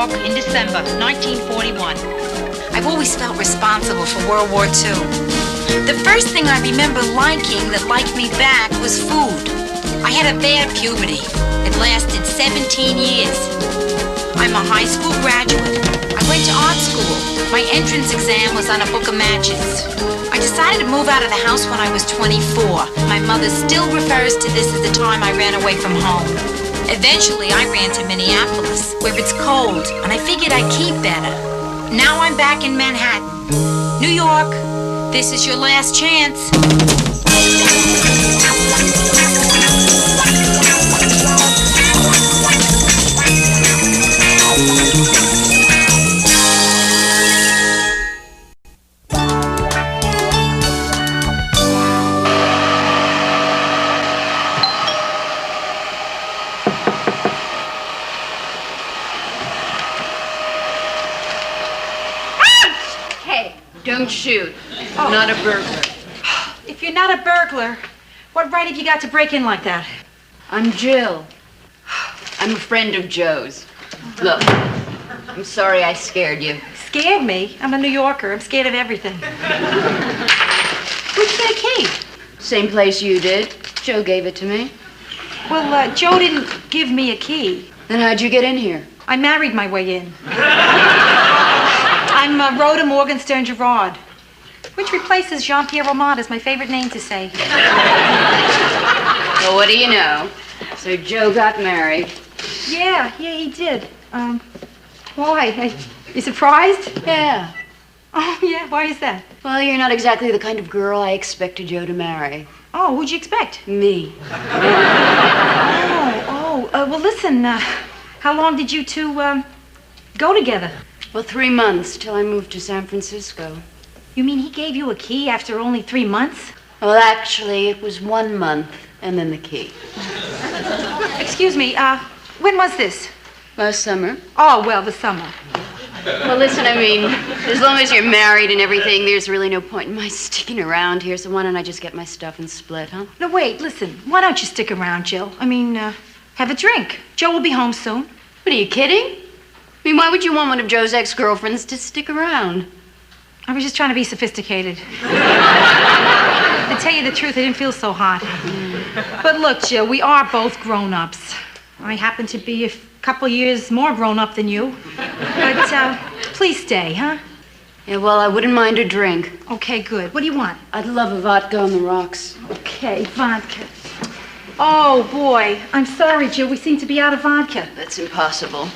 York in December 1941. I've always felt responsible for World War II. The first thing I remember liking that liked me back was food. I had a bad puberty. It lasted 17 years. I'm a high school graduate. I went to art school. My entrance exam was on a book of matches. I decided to move out of the house when I was 24. My mother still refers to this as the time I ran away from home. Eventually, I ran to Minneapolis, where it's cold, and I figured I'd keep better. Now I'm back in Manhattan. New York, this is your last chance. Don't shoot. I'm not a burglar. If you're not a burglar, what right have you got to break in like that? I'm Jill. I'm a friend of Joe's. Look, I'm sorry I scared you. Scared me? I'm a New Yorker. I'm scared of everything. Where'd you get a key? Same place you did. Joe gave it to me. Well, Joe didn't give me a key. Then how'd you get in here? I married my way in. I'm Rhoda Morgenstern Gerard, which replaces Jean-Pierre Romand as my favorite name to say. Well, what do you know? So Joe got married. Yeah, he did. Why? You surprised? Yeah. Oh, yeah, why is that? Well, you're not exactly the kind of girl I expected Joe to marry. Oh, who'd you expect? Me. Well, listen, how long did you two, go together? Well, 3 months till I moved to San Francisco. You mean he gave you a key after only 3 months? Well, actually, it was 1 month and then the key. Excuse me, when was this? Last summer. Oh, well, the summer. Well, listen, I mean, as long as you're married and everything, there's really no point in my sticking around here, so why don't I just get my stuff and split, huh? No, wait, listen. Why don't you stick around, Jill? I mean, have a drink. Joe will be home soon. What, are you kidding? I mean, why would you want one of Joe's ex-girlfriends to stick around? I was just trying to be sophisticated. To tell you the truth, I didn't feel so hot. But look, Jill, we are both grown-ups. I happen to be a couple years more grown-up than you. But, please stay, huh? Yeah, well, I wouldn't mind a drink. Okay, good. What do you want? I'd love a vodka on the rocks. Okay, vodka. Oh, boy. I'm sorry, Jill. We seem to be out of vodka. That's impossible.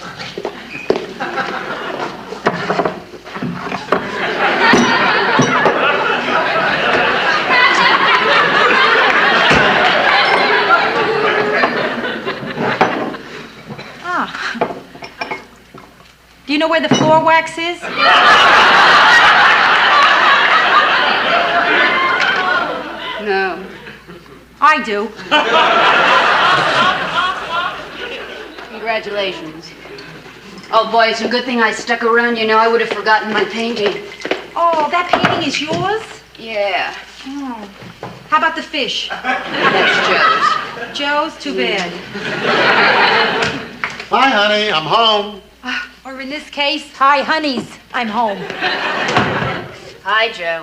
Do you know where the floor wax is? No. I do. Congratulations. Oh, boy, it's a good thing I stuck around. You know, I would have forgotten my painting. Oh, that painting is yours? Yeah. Oh. How about the fish? That's Joe's. Joe's? Too bad. Hi, honey. I'm home. Or in this case, hi, honeys. I'm home. Hi, Joe.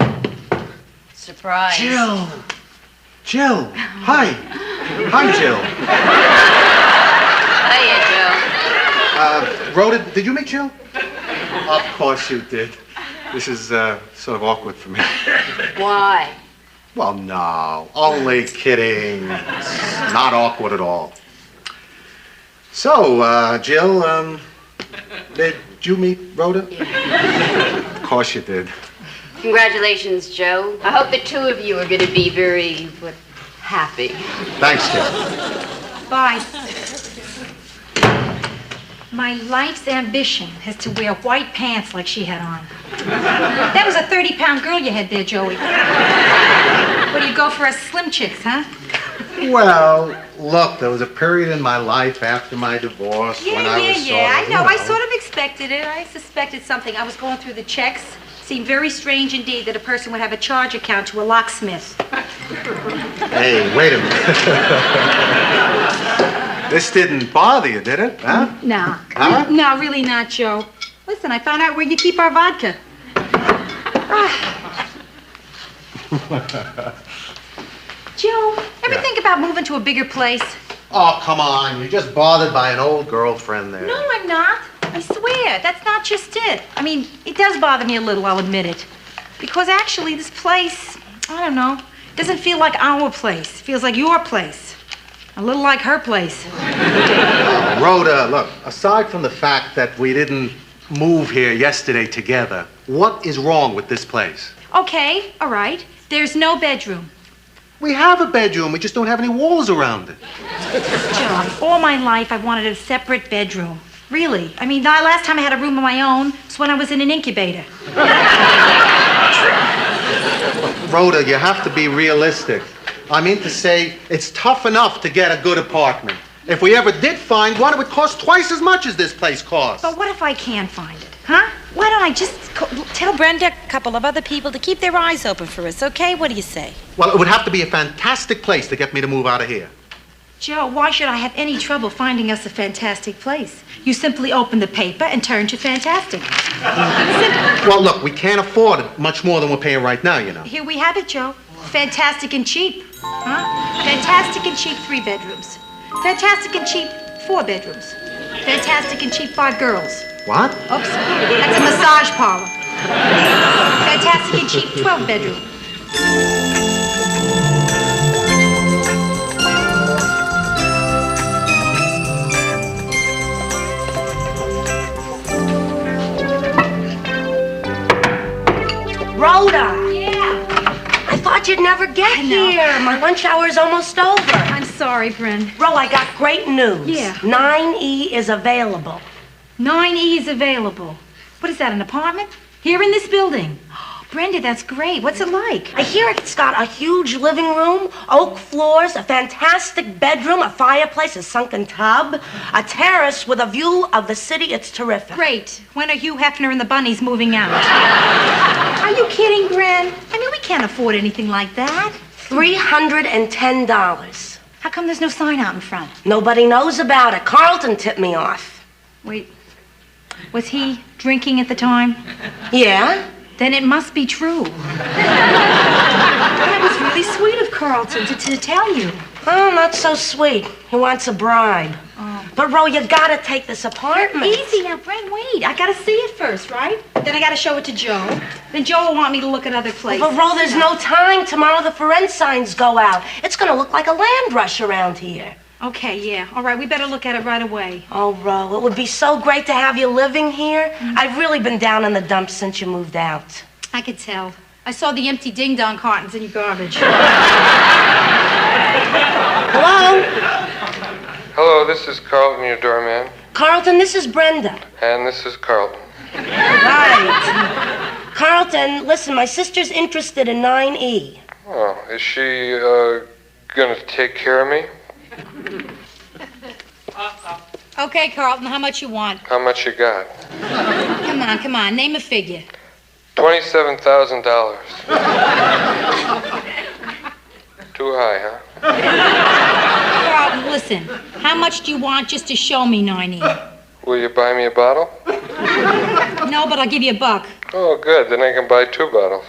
Surprise. Jill. Jill. Hi. Hi, Jill. Hiya, Joe. Rhoda, did you meet Jill? Of course you did. This is sort of awkward for me. Why? Well, no. Only kidding. It's not awkward at all. So, Jill, did you meet Rhoda? Yeah. Of course you did. Congratulations, Joe. I hope the two of you are going to be very, happy. Thanks, Jill. Bye. My life's ambition is to wear white pants like she had on. That was a 30-pound girl you had there, Joey. What do you go for us slim chicks, huh? Well, look, there was a period in my life after my divorce when I was sort of, I know. I sort of expected it. I suspected something. I was going through the checks. Seemed very strange indeed that a person would have a charge account to a locksmith. Hey, wait a minute. This didn't bother you, did it? Huh? No. Huh? No, really not, Joe. Listen, I found out where you keep our vodka. Joe, ever think about moving to a bigger place? Oh, come on. You're just bothered by an old girlfriend there. No, I'm not. I swear, that's not just it. I mean, it does bother me a little, I'll admit it. Because actually, this place, I don't know, doesn't feel like our place. It feels like your place. A little like her place. Rhoda, look, aside from the fact that we didn't move here yesterday together, what is wrong with this place? Okay, all right. There's no bedroom. We have a bedroom, we just don't have any walls around it. Joe, all my life I wanted a separate bedroom. Really. I mean, the last time I had a room of my own was when I was in an incubator. Rhoda, you have to be realistic. I mean to say, it's tough enough to get a good apartment. If we ever did find one, it would cost twice as much as this place costs. But what if I can find it, huh? Why don't I just tell Brenda, a couple of other people, to keep their eyes open for us, okay? What do you say? Well, it would have to be a fantastic place to get me to move out of here. Joe, why should I have any trouble finding us a fantastic place? You simply open the paper and turn to fantastic. Well, look, we can't afford it much more than we're paying right now, you know. Here we have it, Joe. Fantastic and cheap. Huh? Fantastic and cheap 3 bedrooms. Fantastic and cheap 4 bedrooms. Fantastic and cheap 5 girls. What? Oops, that's a massage parlor. Fantastic and cheap 12 bedroom. Rhoda! Yeah. I thought you'd never get here. My lunch hour is almost over. I'm sorry, Bryn. Ro, I got great news. Yeah. 9E is available. 9E is available. What is that, an apartment? Here in this building. Brenda, that's great. What's it like? I hear it's got a huge living room, oak floors, a fantastic bedroom, a fireplace, a sunken tub, a terrace with a view of the city. It's terrific. Great. When are Hugh Hefner and the bunnies moving out? Are you kidding, Bryn? I mean, we can't afford anything like that. $310. How come there's no sign out in front? Nobody knows about it. Carlton tipped me off. Wait, was he drinking at the time? Yeah? Then it must be true. That was really sweet of Carlton to tell you. Oh, not so sweet. He wants a bribe. Oh. But, Ro, you gotta take this apartment. Easy now, Brent, wait. I gotta see it first, right? Then I gotta show it to Joe. Then Joe will want me to look at other places. But, Ro, there's no time. Tomorrow the for rent signs go out. It's gonna look like a land rush around here. Okay, yeah. All right, we better look at it right away. Oh, Ro, it would be so great to have you living here. I've really been down in the dumps since you moved out. I could tell. I saw the empty ding-dong cartons in your garbage. Hello? Hello, this is Carlton, your doorman. Carlton, this is Brenda. And this is Carlton. Right. Carlton, listen, my sister's interested in 9E. Oh, is she, gonna take care of me? Okay, Carlton, how much you want? How much you got? Come on, name a figure. $27,000. Too high, huh? Carlton, listen. How much do you want just to show me 9E? Will you buy me a bottle? No, but I'll give you $1. Oh, good. Then I can buy 2 bottles.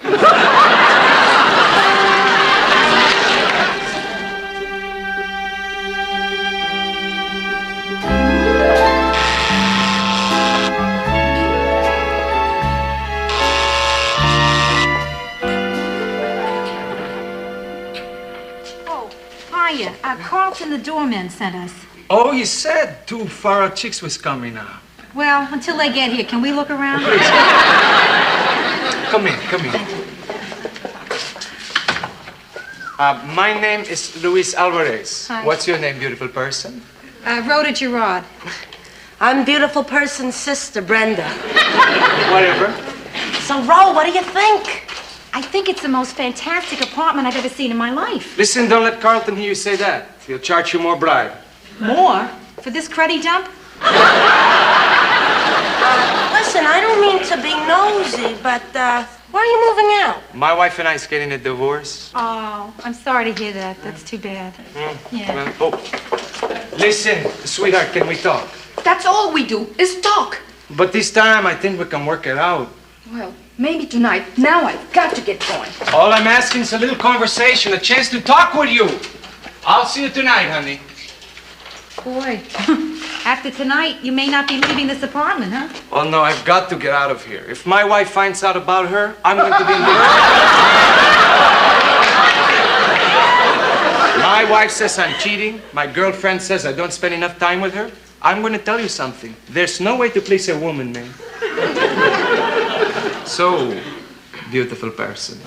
Carlton, the doorman, sent us. Oh, you said 2 faro chicks was coming up. Well, until they get here, can we look around? Come in. My name is Luis Alvarez. Hi. What's your name, beautiful person? Rhoda Gerard. I'm beautiful person's sister, Brenda. Whatever. So, Ro, what do you think? I think it's the most fantastic apartment I've ever seen in my life. Listen, don't let Carlton hear you say that. He'll charge you more bribe. More? For this cruddy dump? Listen, I don't mean to be nosy, but, why are you moving out? My wife and I is getting a divorce. Oh, I'm sorry to hear that. That's too bad. Yeah. Well, Listen, sweetheart, can we talk? That's all we do, is talk. But this time, I think we can work it out. Well, maybe tonight. Now I've got to get going. All I'm asking is a little conversation, a chance to talk with you. I'll see you tonight, honey. Boy, after tonight, you may not be leaving this apartment, huh? Oh, no, I've got to get out of here. If my wife finds out about her, I'm going to be in My wife says I'm cheating. My girlfriend says I don't spend enough time with her. I'm going to tell you something. There's no way to please a woman, man. So, beautiful person.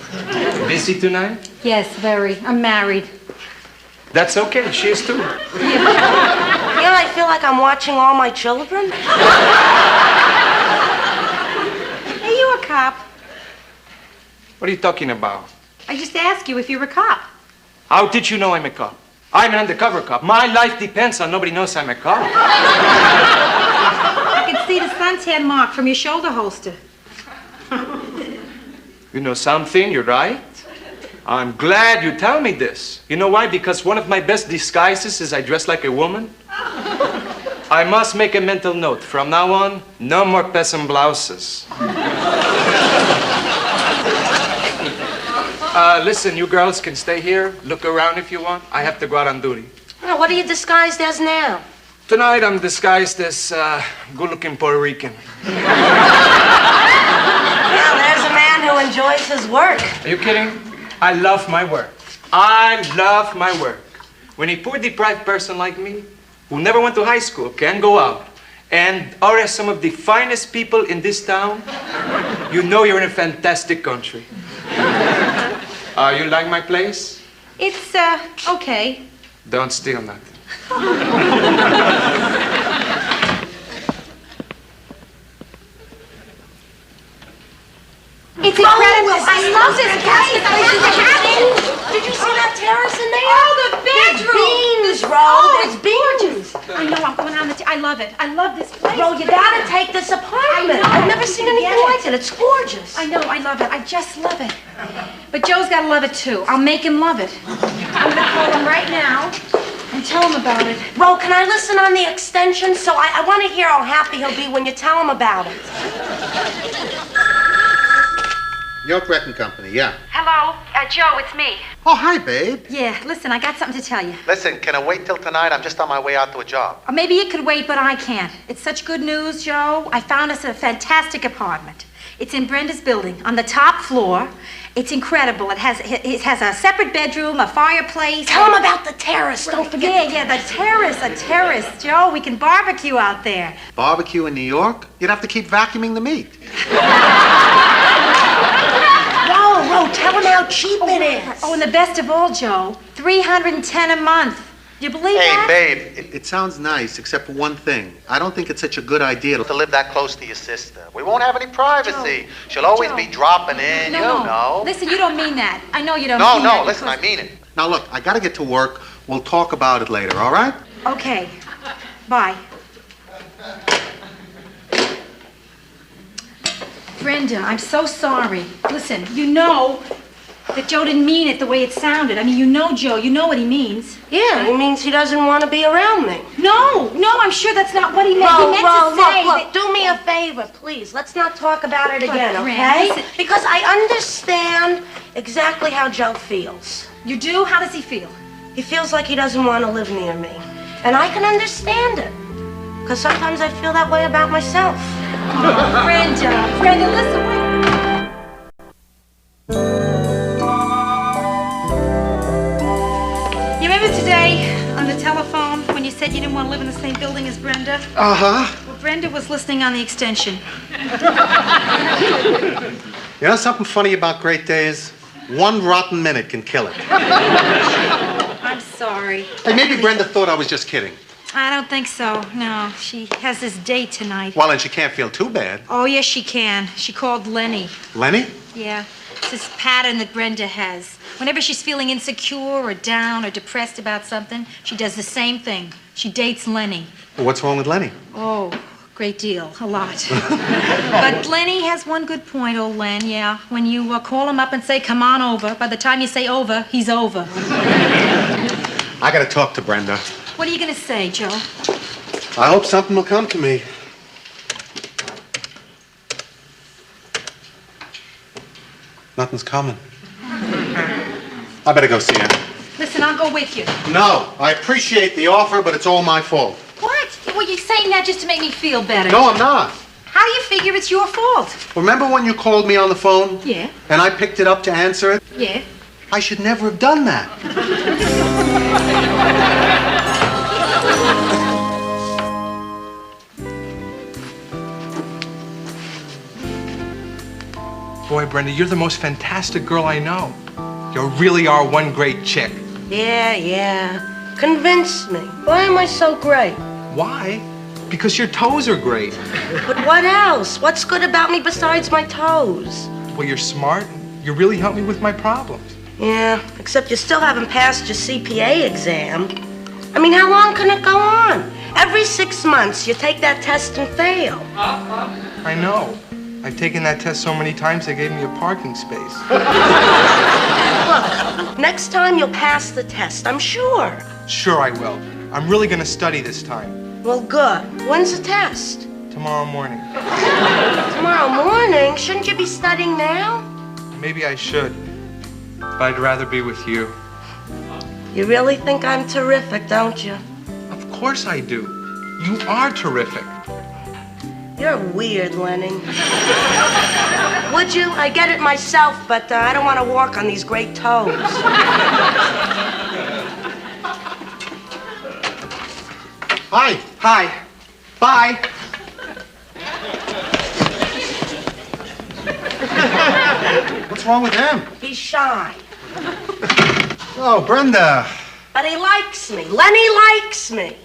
Busy tonight? Yes, very. I'm married. That's okay. She is too. Yeah, I feel like I'm watching all my children. Hey, you a cop? What are you talking about? I just asked you if you're a cop. How did you know I'm a cop? I'm an undercover cop. My life depends on nobody knows I'm a cop. I can see the suntan mark from your shoulder holster. You know something? You're right. I'm glad you tell me this. You know why? Because one of my best disguises is I dress like a woman. I must make a mental note. From now on, no more peasant blouses. Listen, you girls can stay here. Look around if you want. I have to go out on duty. Oh, what are you disguised as now? Tonight, I'm disguised as good-looking Puerto Rican. Well, there's a man who enjoys his work. Are you kidding? I love my work. I love my work. When a poor deprived person like me, who never went to high school, can go out and are some of the finest people in this town, you know you're in a fantastic country. You like my place? It's, okay. Don't steal nothing. It's incredible. I love this place. Did you see that terrace in there? Oh, the bedroom. Beans, Ro. Oh, There's beans. I know. I'm going on I love it. I love this place. Ro, you gotta take this apartment. I know. I've never seen anything like it. It's gorgeous. I know. I love it. I just love it. But Joe's got to love it, too. I'll make him love it. I'm going to call him right now and tell him about it. Ro, can I listen on the extension? So I want to hear how happy he'll be when you tell him about it. York Wrecking Company, yeah. Hello, Joe, it's me. Oh, hi, babe. Yeah, listen, I got something to tell you. Listen, can I wait till tonight? I'm just on my way out to a job. Or maybe it could wait, but I can't. It's such good news, Joe. I found us a fantastic apartment. It's in Brenda's building, on the top floor. It's incredible. It has a separate bedroom, a fireplace. Tell him about the terrace. Don't forget. Yeah, the terrace, a terrace. Joe, we can barbecue out there. Barbecue in New York? You'd have to keep vacuuming the meat. Ro, tell him how cheap it is. Oh, and the best of all, Joe, $310 a month. Do you believe that? Hey, babe, it sounds nice, except for one thing. I don't think it's such a good idea to live that close to your sister. We won't have any privacy. Joe. She'll always Joe. be dropping in, No, you no. know. Listen, you don't mean that. I know you don't No, mean that. no, listen, I mean it. Now, look, I gotta get to work. We'll talk about it later, all right? Okay. Bye. Brenda, I'm so sorry. Listen, you know that Joe didn't mean it the way it sounded. I mean, you know Joe. You know what he means. Yeah, he means he doesn't want to be around me. No, I'm sure that's not what he meant. Ro, He meant to say look, do me a favor, please. Let's not talk about it again, Brenda, okay? listen. Because I understand exactly how Joe feels. You do? How does he feel? He feels like he doesn't want to live near me. And I can understand it. Because sometimes I feel that way about myself. Oh, Brenda, listen. Wait. You remember today on the telephone when you said you didn't want to live in the same building as Brenda? Uh-huh. Well, Brenda was listening on the extension. You know something funny about great days? One rotten minute can kill it. I'm sorry. Hey, maybe Brenda thought I was just kidding. I don't think so. No, she has this date tonight. Well, and she can't feel too bad. Oh, yes, she can. She called Lenny. Lenny? Yeah. It's this pattern that Brenda has. Whenever she's feeling insecure or down or depressed about something, she does the same thing. She dates Lenny. Well, what's wrong with Lenny? Oh, great deal. A lot. But Lenny has one good point, old Len, yeah. When you call him up and say, come on over, by the time you say over, he's over. I gotta talk to Brenda. What are you gonna say, Joe? I hope something will come to me. Nothing's coming. I better go see her. Listen, I'll go with you. No, I appreciate the offer, but it's all my fault. What? Well, you're saying that just to make me feel better. No, I'm not. How do you figure it's your fault? Remember when you called me on the phone? Yeah. And I picked it up to answer it? Yeah. I should never have done that. Boy, Brenda, you're the most fantastic girl I know. You really are one great chick. Yeah. Convince me. Why am I so great? Why? Because your toes are great. But what else? What's good about me besides my toes? Well, you're smart. You really help me with my problems. Yeah, except you still haven't passed your CPA exam. I mean, how long can it go on? Every 6 months, you take that test and fail. I know. I've taken that test so many times they gave me a parking space. Look, next time you'll pass the test, I'm sure. Sure I will. I'm really gonna study this time. Well, good. When's the test? Tomorrow morning. Tomorrow morning? Shouldn't you be studying now? Maybe I should, but I'd rather be with you. You really think I'm terrific, don't you? Of course I do. You are terrific. You're weird, Lenny. Would you? I get it myself, but I don't want to walk on these great toes. Hi. Hi. Bye. What's wrong with him? He's shy. Oh, Brenda. But he likes me. Lenny likes me.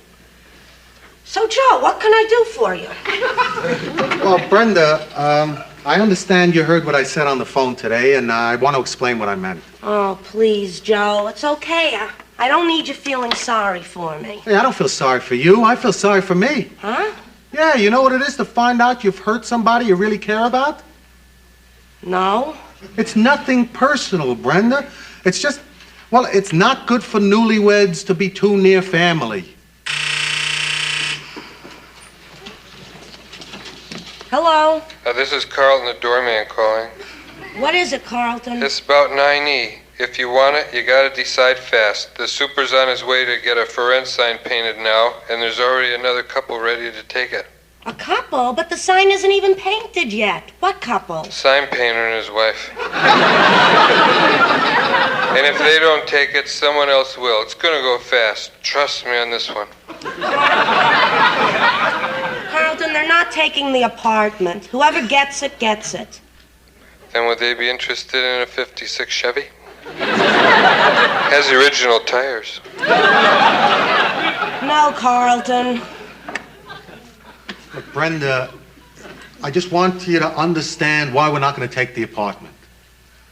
So, Joe, what can I do for you? Well, Brenda, I understand you heard what I said on the phone today, and I want to explain what I meant. Oh, please, Joe. It's okay. I don't need you feeling sorry for me. Hey, I don't feel sorry for you. I feel sorry for me. Huh? Yeah, you know what it is to find out you've hurt somebody you really care about? No. It's nothing personal, Brenda. It's just, well, it's not good for newlyweds to be too near family. Hello? This is Carlton, the doorman, calling. What is it, Carlton? It's about 9E. If you want it, you gotta decide fast. The super's on his way to get a for rent sign painted now, and there's already another couple ready to take it. A couple? But the sign isn't even painted yet. What couple? Sign painter and his wife. And if they don't take it, someone else will. It's gonna go fast. Trust me on this one. Carlton, they're not taking the apartment. Whoever gets it, gets it. Then would they be interested in a 56 Chevy? Has the original tires. No, Carlton. Look, Brenda, I just want you to understand why we're not going to take the apartment.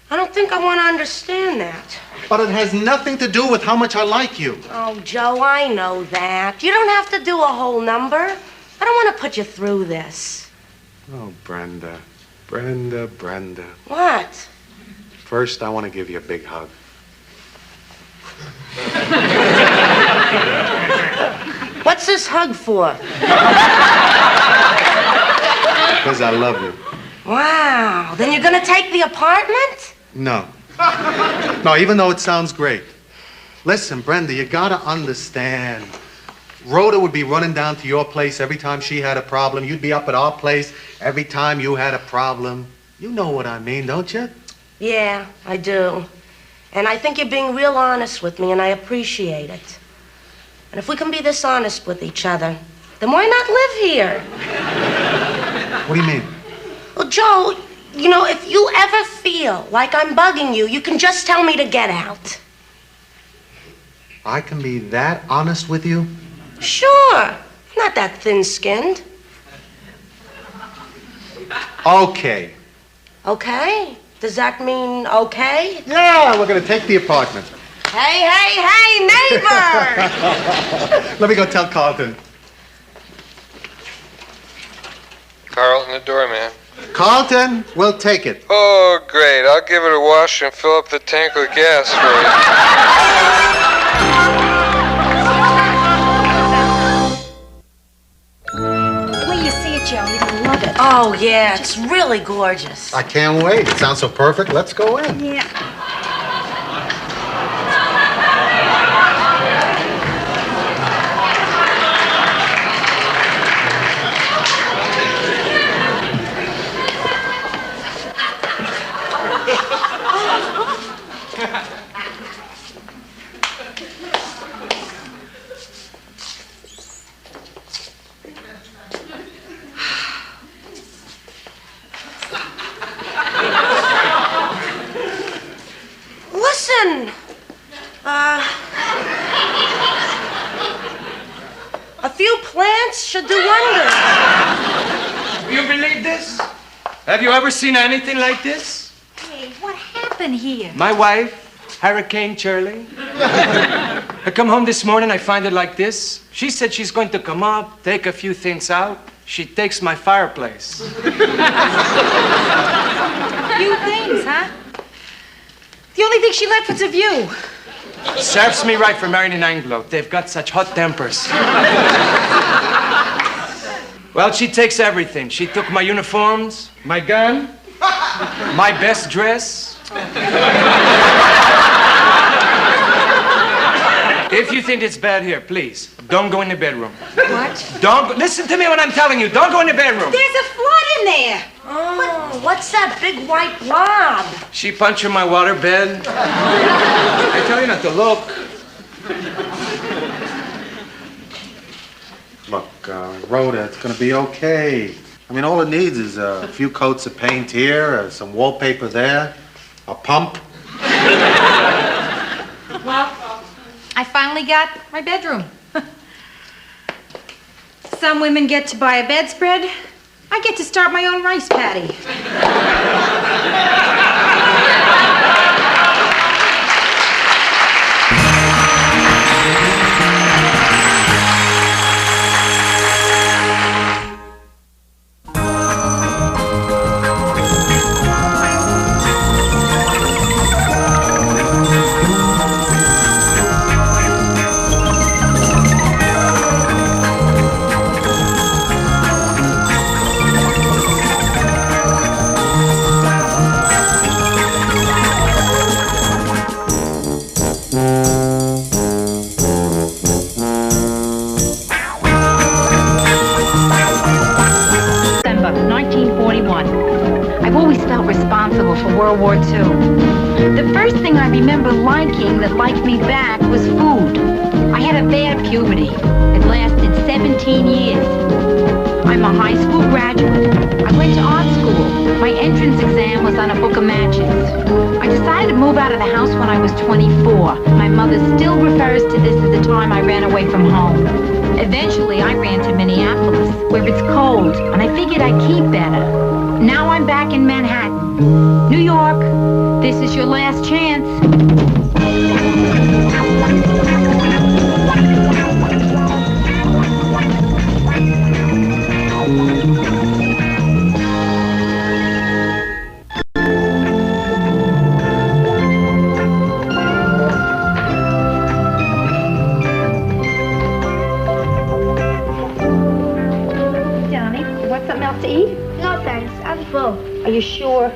I don't think I want to understand that. But it has nothing to do with how much I like you. Oh, Joe, I know that. You don't have to do a whole number. I don't want to put you through this. Oh, Brenda. Brenda. What? First, I want to give you a big hug. What's this hug for? Because I love you. Wow. Then you're going to take the apartment? No. No, even though it sounds great. Listen, Brenda, you got to understand. Rhoda would be running down to your place every time she had a problem. You'd be up at our place every time you had a problem. You know what I mean, don't you? Yeah, I do. And I think you're being real honest with me, and I appreciate it. And if we can be this honest with each other, then why not live here? What do you mean? Well, Joe, you know, if you ever feel like I'm bugging you, you can just tell me to get out. I can be that honest with you? Sure. I'm not that thin-skinned. Okay. Okay? Does that mean okay? Yeah, we're going to take the apartment. Hey, neighbor! Let me go tell Carlton. Carlton, the doorman. Carlton, we'll take it. Oh, great. I'll give it a wash and fill up the tank with gas for you. Oh, yeah, it's really gorgeous. I can't wait. It sounds so perfect. Let's go in. Yeah. Listen, a few plants should do wonders. You believe this? Have you ever seen anything like this? Hey, what happened here? My wife, Hurricane Shirley. I come home this morning, I find it like this. She said she's going to come up, take a few things out. She takes my fireplace. Few things, huh? The only thing she left was a view. Serves me right for marrying an Anglo. They've got such hot tempers. Well, she takes everything. She took my uniforms, my gun, my best dress. If you think it's bad here, please, don't go in the bedroom. What? Listen to me when I'm telling you. Don't go in the bedroom. There's a flood in there. Oh, what's that big white blob? She punctured my water bed. I tell you not to look. Look, Rhoda, it's gonna be okay. I mean, all it needs is a few coats of paint here, some wallpaper there, a pump. Well, I finally got my bedroom. Some women get to buy a bedspread. I get to start my own rice paddy. December 1941. I've always felt responsible for World War II. The first thing I remember liking that liked me back was food. I had a bad puberty. It lasted 17 years. I'm a high school graduate. I went to art school. My entrance exam was on a book of matches. I decided to move out of the house when I was 24. My mother still refers to this as the time I ran away from home. Eventually, I ran to Minneapolis, where it's cold, and I figured I'd keep better. Now I'm back in Manhattan. New York, this is your last chance. Johnny, you want something else to eat? No, thanks. I'm full. Are you sure?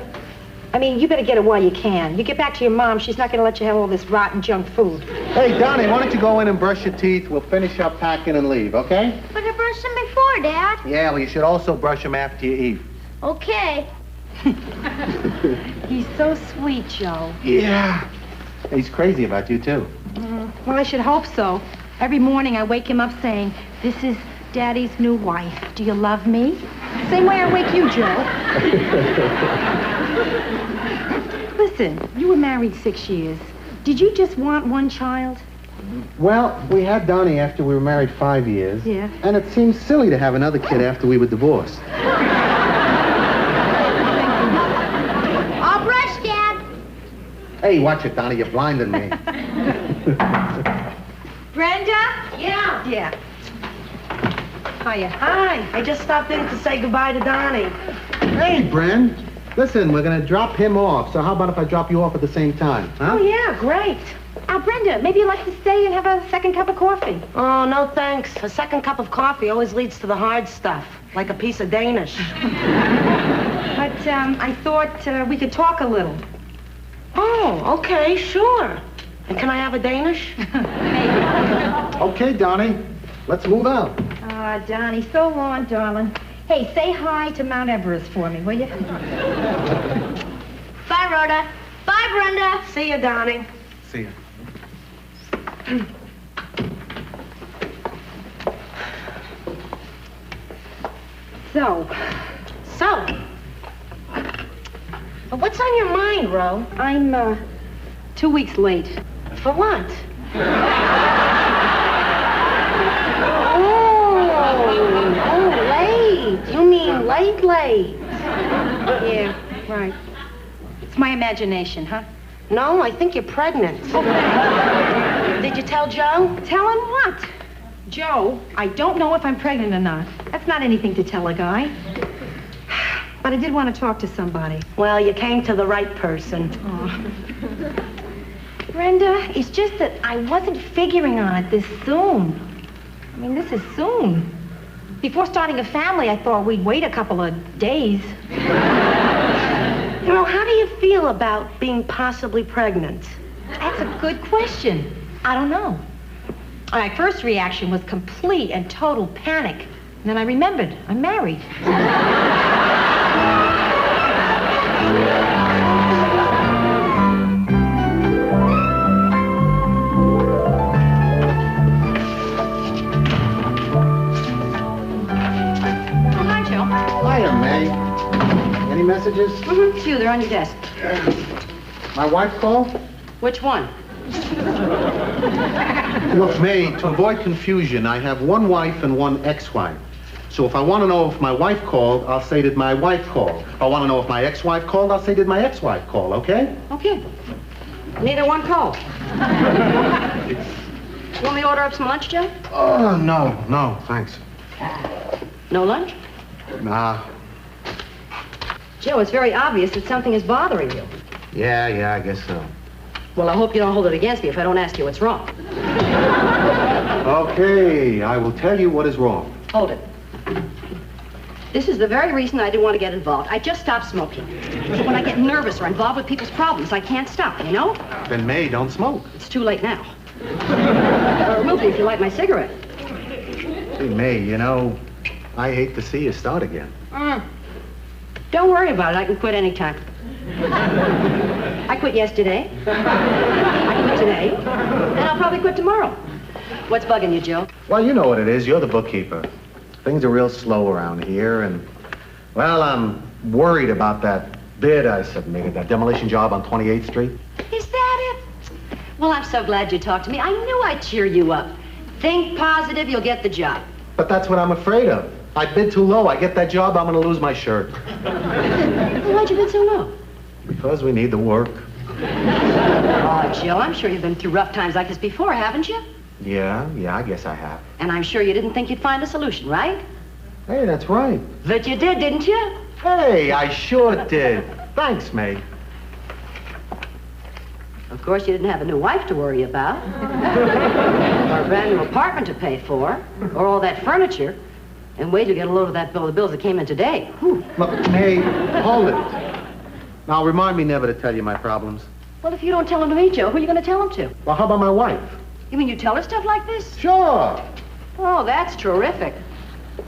I mean, you better get it while you can. You get back to your mom, she's not going to let you have all this rotten junk food. Hey, Donnie, why don't you go in and brush your teeth? We'll finish up packing and leave, okay? But I brushed them before, Dad. Yeah, well, you should also brush them after you eat. Okay. He's so sweet, Joe. Yeah. He's crazy about you, too. Well, I should hope so. Every morning I wake him up saying, "This is Daddy's new wife. Do you love me?" Same way I wake you, Joe. Listen, you were married 6 years. Did you just want one child? Well, we had Donnie after we were married 5 years. Yeah. And it seems silly to have another kid after we were divorced. I'll brush, Dad. Hey, watch it, Donnie. You're blinding me. Brenda? Yeah. Yeah. Hiya. Hi. I just stopped in to say goodbye to Donnie. Hey, Bren. Listen, we're going to drop him off. So how about if I drop you off at the same time, huh? Oh, yeah, great. Brenda, maybe you'd like to stay and have a second cup of coffee. Oh, no thanks. A second cup of coffee always leads to the hard stuff, like a piece of Danish. But I thought we could talk a little. Oh, okay, sure. And can I have a Danish? Okay, Donnie. Let's move out. Donnie, so long, darling. Hey, say hi to Mount Everest for me, will you? Bye, Rhoda. Bye, Brenda. See you, Donnie. See ya. So, But what's on your mind, Ro? I'm 2 weeks late. For what? Oh, late. You mean late. Yeah, right. It's my imagination, huh? No, I think you're pregnant. Did you tell Joe? Tell him what? Joe, I don't know if I'm pregnant or not. That's not anything to tell a guy. But I did want to talk to somebody. Well, you came to the right person. Brenda, it's just that I wasn't figuring on it this soon. I mean, this is soon. Before starting a family, I thought we'd wait a couple of days. You know, how do you feel about being possibly pregnant? That's a good question. I don't know. My first reaction was complete and total panic. And then I remembered, I'm married. Oh, hi, Joe. Hiya, May. Any messages? Mm-hmm. It's you. They're on your desk. My wife called? Which one? Look, May, to avoid confusion, I have one wife and one ex-wife. So if I want to know if my wife called, I'll say did my wife call. If I want to know if my ex-wife called, I'll say did my ex-wife call, okay? Okay. Neither one called. You want me to order up some lunch, Joe? Oh, no, thanks. No lunch? Nah. Joe, it's very obvious that something is bothering you. Yeah, I guess so. Well, I hope you don't hold it against me if I don't ask you what's wrong. Okay, I will tell you what is wrong. Hold it. This is the very reason I didn't want to get involved. I just stopped smoking. So when I get nervous or involved with people's problems, I can't stop, you know? Then, May, don't smoke. It's too late now. Remove me if you like my cigarette. Hey, May, you know, I hate to see you start again. Don't worry about it. I can quit anytime. I quit yesterday. I quit today. And I'll probably quit tomorrow. What's bugging you, Joe? Well, you know what it is. You're the bookkeeper. Things are real slow around here, and, well, I'm worried about that bid I submitted, that demolition job on 28th Street. Is that it? Well, I'm so glad you talked to me. I knew I'd cheer you up. Think positive, you'll get the job. But that's what I'm afraid of. I bid too low. I get that job, I'm going to lose my shirt. Well, why'd you bid so low? Because we need the work. Oh, Joe, I'm sure you've been through rough times like this before, haven't you? Yeah, I guess I have. And I'm sure you didn't think you'd find a solution, right? Hey, that's right. But you did, didn't you? Hey, I sure did. Thanks, May. Of course, you didn't have a new wife to worry about, or a brand new apartment to pay for, or all that furniture. And wait till you get a load of that bill, the bills that came in today. Whew. Look, May, hold it. Now, remind me never to tell you my problems. Well, if you don't tell them to me, Joe, who are you going to tell them to? Well, how about my wife? You mean you tell her stuff like this? Sure. Oh, that's terrific.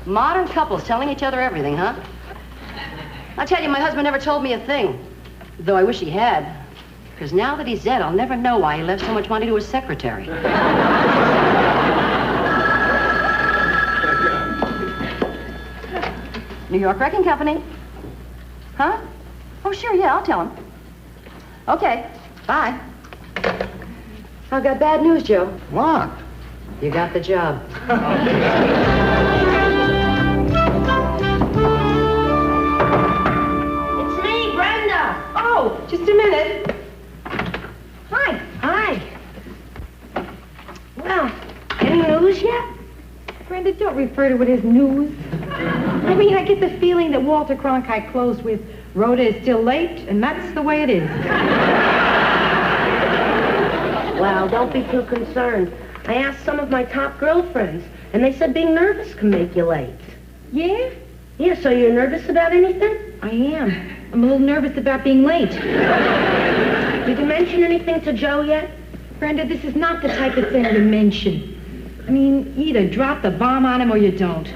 Modern couples telling each other everything, huh? I tell you, my husband never told me a thing. Though I wish he had. Because now that he's dead, I'll never know why he left so much money to his secretary. New York Wrecking Company. Huh? Oh, sure, yeah, I'll tell him. Okay, bye. I've got bad news, Joe. What? You got the job. It's me, Brenda. Oh, just a minute. Hi. Well, any news yet? Brenda, don't refer to it as news. I mean, I get the feeling that Walter Cronkite closed with Rhoda is still late, and that's the way it is. Well, don't be too concerned. I asked some of my top girlfriends, and they said being nervous can make you late. Yeah? Yeah, so you're nervous about anything? I am. I'm a little nervous about being late. Did you mention anything to Joe yet? Brenda, this is not the type of thing to mention. I mean, you either drop the bomb on him or you don't.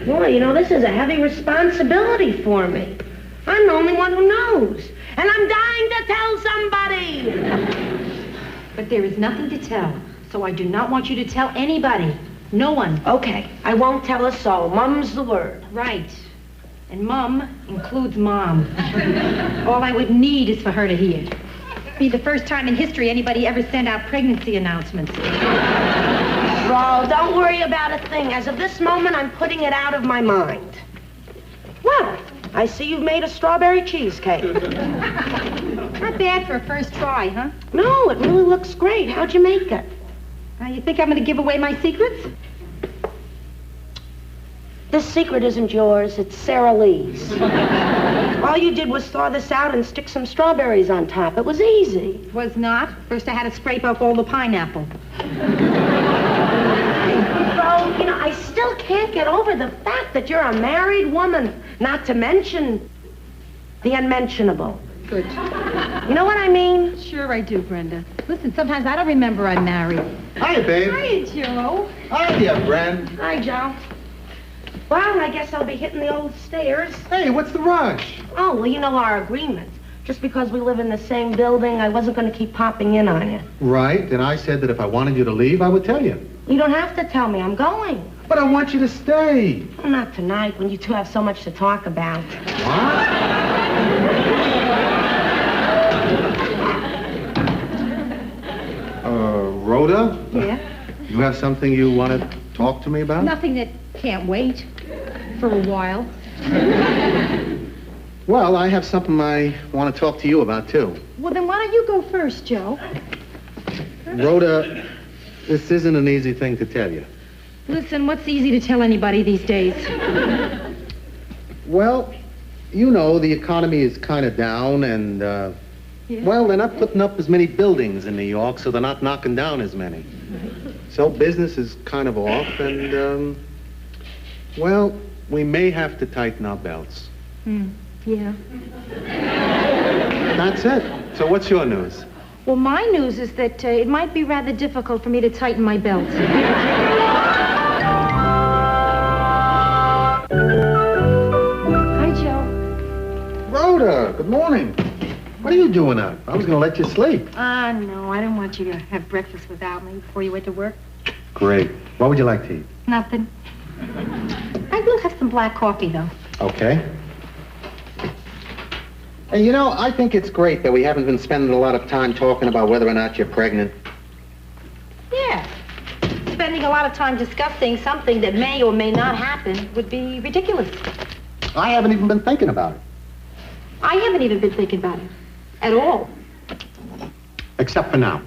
Boy, you know, this is a heavy responsibility for me. I'm the only one who knows. And I'm dying to tell somebody. But there is nothing to tell, so I do not want you to tell anybody. No one. Okay, I won't tell a soul. Mum's the word. Right. And Mum includes Mom. All I would need is for her to hear. It'd be the first time in history anybody ever sent out pregnancy announcements. Ro, don't worry about a thing. As of this moment, I'm putting it out of my mind. Well, I see you've made a strawberry cheesecake. Not bad for a first try, huh? No, it really looks great. How'd you make it? You think I'm going to give away my secrets? This secret isn't yours. It's Sara Lee's. All you did was thaw this out and stick some strawberries on top. It was easy. It was not. First I had to scrape up all the pineapple. Bro, you know, I still can't get over the fact that you're a married woman. Not to mention the unmentionable. Good. You know what I mean? Sure I do, Brenda. Listen, sometimes I don't remember I'm married. Hiya, babe. Hi, Joe. Hiya, Bren. Hi, Joe. Well, I guess I'll be hitting the old stairs. Hey, what's the rush? Oh, well, you know our agreement. Just because we live in the same building, I wasn't going to keep popping in on you. Right, and I said that if I wanted you to leave, I would tell you. You don't have to tell me. I'm going. But I want you to stay. Well, not tonight, when you two have so much to talk about. Rhoda? Yeah? You have something you want to talk to me about? Nothing that can't wait for a while. Well, I have something I want to talk to you about, too. Well, then why don't you go first, Joe? Rhoda, this isn't an easy thing to tell you. Listen, what's easy to tell anybody these days? Well, you know, the economy is kind of down, and, Yeah. well, they're not putting up as many buildings in New York, so they're not knocking down as many. So business is kind of off, and, well, we may have to tighten our belts. Yeah. That's it. So what's your news? Well, my news is that it might be rather difficult for me to tighten my belt. Hi, Joe. Rhoda, good morning. What are you doing up? I was going to let you sleep. No, I don't want you to have breakfast without me before you went to work. Great. What would you like to eat? Nothing. I will have some black coffee, though. Okay. Hey, you know, I think it's great that we haven't been spending a lot of time talking about whether or not you're pregnant. Yeah. Spending a lot of time discussing something that may or may not happen would be ridiculous. I haven't even been thinking about it. I haven't even been thinking about it. At all. Except for now.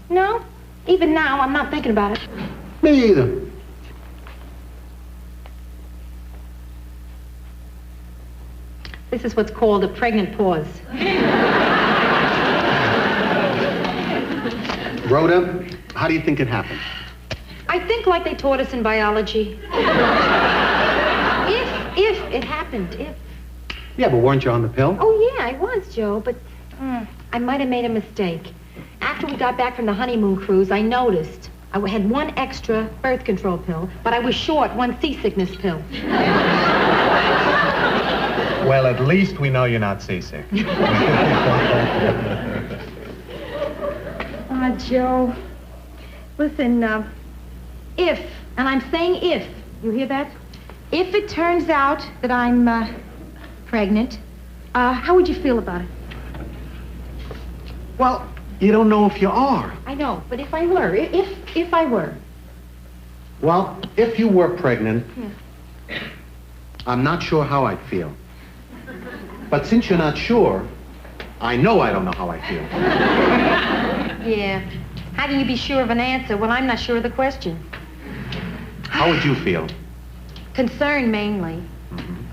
No. Even now, I'm not thinking about it. Me either. This is what's called a pregnant pause. Rhoda, how do you think it happened? I think like they taught us in biology. If it happened, if. Yeah, but weren't you on the pill? Oh, yeah, I was, Joe, but I might have made a mistake. After we got back from the honeymoon cruise, I noticed I had one extra birth control pill, but I was short one seasickness pill. Well, at least we know you're not seasick. Joe, listen, if, and I'm saying if, you hear that? If it turns out that I'm pregnant, how would you feel about it? Well, you don't know if you are. I know, but if I were, if I were. Well, if you were pregnant, I'm not sure how I'd feel. But since you're not sure, I know I don't know how I feel. Yeah. How can you be sure of an answer when I'm not sure of the question? How would you feel? Concern, mainly.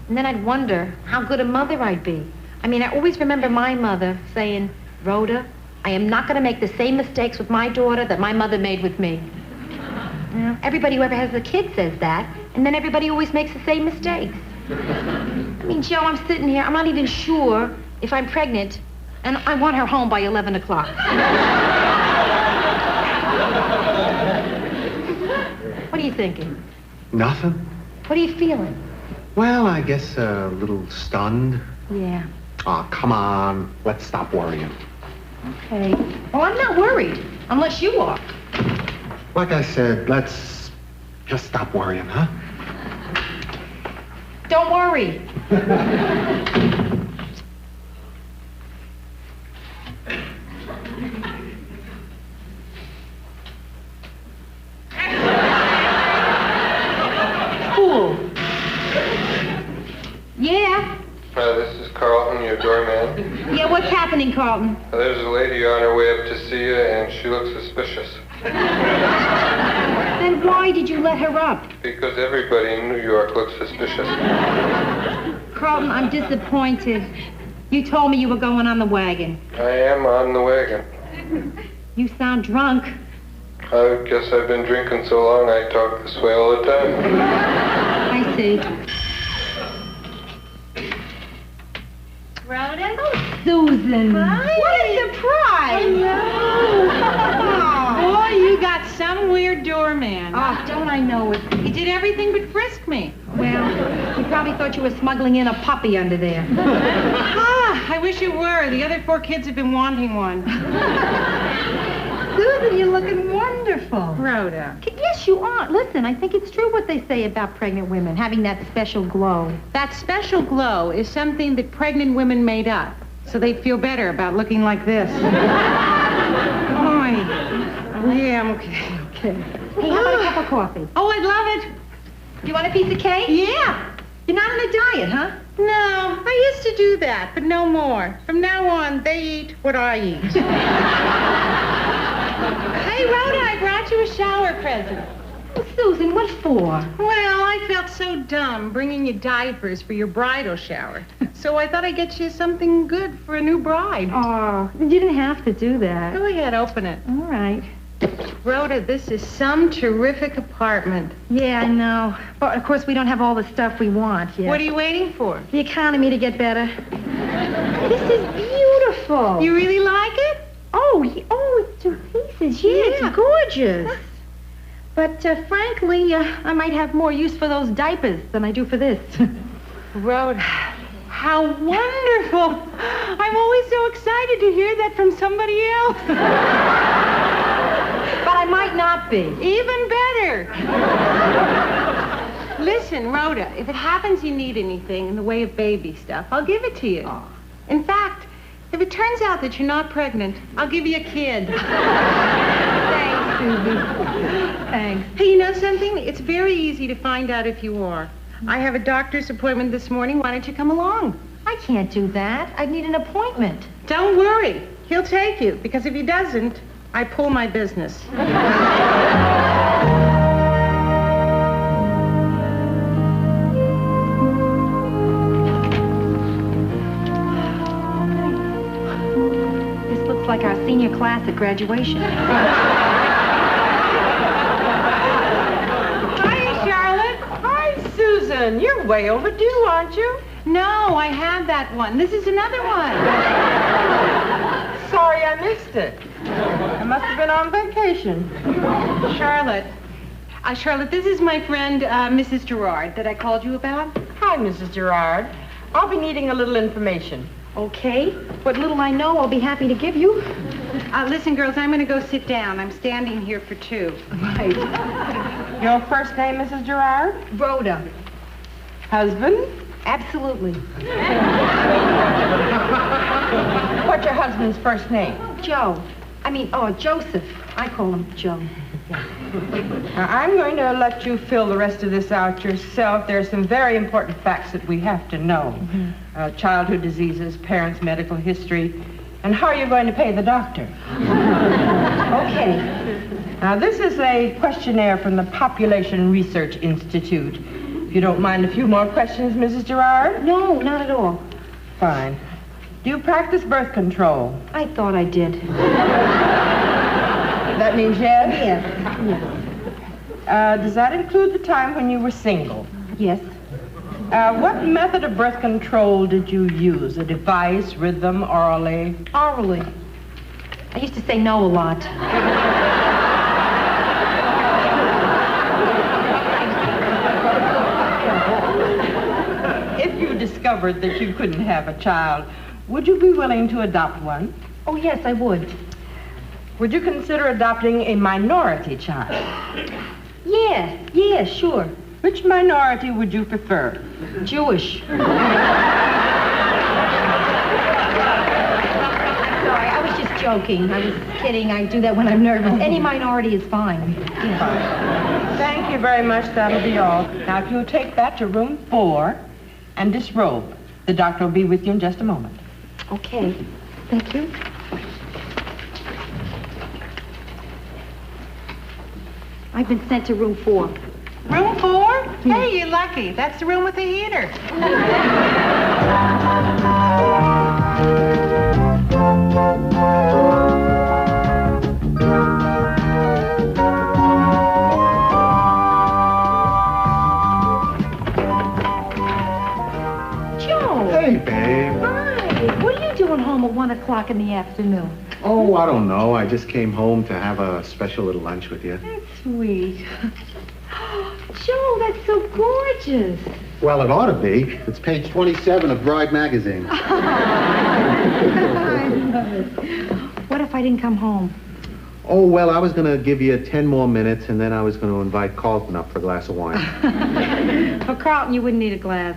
And then I'd wonder how good a mother I'd be. I mean, I always remember my mother saying, Rhoda, I am not going to make the same mistakes with my daughter that my mother made with me. Yeah. Everybody who ever has a kid says that, and then everybody always makes the same mistakes. I mean, Joe, I'm sitting here. I'm not even sure if I'm pregnant, and I want her home by 11 o'clock. What are you thinking? Nothing. What are you feeling? Well, I guess a little stunned. Yeah. Oh, come on. Let's stop worrying. Okay. Well, I'm not worried, unless you are. Like I said, let's just stop worrying, huh? Don't worry. Cool. Yeah. This is Carlton, your doorman. Yeah, what's happening, Carlton? There's a lady on her way up to see you, and she looks suspicious. Then why did you let her up? Because everybody in New York looks suspicious. Carlton, I'm disappointed. You told me you were going on the wagon. I am on the wagon. You sound drunk. I guess I've been drinking so long I talk this way all the time. I see. Rhoda? Oh, Susan. Hi. What a surprise. Boy, you got some weird doorman. Oh, don't I know it? He did everything but frisk me. Well, he probably thought you were smuggling in a puppy under there. I wish you were. The other 4 kids have been wanting one. Susan, you're looking wonderful. Rhoda. Yes, you are. Listen, I think it's true what they say about pregnant women, having that special glow. That special glow is something that pregnant women made up, so they feel better about looking like this. Yeah, I'm okay. Okay. Hey, how about a cup of coffee? Oh, I'd love it. You want a piece of cake? Yeah. You're not on a diet, huh? No, I used to do that, but no more. From now on, they eat what I eat. Hey, Rhoda, I brought you a shower present. Well, Susan, what for? Well, I felt so dumb bringing you diapers for your bridal shower. So I thought I'd get you something good for a new bride. Oh, you didn't have to do that. Go ahead, open it. All right. Rhoda, this is some terrific apartment. Yeah, I know. But, of course, we don't have all the stuff we want yet. What are you waiting for? The economy to get better. This is beautiful. You really like it? Oh, it's to pieces. Yeah, it's gorgeous. But, frankly, I might have more use for those diapers than I do for this. Rhoda, how wonderful. I'm always so excited to hear that from somebody else. But I might not be. Even better. Listen, Rhoda, if it happens you need anything in the way of baby stuff, I'll give it to you. Oh. In fact, if it turns out that you're not pregnant, I'll give you a kid. Thanks, Susan. Thanks. Hey, you know something? It's very easy to find out if you are. I have a doctor's appointment this morning. Why don't you come along? I can't do that. I'd need an appointment. Don't worry. He'll take you, because if he doesn't, I pull my business. This looks like our senior class at graduation. Hi, Charlotte. Hi, Susan. You're way overdue, aren't you? No, I had that one. This is another one. Sorry I missed it. I must have been on vacation. Charlotte, this is my friend, Mrs. Gerard, that I called you about. Hi, Mrs. Gerard. I'll be needing a little information. Okay. What little I know, I'll be happy to give you. Listen, girls, I'm going to go sit down. I'm standing here for 2. Right. Your first name, Mrs. Gerard? Rhoda. Husband? Absolutely. What's your husband's first name? Joe. Joseph. I call him Joe. Now, I'm going to let you fill the rest of this out yourself. There are some very important facts that we have to know. Childhood diseases, parents' medical history, and how you're going to pay the doctor. Okay. Now, this is a questionnaire from the Population Research Institute. If you don't mind a few more questions, Mrs. Gerard? No, not at all. Fine. Do you practice birth control? I thought I did. That means yes? Yes. Does that include the time when you were single? Yes. What method of birth control did you use? A device, rhythm, orally? Orally. I used to say no a lot. If you discovered that you couldn't have a child, would you be willing to adopt one? Oh, yes, I would. Would you consider adopting a minority child? Yeah, sure. Which minority would you prefer? Jewish. I'm sorry, I was just joking. I was kidding. I do that when I'm nervous. Any minority is fine. Yeah. Thank you very much. That'll be all. Now, if you'll take that to room 4 and disrobe, the doctor will be with you in just a moment. Okay. Thank you. I've been sent to room 4. Room 4? Hey, you're lucky. That's the room with the heater. Joe. Hey, babe. Hi. What are you doing home at 1 o'clock in the afternoon? Oh, I don't know. I just came home to have a special little lunch with you. That's sweet. Joe, that's so gorgeous. Well, it ought to be. It's page 27 of Bride magazine. I love it. What if I didn't come home? Oh, well, I was going to give you 10 more minutes, and then I was going to invite Carlton up for a glass of wine. For Carlton, you wouldn't need a glass.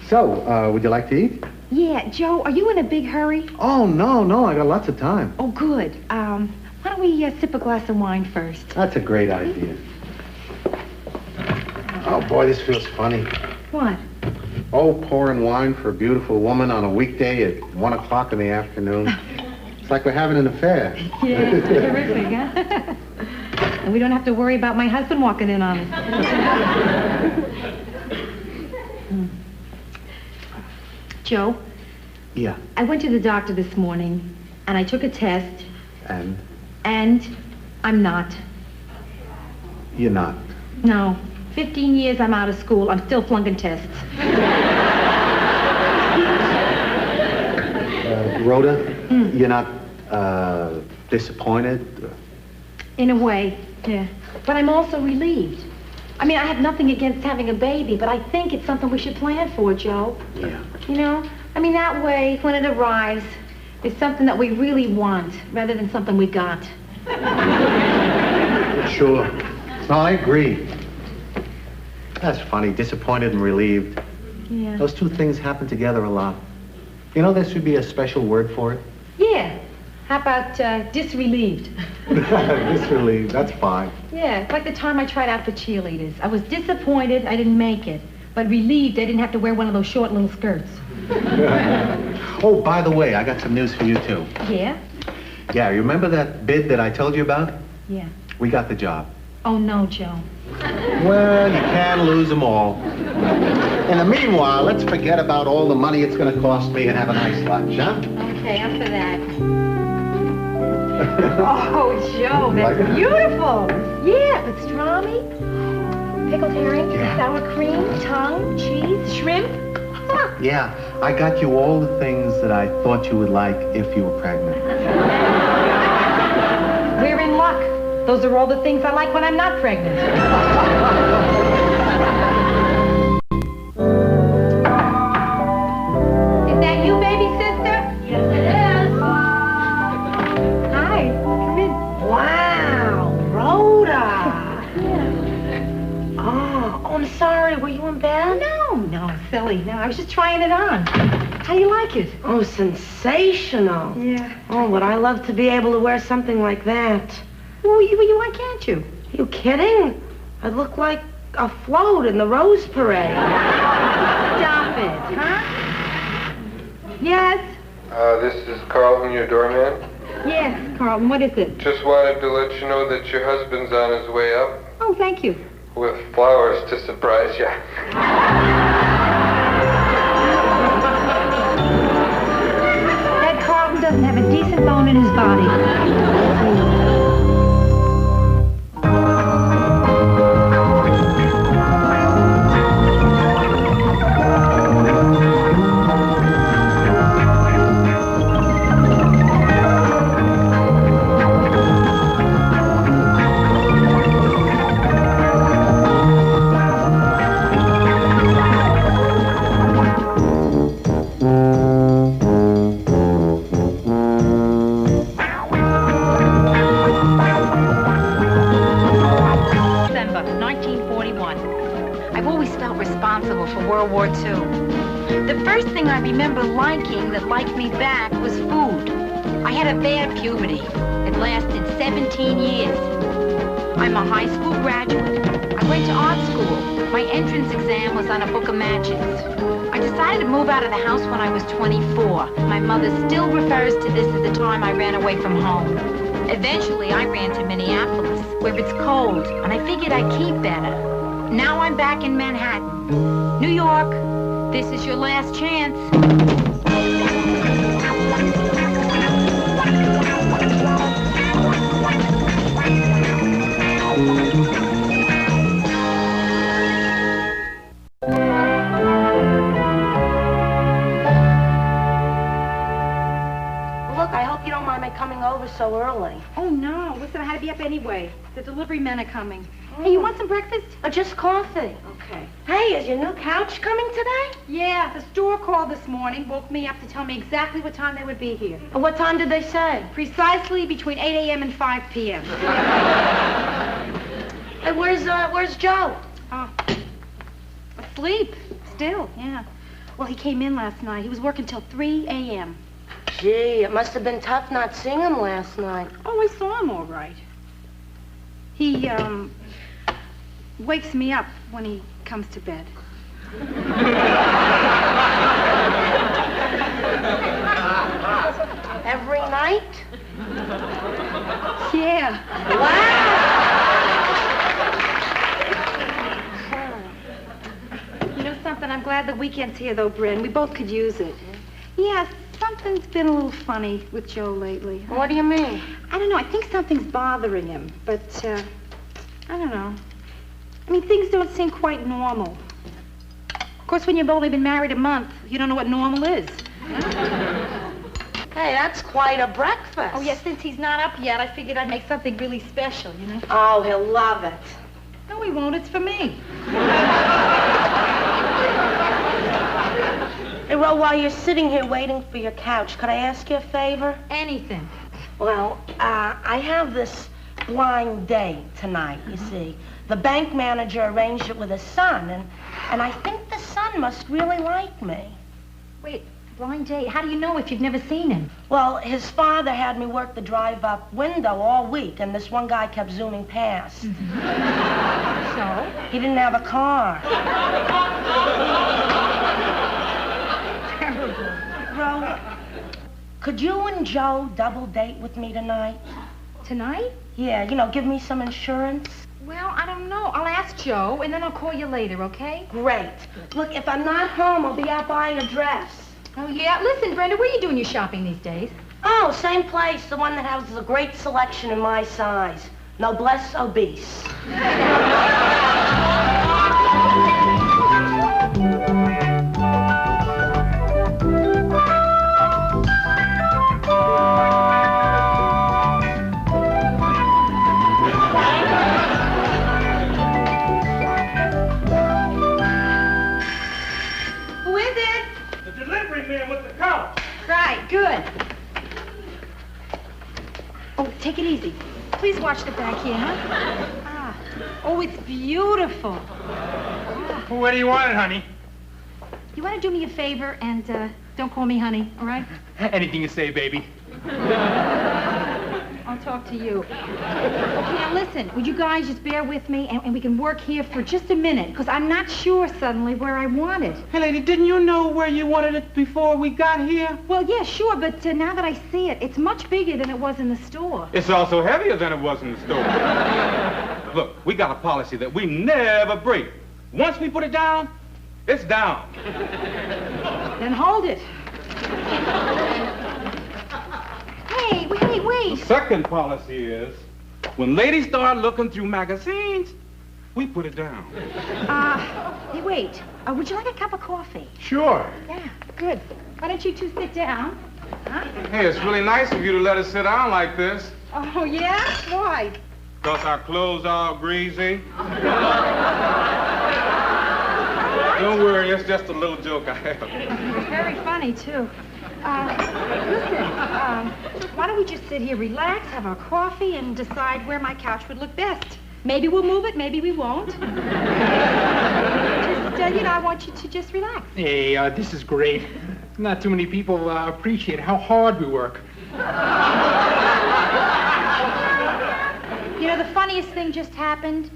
So, would you like to eat? Yeah, Joe, are you in a big hurry? Oh, no, I got lots of time. Oh, good. Why don't we sip a glass of wine first? That's a great idea. Oh, boy, this feels funny. What? Oh, pouring wine for a beautiful woman on a weekday at 1 o'clock in the afternoon. It's like we're having an affair. Yeah, it's terrific, huh? And we don't have to worry about my husband walking in on us. Joe? Yeah. I went to the doctor this morning, and I took a test. And? And I'm not. You're not. No. 15 years I'm out of school. I'm still flunking tests. Rhoda, you're not, disappointed? In a way, yeah. But I'm also relieved. I mean, I have nothing against having a baby, but I think it's something we should plan for, Joe. Yeah. You know? I mean, that way, when it arrives, it's something that we really want, rather than something we got. Sure. No, I agree. That's funny, disappointed and relieved. Yeah. Those two things happen together a lot. You know, there should be a special word for it. Yeah. How about disrelieved? Disrelieved, that's fine. Yeah, it's like the time I tried out for cheerleaders. I was disappointed I didn't make it, but relieved I didn't have to wear one of those short little skirts. Oh, by the way, I got some news for you, too. Yeah? Yeah, you remember that bid that I told you about? Yeah. We got the job. Oh, no, Joe. Well, you can't lose them all. In the meanwhile, let's forget about all the money it's going to cost me and have a nice lunch, huh? Okay, I'm for that. Oh, Joe, that's beautiful. Yeah, pastrami, pickled herring, sour cream, tongue, cheese, shrimp. Yeah, I got you all the things that I thought you would like if you were pregnant. We're in luck. Those are all the things I like when I'm not pregnant. Is that you, baby sister? Yes, it is. Hi, come in. Wow, Rhoda. Oh, I'm sorry. Were you in bed? No, silly. No, I was just trying it on. How do you like it? Oh, sensational. Yeah. Oh, would I love to be able to wear something like that. Well, why can't you? You kidding? I'd look like a float in the Rose Parade. Stop it, huh? Yes? This is Carlton, your doorman. Yes, Carlton, what is it? Just wanted to let you know that your husband's on his way up Oh, thank you. with flowers to surprise you. in his body. December 1941. I've always felt responsible for World War II. The first thing I remember liking that liked me back was food. I had a bad puberty. It lasted 17 years. I'm a high school graduate. I went to art school. My entrance exam was on a book of matches. I decided to move out of the house when I was 24. My mother still refers to this as the time I ran away from home. Eventually, I ran to Minneapolis, where it's cold, and I figured I'd keep better. Now I'm back in Manhattan. New York, this is your last chance. Look, I hope you don't mind my coming over so early. Oh, no. Listen, I had to be up anyway. The delivery men are coming. Hey, you want some breakfast? Just coffee. Okay. Hey, is your new couch coming today? Yeah, the store called this morning, woke me up to tell me exactly what time they would be here. What time did they say? Precisely between 8 a.m. and 5 p.m. Hey, where's Joe? Asleep. Still, yeah. Well, he came in last night. He was working till 3 a.m. Gee, it must have been tough not seeing him last night. Oh, I saw him all right. He, wakes me up when he comes to bed. Every night? Yeah. Wow. You know something? I'm glad the weekend's here, though, Bryn. We both could use it. Yeah, something's been a little funny with Joe lately. What do you mean? I don't know. I think something's bothering him, but, I don't know. I mean, things don't seem quite normal. Of course, when you've only been married a month, you don't know what normal is. Hey, that's quite a breakfast. Oh, yeah, since he's not up yet, I figured I'd make something really special, you know? Oh, he'll love it. No, he won't. It's for me. Hey, Ro, while you're sitting here waiting for your couch, could I ask you a favor? Anything. Well, I have this blind date tonight, you see. The bank manager arranged it with his son, and I think the son must really like me. Wait, blind date? How do you know if you've never seen him? Well, his father had me work the drive-up window all week, and this one guy kept zooming past. So? He didn't have a car. Terrible. Ro, could you and Joe double date with me tonight? Tonight? Yeah, you know, give me some insurance. Well, I don't know. I'll ask Joe, and then I'll call you later, okay? Great. Look, if I'm not home, I'll be out buying a dress. Oh, yeah? Listen, Brenda, where are you doing your shopping these days? Oh, same place, the one that has a great selection in my size. Noblesse obese. Who is it? The delivery man with the couch. Right, good. Oh, take it easy. Please watch the back here, huh? Ah. Oh, it's beautiful. Ah. What do you want, honey? You want to do me a favor and don't call me honey, all right? Anything you say, baby. I'll talk to you. Okay, now listen, would you guys just bear with me and we can work here for just a minute, because I'm not sure suddenly where I want it. Hey, lady, didn't you know where you wanted it before we got here? Well, yeah, sure, but now that I see it, it's much bigger than it was in the store. It's also heavier than it was in the store. Look, we got a policy that we never break. Once we put it down, it's down. Then hold it. Hey, we policy? The second policy is, when ladies start looking through magazines, we put it down. Hey, wait. Would you like a cup of coffee? Sure. Yeah, good. Why don't you two sit down? Huh? Hey, it's really nice of you to let us sit down like this. Oh, yeah? Why? Because our clothes are greasy. Don't worry, it's just a little joke I have. Very funny, too. Listen, why don't we just sit here, relax, have our coffee, and decide where my couch would look best? Maybe we'll move it, maybe we won't. Just, I want you to just relax. Hey, this is great. Not too many people appreciate how hard we work. You know, the funniest thing just happened.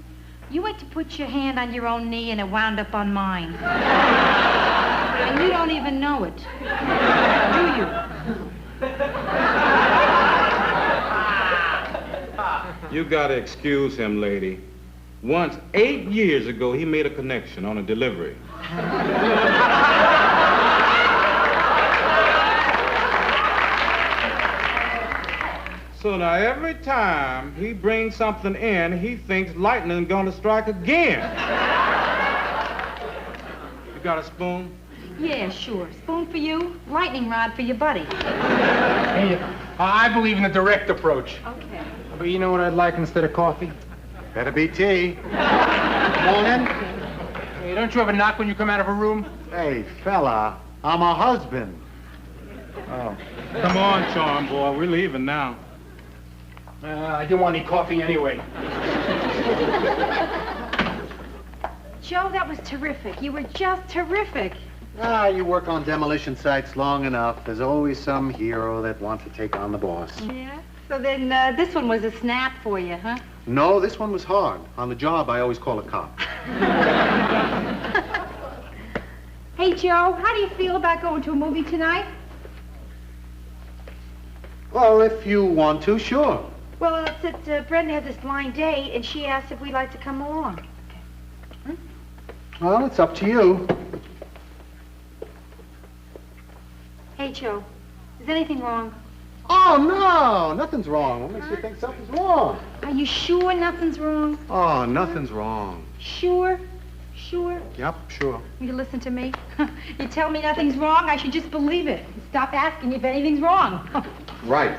You went to put your hand on your own knee and it wound up on mine. And you don't even know it. Do you? You gotta excuse him, lady. Once, 8 years ago, he made a connection on a delivery. So now every time he brings something in, he thinks lightning gonna strike again. You got a spoon? Yeah, sure. Spoon for you, lightning rod for your buddy. Hey, I believe in the direct approach. Okay. But you know what I'd like instead of coffee? Better be tea. Morning. Hey, don't you ever knock when you come out of a room? Hey, fella, I'm a husband. Oh. Come on, charm boy, we're leaving now. I didn't want any coffee anyway. Joe, that was terrific. You were just terrific. You work on demolition sites long enough. There's always some hero that wants to take on the boss. Yeah? So then this one was a snap for you, huh? No, this one was hard. On the job, I always call a cop. Hey, Joe, how do you feel about going to a movie tonight? Well, if you want to, sure. Well, it's that Brenda has this blind date, and she asked if we'd like to come along. Well, it's up to you. Hey, Joe, is anything wrong? Oh, no, nothing's wrong. What makes you think something's wrong? Are you sure nothing's wrong? Oh, nothing's wrong. Sure? Sure? Yep, sure. You listen to me? You tell me nothing's wrong, I should just believe it. Stop asking if anything's wrong. Right.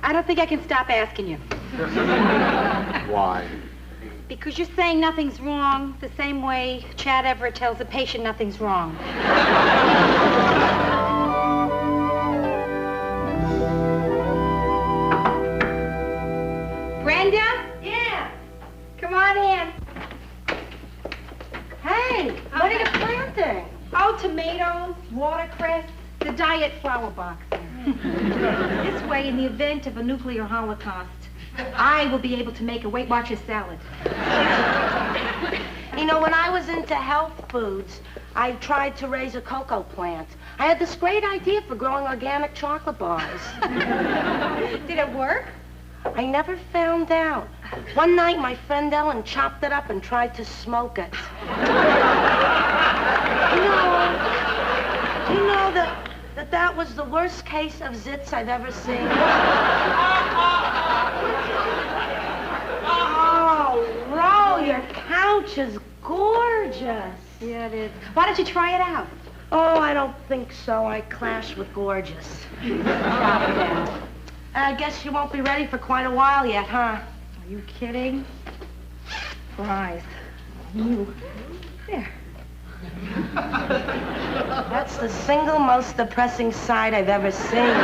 I don't think I can stop asking you. Why? Because you're saying nothing's wrong the same way Chad Everett tells a patient nothing's wrong. Brenda? Yeah. Come on in. Hey, what are you planting? Oh, tomatoes, watercress, the diet flower box. This way, in the event of a nuclear holocaust, I will be able to make a Weight Watchers salad. You know, when I was into health foods, I tried to raise a cocoa plant. I had this great idea for growing organic chocolate bars. Did it work? I never found out. One night, my friend Ellen chopped it up and tried to smoke it. You know that was the worst case of zits I've ever seen. Oh, Ro, your couch is gorgeous. Yeah, it is. Why don't you try it out? Oh, I don't think so. I clash with gorgeous. I guess you won't be ready for quite a while yet, huh? Are you kidding? Surprise. You. There. That's the single most depressing sight I've ever seen.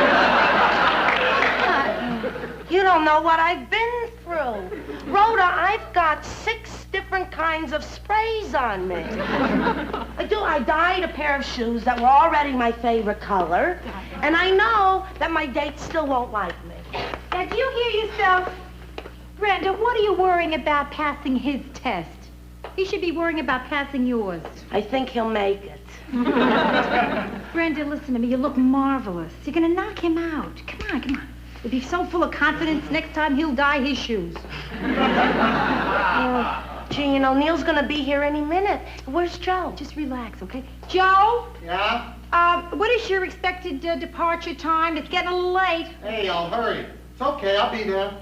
You don't know what I've been through. Rhoda, I've got 6 different kinds of sprays on me. I dyed a pair of shoes that were already my favorite color, and I know that my date still won't like me. Now, do you hear yourself? Brenda, what are you worrying about passing his test? He should be worrying about passing yours. I think he'll make it. Brenda, listen to me. You look marvelous. You're going to knock him out. Come on, come on. If he's so full of confidence, next time he'll dye his shoes. Gee, you know, Neil's going to be here any minute. Where's Joe? Just relax, okay? Joe? Yeah? What is your expected departure time? It's getting a little late. Hey, I'll hurry. It's okay, I'll be there.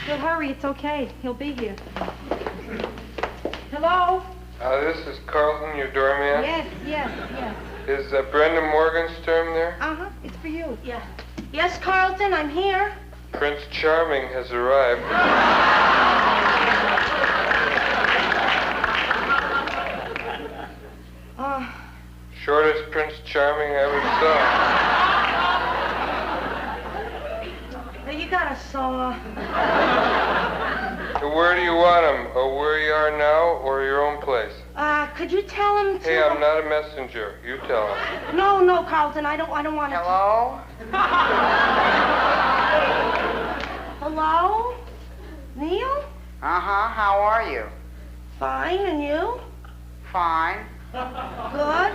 He'll hurry, it's okay. He'll be here. Hello? This is Carlton, your doorman. Yes. Is Brenda Morgan's term there? Uh-huh, it's for you. Yeah. Yes, Carlton, I'm here. Prince Charming has arrived. Shortest Prince Charming I ever saw. Now, you got a saw. Where do you want him? Where you are now or your own place? Could you tell him to... Hey, I'm not a messenger. You tell him. No, Carlton, I don't want to... Hello? Hello? Neil? Uh-huh, how are you? Fine, and you? Fine. Good.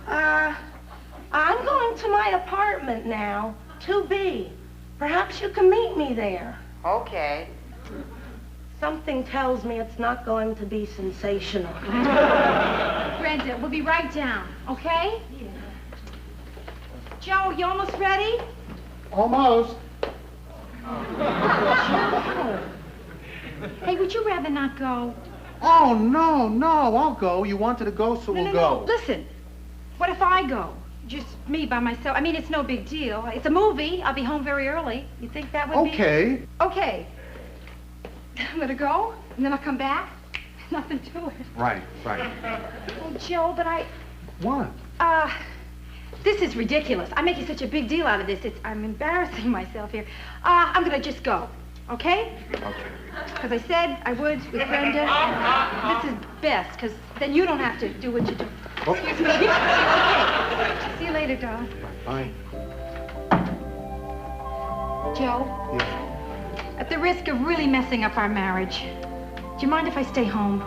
I'm going to my apartment now, 2B. Perhaps you can meet me there. Okay. Something tells me it's not going to be sensational. Brenda, we'll be right down, okay? Yeah. Joe, you almost ready? Almost. Hey, would you rather not go? Oh, no, I'll go. You wanted to go, so we'll go. No, listen. What if I go? Just me by myself. I mean, it's no big deal. It's a movie. I'll be home very early. You think that would be... Okay. Okay. I'm gonna go, and then I'll come back. Nothing to it. Right. Oh, Joe, but What? this is ridiculous. I'm making such a big deal out of this. I'm embarrassing myself here. I'm gonna just go, okay? Okay. Because I said I would with Brenda. This is best, because then you don't have to do what you do. Oh. Excuse me. Okay. See you later, darling. Bye. Joe? Yeah. At the risk of really messing up our marriage, do you mind if I stay home?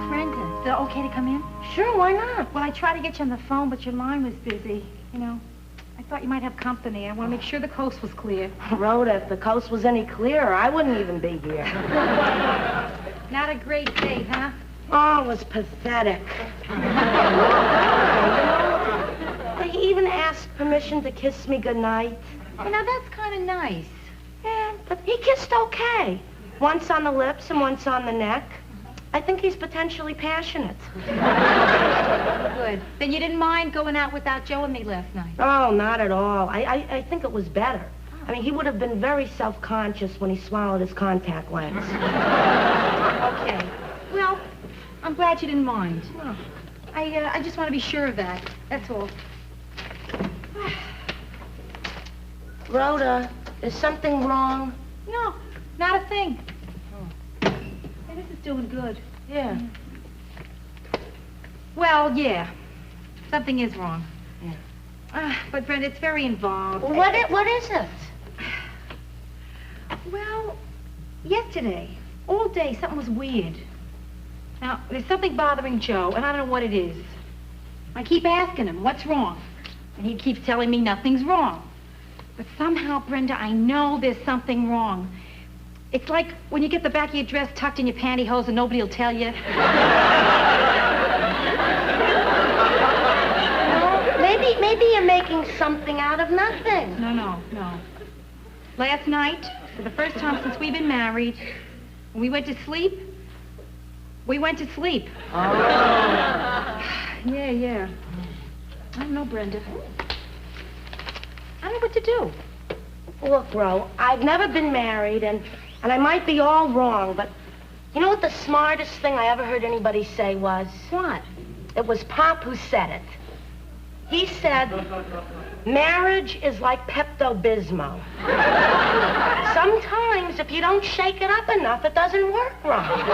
Brenda, is it okay to come in? Sure, why not? Well, I tried to get you on the phone, but your line was busy. You know, I thought you might have company. I want to make sure the coast was clear. Rhoda, if the coast was any clearer, I wouldn't even be here. Not a great date, huh? Oh, it was pathetic. He even asked permission to kiss me goodnight. You know, that's kind of nice. Yeah, but he kissed okay. Once on the lips and once on the neck. I think he's potentially passionate. Good. Then you didn't mind going out without Joe and me last night? Oh, not at all. I think it was better. I mean, he would have been very self-conscious when he swallowed his contact lens. Okay. Well, I'm glad you didn't mind. Oh. I just want to be sure of that. That's all. Rhoda, is something wrong? No, not a thing. Hey, this is doing good. Yeah. Well, yeah. Something is wrong. Yeah. But Brenda, it's very involved. Well, what is it? Well, yesterday, all day, something was weird. Now, there's something bothering Joe, and I don't know what it is. I keep asking him, what's wrong? And he keeps telling me nothing's wrong. But somehow, Brenda, I know there's something wrong. It's like when you get the back of your dress tucked in your pantyhose and nobody will tell you. Maybe you're making something out of nothing. No. Last night, for the first time since we've been married, when we went to sleep, we went to sleep. Oh. Yeah. I don't know, Brenda. I don't know what to do. Look, Ro, I've never been married, and I might be all wrong, but you know what the smartest thing I ever heard anybody say was? What? It was Pop who said it. He said, marriage is like Pepto-Bismol. Sometimes, if you don't shake it up enough, it doesn't work right.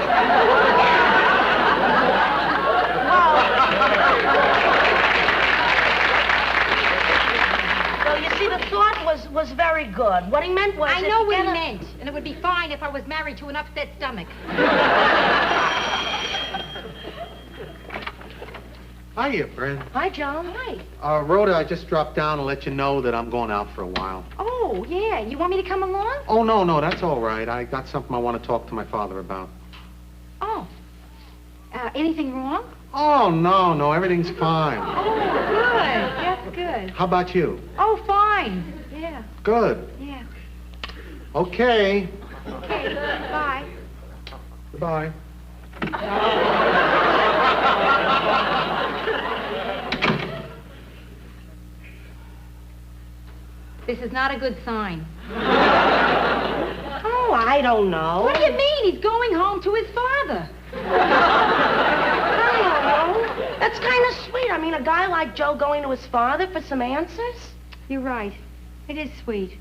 Well, you see, the thought was very good. What he meant was... I know what he meant, and it would be fine if I was married to an upset stomach. Hiya, Brent. Hi, John. Hi. Rhoda, I just dropped down to let you know that I'm going out for a while. Oh, Oh, yeah. You want me to come along? Oh, no, that's all right. I got something I want to talk to my father about. Oh. Anything wrong? Oh, no, everything's fine. Oh, good. That's good. How about you? Oh, fine. Yeah. Good. Yeah. Okay. Okay. Bye. Goodbye. This is not a good sign. Oh, I don't know. What do you mean? He's going home to his father. I don't know. That's kind of sweet. I mean, a guy like Joe going to his father for some answers. You're right. It is sweet.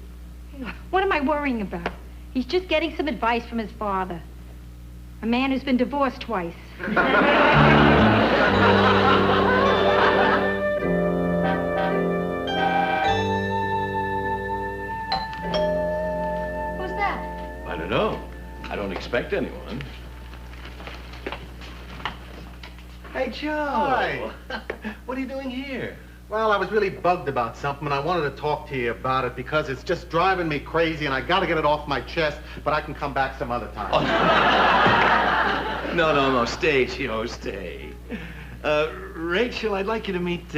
What am I worrying about? He's just getting some advice from his father. A man who's been divorced twice. Who's that? I don't know. I don't expect anyone. Hey, Joe. Hi. What are you doing here? Well, I was really bugged about something, and I wanted to talk to you about it because it's just driving me crazy, and I got to get it off my chest, but I can come back some other time. No. Stay, Joe, stay. Rachel, I'd like you to meet,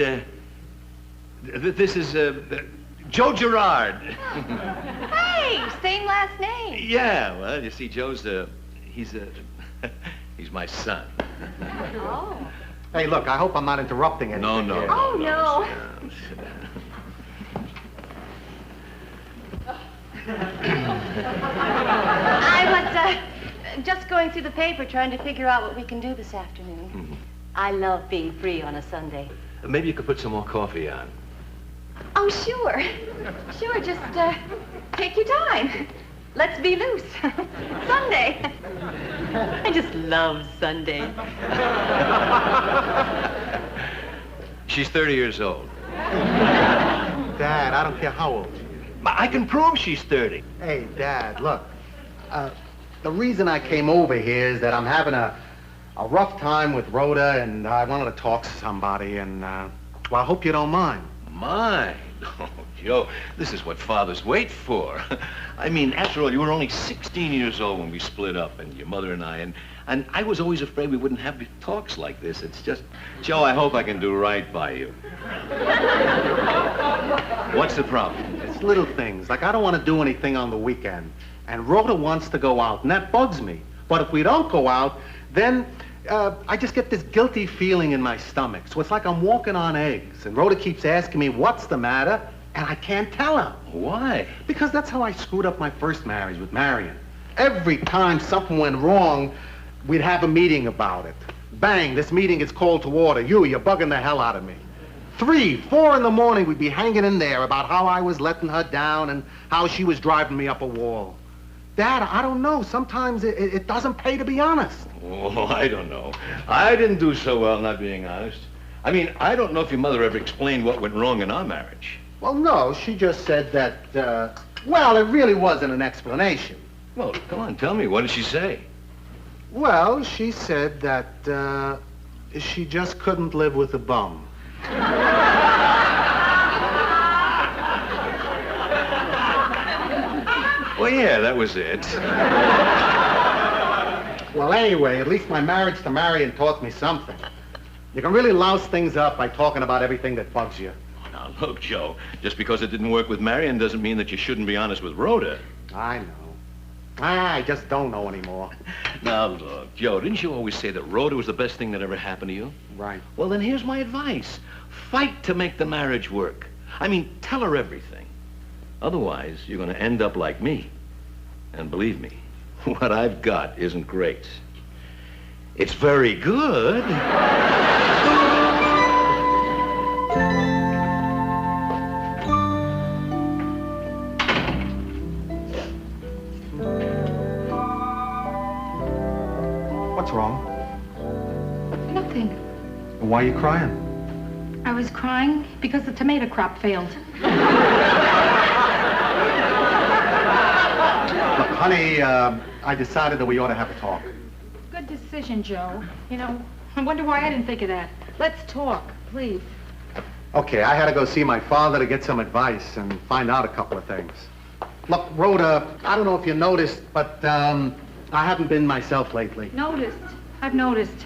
this is, Joe Gerard. Hey, same last name. Yeah, well, you see, Joe's, he's my son. Oh. Hey, look, I hope I'm not interrupting anything. No. here. Oh, no. Sit down. I was just going through the paper trying to figure out what we can do this afternoon. Mm-hmm. I love being free on a Sunday. Maybe you could put some more coffee on. Oh, sure. Sure, just take your time. Let's be loose. Sunday. I just love Sunday. She's 30 years old. Dad, I don't care how old she is. I can prove she's 30. Hey, Dad, look. The reason I came over here is that I'm having a rough time with Rhoda, and I wanted to talk to somebody, and, well, I hope you don't mind. Mind? Oh, Joe, this is what fathers wait for. I mean, after all, you were only 16 years old when we split up, and your mother and I, and I was always afraid we wouldn't have talks like this. It's just, Joe, I hope I can do right by you. What's the problem? It's little things. Like, I don't want to do anything on the weekend, and Rhoda wants to go out, and that bugs me. But if we don't go out, then I just get this guilty feeling in my stomach. So it's like I'm walking on eggs. And Rhoda keeps asking me, what's the matter? And I can't tell her. Why? Because that's how I screwed up my first marriage with Marion. Every time something went wrong, we'd have a meeting about it. Bang, this meeting is called to order. You're bugging the hell out of me. 3, 4 in the morning, we'd be hanging in there about how I was letting her down and how she was driving me up a wall. Dad, I don't know. Sometimes it doesn't pay to be honest. Oh, I don't know. I didn't do so well not being honest. I mean, I don't know if your mother ever explained what went wrong in our marriage. Well, no, she just said that, well, it really wasn't an explanation. Well, come on, tell me. What did she say? Well, she said that, she just couldn't live with a bum. Well, yeah, that was it. Well, anyway, at least my marriage to Marion taught me something. You can really louse things up by talking about everything that bugs you. Now, look, Joe, just because it didn't work with Marion doesn't mean that you shouldn't be honest with Rhoda. I know. I just don't know anymore. Now, look, Joe, didn't you always say that Rhoda was the best thing that ever happened to you? Right. Well, then here's my advice. Fight to make the marriage work. I mean, tell her everything. Otherwise, you're going to end up like me. And believe me, what I've got isn't great. It's very good. What's wrong? Nothing. Why are you crying? I was crying because the tomato crop failed. Look, honey, I decided that we ought to have a talk. Good decision, Joe. You know, I wonder why I didn't think of that. Let's talk, please. Okay, I had to go see my father to get some advice and find out a couple of things. Look, Rhoda, I don't know if you noticed, but I haven't been myself lately. Noticed. I've noticed.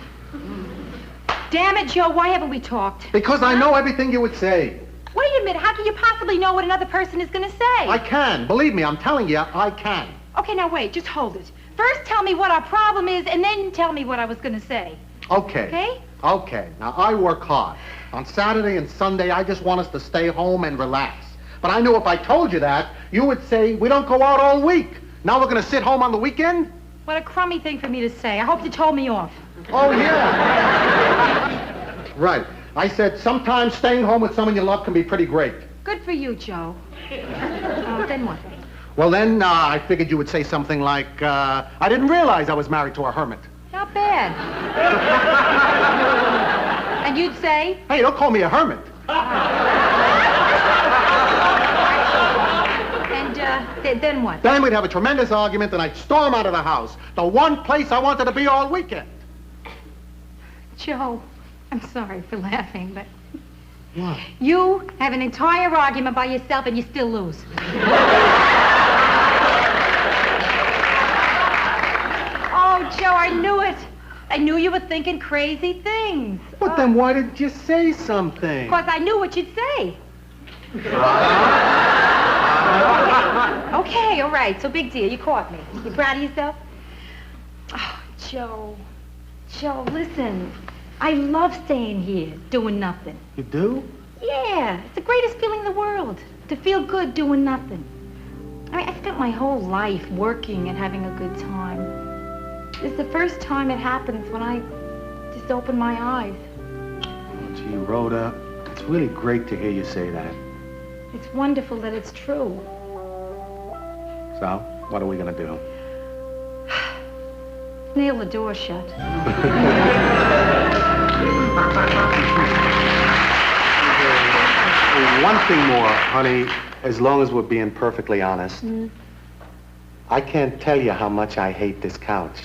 Damn it, Joe, why haven't we talked? Because I know everything you would say. Wait a minute, how can you possibly know what another person is going to say? I can. Believe me, I'm telling you, I can. Okay, now wait, just hold it. First tell me what our problem is, and then tell me what I was going to say. Okay. Okay? Okay. Now, I work hard. On Saturday and Sunday, I just want us to stay home and relax. But I knew if I told you that, you would say, we don't go out all week. Now we're going to sit home on the weekend? What a crummy thing for me to say. I hope you told me off. Oh, yeah. Right. I said sometimes staying home with someone you love can be pretty great. Good for you, Joe. Then what? Well, then I figured you would say something like, I didn't realize I was married to a hermit. Not bad. And you'd say? Hey, don't call me a hermit. And then what? Then we'd have a tremendous argument and I'd storm out of the house. The one place I wanted to be all weekend. Joe, I'm sorry for laughing, but what? You have an entire argument by yourself and you still lose. Oh, Joe, I knew it. I knew you were thinking crazy things. But then why didn't you say something? Because I knew what you'd say. Okay, all right, so big deal. You caught me. You proud of yourself? Oh, Joe. Joe, listen. I love staying here, doing nothing. You do? Yeah, it's the greatest feeling in the world, to feel good doing nothing. I mean, I spent my whole life working and having a good time. It's the first time it happens when I just open my eyes. Oh, gee, Rhoda, it's really great to hear you say that. It's wonderful that it's true. So, what are we going to do? Nail the door shut. One thing more, honey, as long as we're being perfectly honest. I can't tell you how much I hate this couch.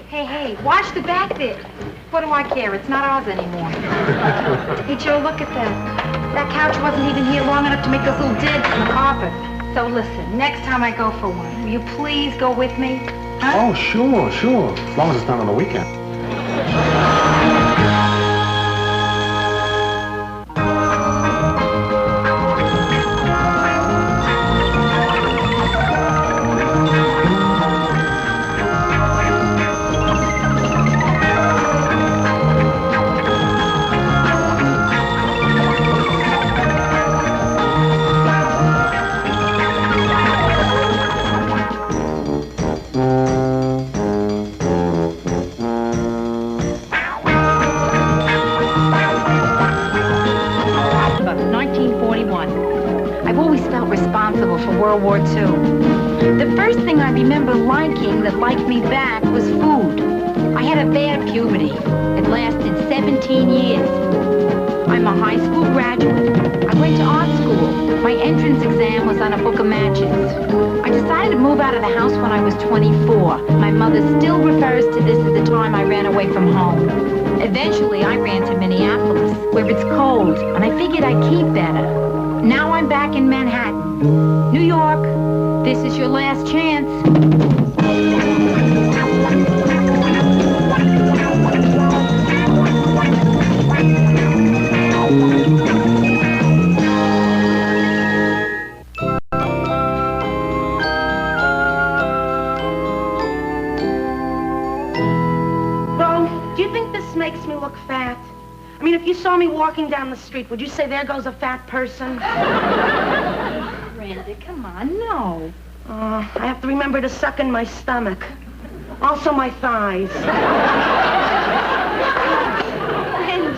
Hey, watch the back there. What do I care? It's not ours anymore. Hey, Joe, look at that. That couch wasn't even here long enough to make those little dents in the carpet. So listen, next time I go for one, will you please go with me? Huh? Oh, sure. As long as it's not on the weekend. World War II. The first thing I remember liking that liked me back was food. I had a bad puberty. It lasted 17 years. I'm a high school graduate. I went to art school. My entrance exam was on a book of matches. I decided to move out of the house when I was 24. My mother still refers to this as the time I ran away from home. Eventually, I ran to Minneapolis, where it's cold, and I figured I'd keep better. Now I'm back in Manhattan. New York, this is your last chance. Ro, do you think this makes me look fat? I mean, if you saw me walking down the street, would you say, there goes a fat person? Randy, come on, no. I have to remember to suck in my stomach. Also my thighs. And,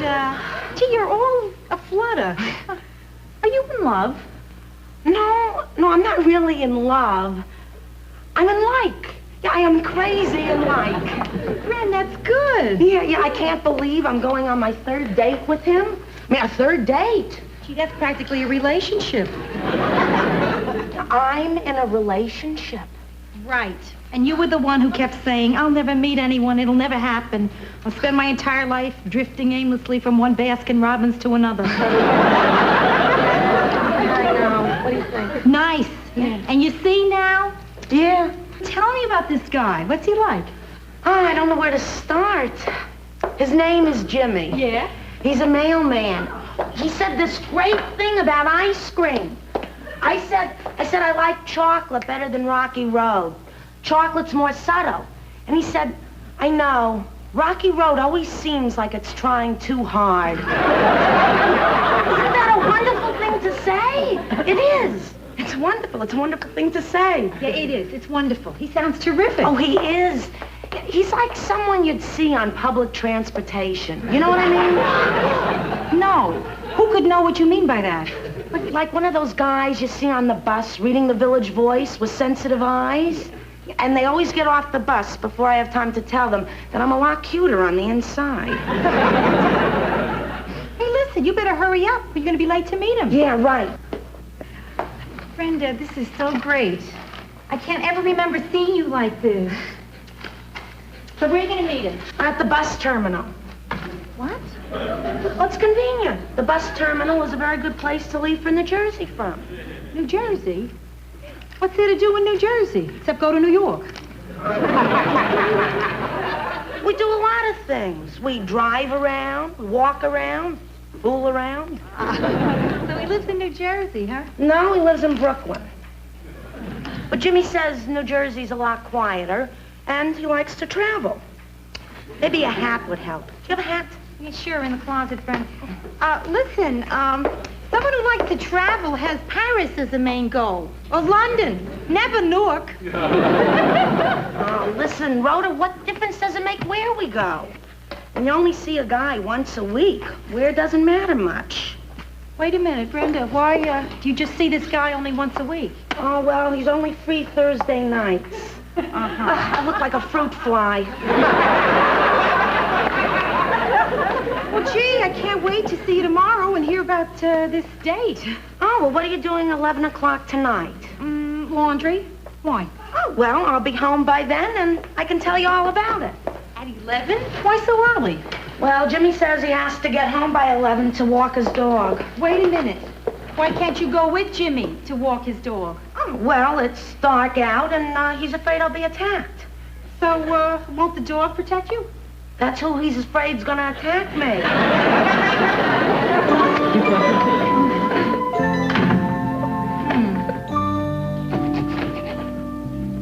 gee, you're all aflutter. Are you in love? No, I'm not really in love. I'm in like. Yeah, I am crazy in like. Ren, that's good. Yeah, I can't believe I'm going on my third date with him. I mean, a third date. Gee, that's practically a relationship. I'm in a relationship. Right. And you were the one who kept saying, I'll never meet anyone, it'll never happen. I'll spend my entire life drifting aimlessly from one Baskin-Robbins to another. I know. What do you think? Nice. Yeah. And you see now? Yeah. Tell me about this guy. What's he like? Oh, I don't know where to start. His name is Jimmy. Yeah? He's a mailman. He said this great thing about ice cream. I said I like chocolate better than Rocky Road. Chocolate's more subtle. And he said, I know. Rocky Road always seems like it's trying too hard. Isn't that a wonderful thing to say? It is. It's wonderful. It's a wonderful thing to say. Yeah, it is. It's wonderful. He sounds terrific. Oh, he is. He's like someone you'd see on public transportation. You know what I mean? No. Who could know what you mean by that? Like one of those guys you see on the bus reading the Village Voice with sensitive eyes. And they always get off the bus before I have time to tell them that I'm a lot cuter on the inside. Hey, listen, you better hurry up. You're going to be late to meet him. Yeah, right. Brenda, this is so great. I can't ever remember seeing you like this. So where are you going to meet him? At the bus terminal. What? Well, it's convenient. The bus terminal is a very good place to leave for New Jersey from. New Jersey? What's there to do in New Jersey, except go to New York? We do a lot of things. We drive around, walk around, fool around. So he lives in New Jersey, huh? No, he lives in Brooklyn. But Jimmy says New Jersey's a lot quieter, and he likes to travel. Maybe a hat would help. Do you have a hat? Yeah, sure, in the closet, friend. Listen, someone who likes to travel has Paris as a main goal. Or London. Never Newark. Oh, listen, Rhoda, what difference does it make where we go? When you only see a guy once a week, where doesn't matter much. Wait a minute, Brenda. Why, do you just see this guy only once a week? Oh, well, he's only free Thursday nights. I look like a fruit fly. Well, gee, I can't wait to see you tomorrow and hear about this date. Oh, well, what are you doing at 11 o'clock tonight? Laundry. Why? Oh, well, I'll be home by then, and I can tell you all about it. At 11? Why so early? Well, Jimmy says he has to get home by 11 to walk his dog. Wait a minute. Why can't you go with Jimmy to walk his dog? Oh, well, it's dark out, and he's afraid I'll be attacked. So, won't the dog protect you? That's who he's afraid's gonna attack me.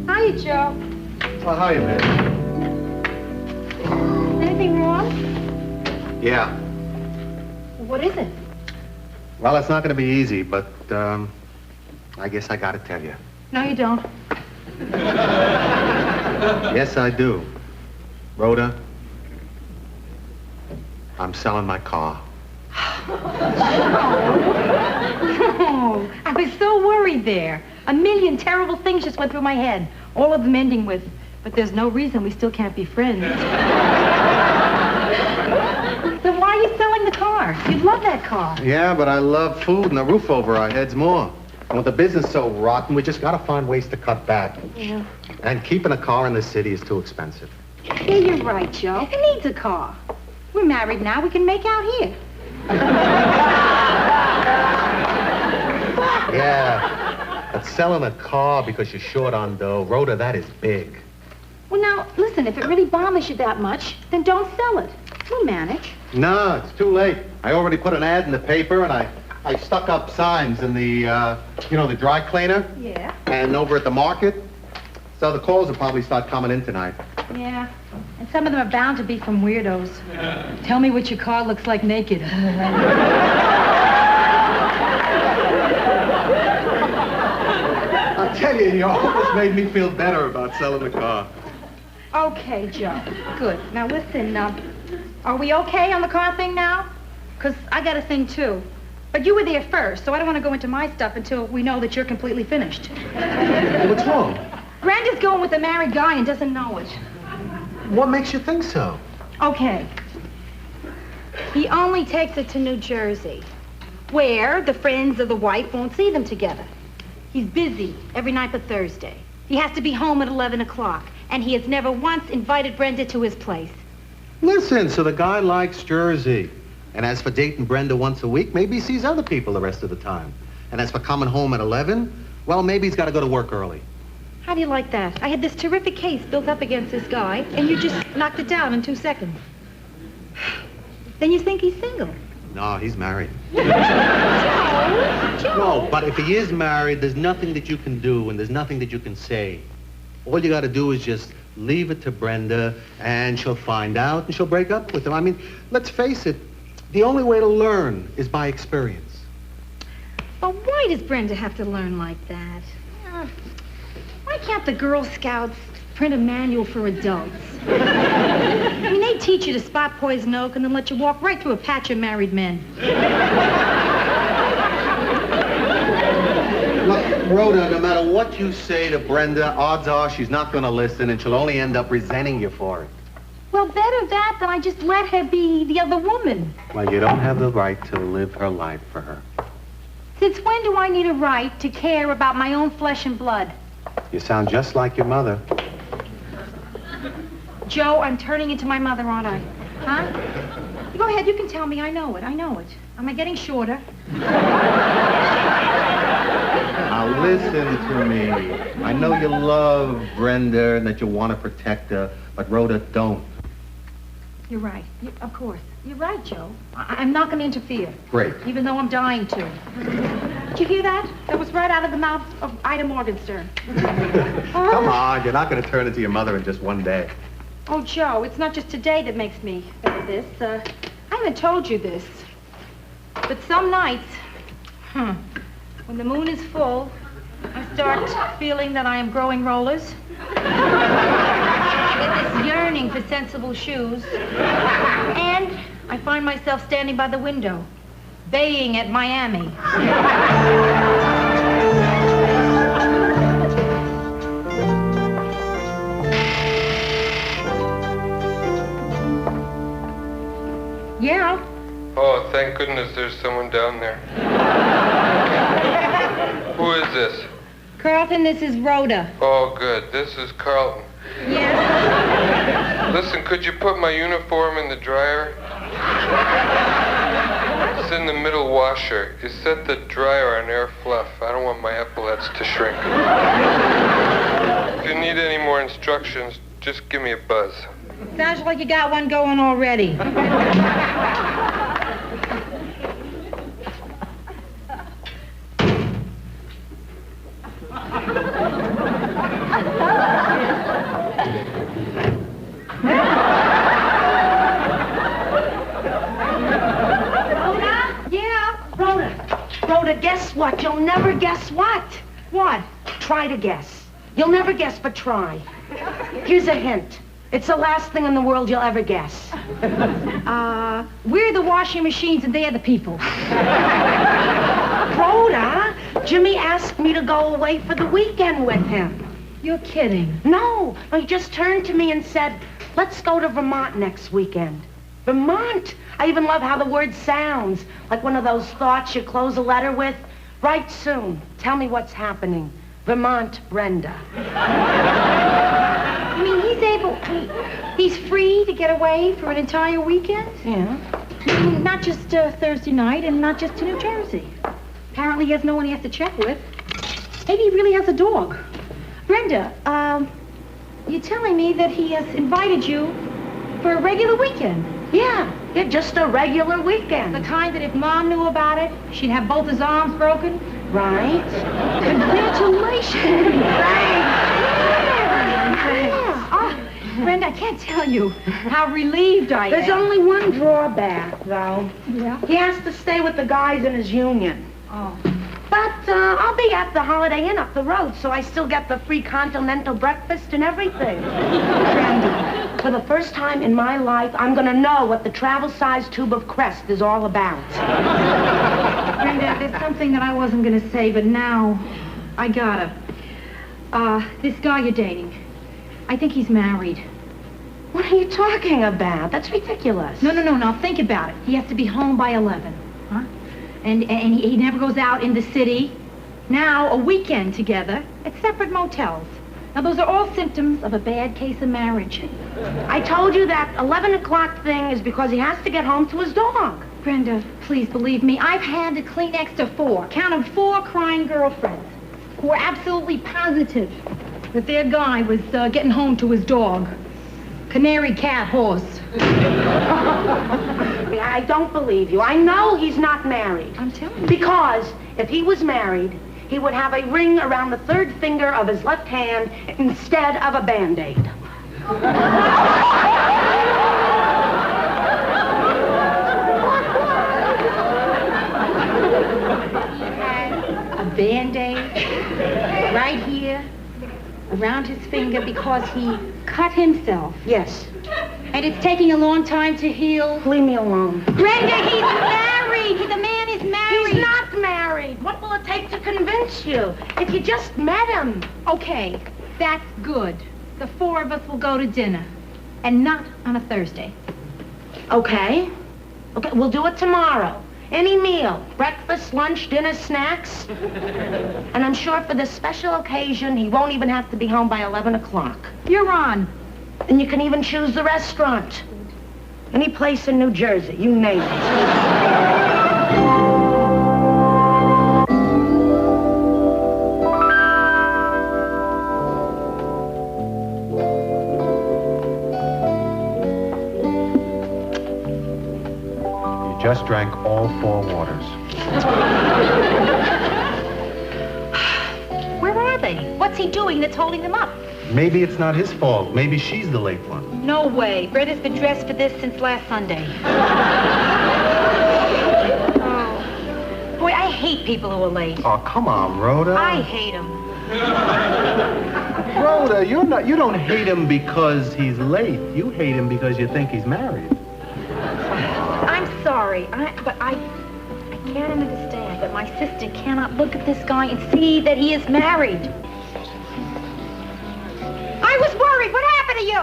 Hiya, Joe. Well, hiya, man. Anything wrong? Yeah. What is it? Well, it's not going to be easy, but I guess I got to tell you. No, you don't. Yes, I do. Rhoda, I'm selling my car. Oh, I was so worried there. A million terrible things just went through my head, all of them ending with, but there's no reason we still can't be friends. Then why are you selling the car? You love that car. Yeah, but I love food and a roof over our heads more. And with the business so rotten, we just got to find ways to cut back. Yeah. And keeping a car in the city is too expensive. Yeah, you're right, Joe. Who needs a car? We're married now. We can make out here. Yeah, but selling a car because you're short on dough, Rhoda, that is big. Well, now, listen, if it really bothers you that much, then don't sell it. We'll manage. No, it's too late. I already put an ad in the paper, and I stuck up signs in the, the dry cleaner. Yeah. And over at the market. So the calls will probably start coming in tonight. Yeah. And some of them are bound to be from weirdos. Tell me what your car looks like naked. I'll tell you, you almost made me feel better about selling the car. Okay, Joe. Good. Now, listen, are we okay on the car thing now? Because I got a thing, too. But you were there first, so I don't want to go into my stuff until we know that you're completely finished. What's wrong? Brenda's going with a married guy and doesn't know it. What makes you think so? Okay. He only takes her to New Jersey, where the friends of the wife won't see them together. He's busy every night but Thursday. He has to be home at 11 o'clock, and he has never once invited Brenda to his place. Listen, so the guy likes Jersey. And as for dating Brenda once a week, maybe he sees other people the rest of the time. And as for coming home at 11, well, maybe he's got to go to work early. How do you like that? I had this terrific case built up against this guy, and you just knocked it down in 2 seconds. Then you think he's single. No, he's married. Joe. No, but if he is married, there's nothing that you can do, and there's nothing that you can say. All you got to do is just leave it to Brenda, and she'll find out, and she'll break up with him. I mean, let's face it, the only way to learn is by experience. But why does Brenda have to learn like that? Why can't the Girl Scouts print a manual for adults? I mean, they teach you to spot poison oak and then let you walk right through a patch of married men. Look, Rhoda, no matter what you say to Brenda, odds are she's not going to listen, and she'll only end up resenting you for it. Well, better that than I just let her be the other woman. Well, you don't have the right to live her life for her. Since when do I need a right to care about my own flesh and blood? You sound just like your mother. Joe, I'm turning into my mother, aren't I? Huh? Go ahead, you can tell me. I know it. Am I getting shorter? Now listen to me. I know you love Brenda and that you want to protect her, but Rhoda, don't. You're right. Of course. You're right, Joe. I'm not going to interfere. Great. Even though I'm dying to. Did you hear that? That was right out of the mouth of Ida Morgenstern. Come on, you're not going to turn into your mother in just one day. Oh, Joe, it's not just today that makes me feel this. I haven't told you this. But some nights, when the moon is full, I start feeling that I am growing rollers. I get this yearning for sensible shoes. And I find myself standing by the window, baying at Miami. Yeah. Oh, thank goodness there's someone down there. Who is this? Carlton, this is Rhoda. Oh, good. This is Carlton. Yes. Listen, could you put my uniform in the dryer? It's in the middle washer. You set the dryer on air fluff. I don't want my epaulets to shrink. If you need any more instructions, just give me a buzz. Sounds like you got one going already. Rhoda, guess what? You'll never guess what? What? Try to guess. You'll never guess, but try. Here's a hint. It's the last thing in the world you'll ever guess. We're the washing machines and they're the people. Rhoda, Jimmy asked me to go away for the weekend with him. You're kidding. No, he just turned to me and said, let's go to Vermont next weekend. Vermont? I even love how the word sounds. Like one of those thoughts you close a letter with. Write soon. Tell me what's happening. Vermont, Brenda. I mean, he's free to get away for an entire weekend? Yeah. I mean, not just Thursday night and not just to New Jersey. Apparently he has no one he has to check with. Maybe he really has a dog. Brenda, you're telling me that he has invited you for a regular weekend? Yeah, just a regular weekend. The kind that if Mom knew about it, she'd have both his arms broken? Right. Congratulations. Oh, Brenda, I can't tell you how relieved I am. There's only one drawback, though. Yeah? He has to stay with the guys in his union. Oh. But I'll be at the Holiday Inn up the road, so I still get the free continental breakfast and everything. Brenda, for the first time in my life, I'm going to know what the travel-sized tube of Crest is all about. Brenda, there's something that I wasn't going to say, but now I gotta. This guy you're dating, I think he's married. What are you talking about? That's ridiculous. No. Now think about it. He has to be home by 11. Huh? And he never goes out in the city. Now, a weekend together at separate motels. Now, those are all symptoms of a bad case of marriage. I told you that 11 o'clock thing is because he has to get home to his dog. Brenda, please believe me, I've had to Kleenex to 4, count them 4 crying girlfriends who were absolutely positive that their guy was getting home to his dog. Canary, cat, horse. I don't believe you. I know he's not married. I'm telling you. Because if he was married, he would have a ring around the 3rd finger of his left hand instead of a Band-Aid. A Band-Aid right here around his finger because he cut himself. Yes. And it's taking a long time to heal. Leave me alone. Brenda, he's married. The man is married. He's not married. What will it take to convince you? If you just met him. Okay, that's good. The 4 of us will go to dinner. And not on a Thursday. Okay. Okay, we'll do it tomorrow. Any meal. Breakfast, lunch, dinner, snacks. And I'm sure for this special occasion, he won't even have to be home by 11 o'clock. You're on. And you can even choose the restaurant. Any place in New Jersey, you name it. You just drank all 4 waters. Where are they? What's he doing that's holding them up? Maybe it's not his fault. Maybe she's the late one. No way. Brenda's been dressed for this since last Sunday. Oh. Boy, I hate people who are late. Oh, come on, Rhoda. I hate them. Rhoda, you don't hate him because he's late. You hate him because you think he's married. I'm sorry, but I can't understand that my sister cannot look at this guy and see that he is married. I was worried. What happened to you?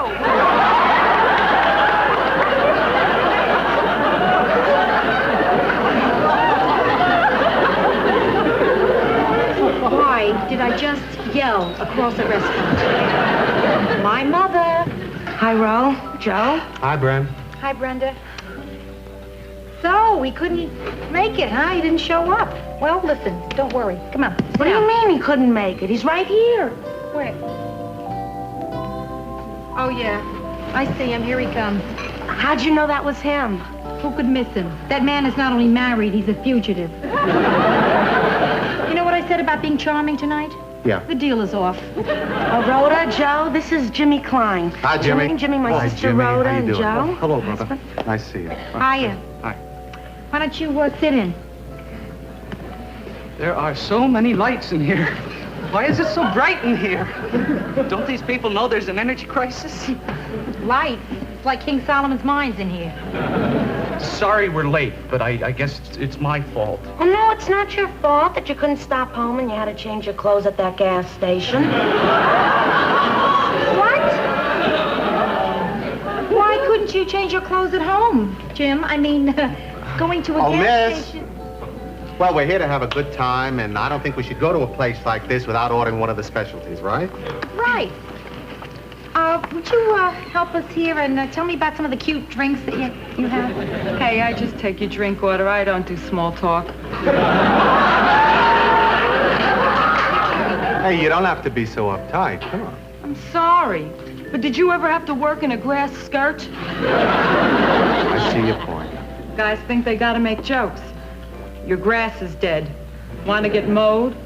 Why did I just yell across a restaurant? My mother. Hi, Ro. Joe. Hi, Bren. Hi, Brenda. So, we couldn't make it, huh? He didn't show up. Well, listen, don't worry. Come on. What do you mean he couldn't make it? He's right here. Where? Oh, yeah. I see him. Here he comes. How'd you know that was him? Who could miss him? That man is not only married, he's a fugitive. You know what I said about being charming tonight? Yeah. The deal is off. Rhoda, Joe, this is Jimmy Klein. Hi, Jimmy. Jimmy, my Hi, sister Jimmy. Rhoda, How you and doing? Joe. Oh, hello, brother. Nice to see you. Hiya. Hi. Why don't you sit in? There are so many lights in here. Why is it so bright in here? Don't these people know there's an energy crisis? Lights. It's like King Solomon's mines in here. Sorry we're late, but I guess it's my fault. Oh, no, it's not your fault that you couldn't stop home and you had to change your clothes at that gas station. What? Why couldn't you change your clothes at home, Jim? I mean, going to a gas miss. station. Well, we're here to have a good time, and I don't think we should go to a place like this without ordering one of the specialties, right? Right. Would you help us here and tell me about some of the cute drinks that you have? Hey, I just take your drink order. I don't do small talk. Hey, you don't have to be so uptight. Come on. I'm sorry, but did you ever have to work in a grass skirt? I see your point. Guys think they gotta make jokes. Your grass is dead. Want to get mowed?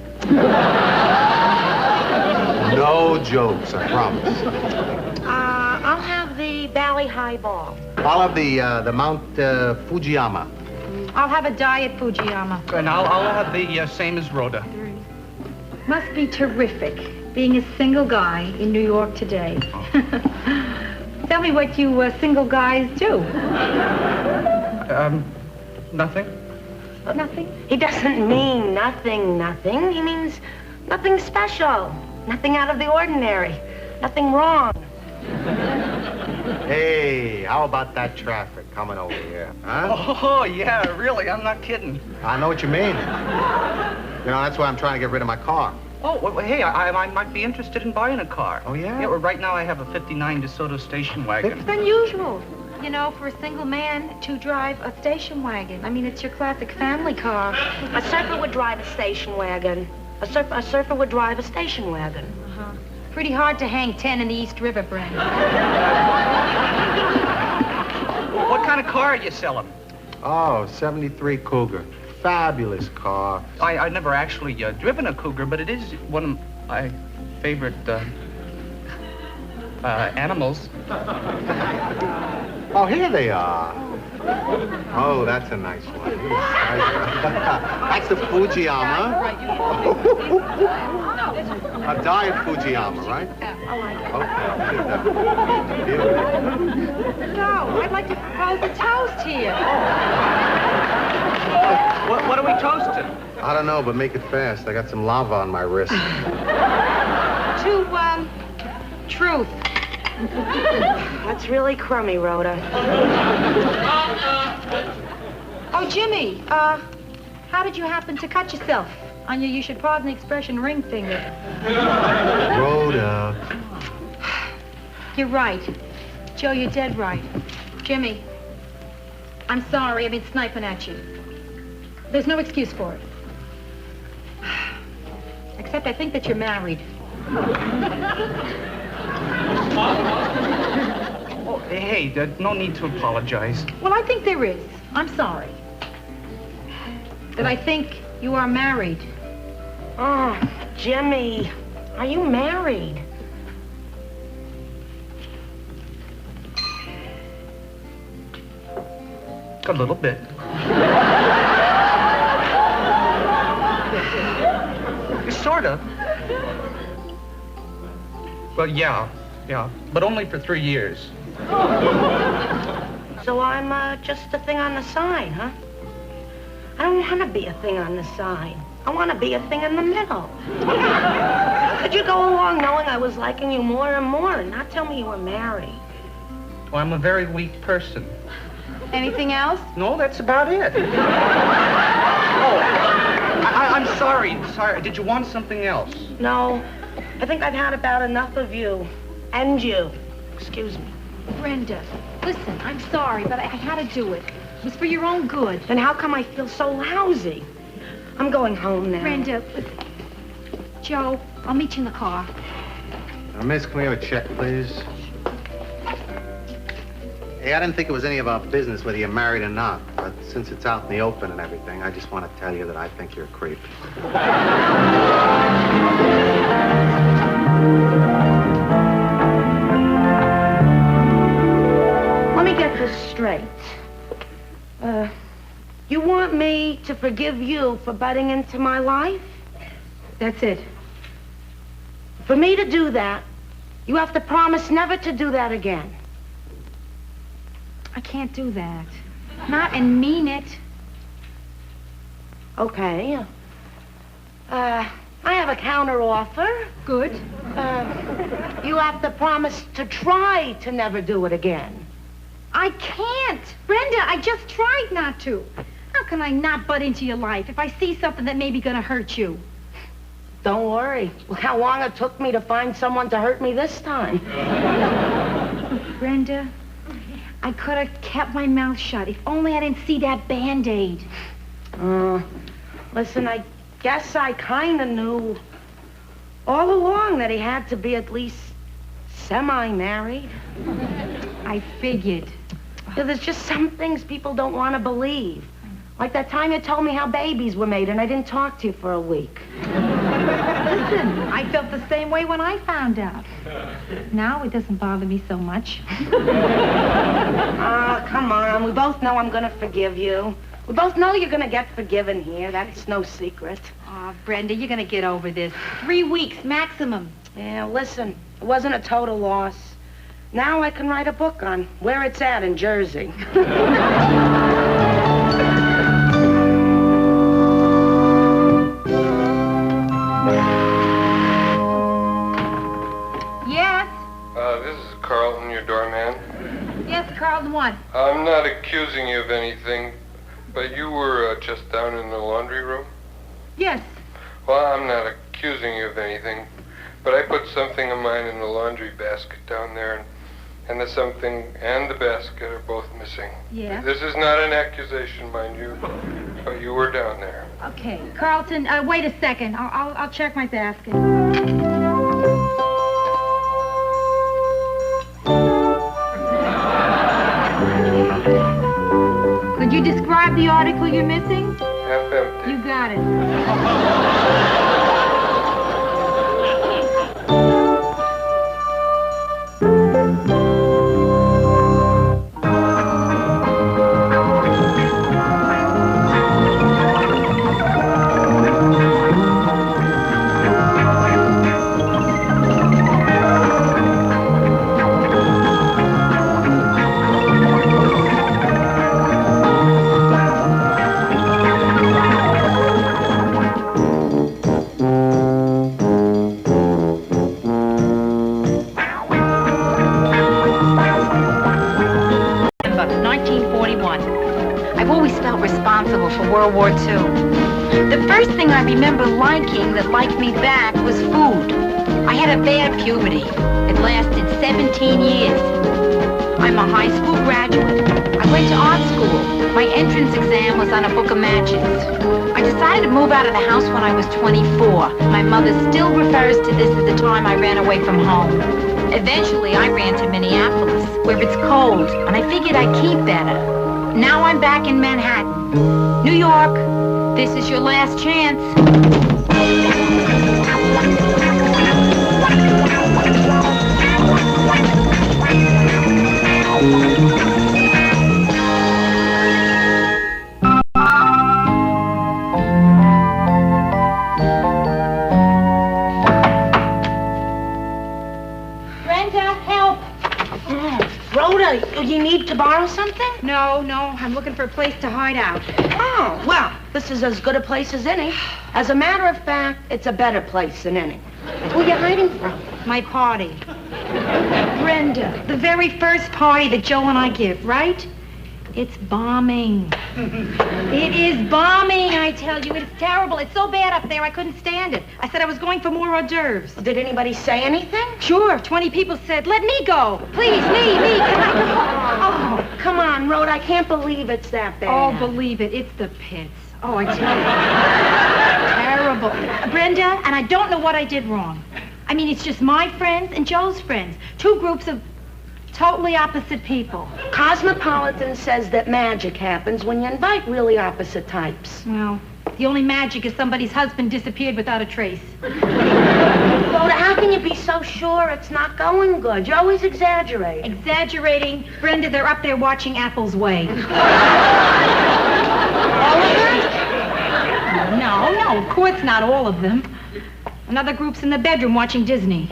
No jokes, I promise. I'll have the Valley Highball. I'll have the Mount Fujiyama. I'll have a diet Fujiyama. And I'll have the same as Rhoda. Must be terrific being a single guy in New York today. Tell me what you single guys do. Nothing. Nothing? He doesn't mean nothing. He means nothing special. Nothing out of the ordinary. Nothing wrong. Hey, how about that traffic coming over here, huh? Oh, yeah, really, I'm not kidding. I know what you mean. You know, that's why I'm trying to get rid of my car. Oh, well, hey, I might be interested in buying a car. Oh, yeah? Yeah, well, right now I have a 59 DeSoto station wagon. It's unusual, you know, for a single man to drive a station wagon. I mean, it's your classic family car. A surfer would drive a station wagon. A surfer would drive a station wagon. Uh-huh. Pretty hard to hang 10 in the East River, Brent. What kind of car are you selling? Oh, 73 Cougar. Fabulous car. I never actually driven a Cougar, but it is one of my favorite animals. Oh, here they are. Oh, that's a nice one. That's the Fujiyama. A diet Fujiyama, right? Okay. Beautiful. No, I'd like to propose a toast here. What are we toasting? I don't know, but make it fast. I got some lava on my wrist. To, truth. That's really crummy, Rhoda. Oh, Jimmy, how did you happen to cut yourself on your, you should pardon the expression, ring finger? Rhoda. You're right. Joe, you're dead right. Jimmy, I'm sorry. I've been sniping at you. There's no excuse for it. Except I think that you're married. Oh, hey, no need to apologize. Well, I think there is. I'm sorry. That I think you are married. Oh, Jimmy, are you married? A little bit. Sort of. Well, yeah, but only for 3 years. So I'm just a thing on the side, huh? I don't want to be a thing on the side. I want to be a thing in the middle. How could you go along knowing I was liking you more and more and not tell me you were married? Well, I'm a very weak person. Anything else? No, that's about it. I'm sorry. Sorry. Did you want something else? No. I think I've had about enough of you. And you. Excuse me. Brenda, listen, I'm sorry, but I had to do it. It was for your own good. Then how come I feel so lousy? I'm going home now. Brenda, Joe, I'll meet you in the car. Miss, can we have a check, please? Hey, I didn't think it was any of our business whether you're married or not, but since it's out in the open and everything, I just want to tell you that I think you're a creep. Let me get this straight. You want me to forgive you for butting into my life? That's it. For me to do that, you have to promise never to do that again. I can't do that. Not and mean it. Okay. I have a counter offer. Good. You have to promise to try to never do it again. I can't. Brenda, I just tried not to. How can I not butt into your life if I see something that may be gonna hurt you? Don't worry. Look how long it took me to find someone to hurt me this time. Brenda, I could have kept my mouth shut if only I didn't see that Band-Aid. Listen, I guess I kind of knew all along that he had to be at least semi-married. I figured. Yeah, there's just some things people don't want to believe. Like that time you told me how babies were made and I didn't talk to you for a week. Listen, I felt the same way when I found out. Now it doesn't bother me so much. Come on. We both know I'm going to forgive you. We both know you're going to get forgiven here. That's no secret. Oh, Brenda, you're going to get over this. 3 weeks maximum. Yeah, listen, it wasn't a total loss. Now I can write a book on where it's at in Jersey. Yes? This is Carlton, your doorman. Yes, Carlton, what? I'm not accusing you of anything, but you were just down in the laundry room? Yes. Well, I'm not accusing you of anything, but I put something of mine in the laundry basket down there, and the something and the basket are both missing. Yeah? This is not an accusation, mind you, but you were down there. Okay. Carlton, wait a second. I'll check my basket. Could you describe the article you're missing? Half empty. You got it. World War II. The first thing I remember liking that liked me back was food. I had a bad puberty. It lasted 17 years. I'm a high school graduate. I went to art school. My entrance exam was on a book of matches. I decided to move out of the house when I was 24. My mother still refers to this as the time I ran away from home. Eventually, I ran to Minneapolis, where it's cold, and I figured I'd keep better. Now I'm back in Manhattan. New York, this is your last chance. Brenda, help! Rhoda, you need to borrow something? No, I'm looking for a place to hide out. Oh, well, this is as good a place as any. As a matter of fact, it's a better place than any. Who are you hiding from? My party. Brenda, the very first party that Joe and I give, right? It's bombing. It is bombing, I tell you. It's terrible. It's so bad up there, I couldn't stand it. I said I was going for more hors d'oeuvres. Did anybody say anything? Sure. 20 people said, let me go. Please, me, can I go? Oh, come on, Rhoda. I can't believe it's that bad. Oh, believe it. It's the pits. Oh, I tell you. Terrible. Brenda, and I don't know what I did wrong. I mean, it's just my friends and Joe's friends. Two groups of totally opposite people. Cosmopolitan says that magic happens when you invite really opposite types. Well, the only magic is somebody's husband disappeared without a trace. Rhoda, how can you be so sure it's not going good? You always exaggerate. Exaggerating? Brenda, they're up there watching Apple's Way. All of them? No, of course not all of them. Another group's in the bedroom watching Disney.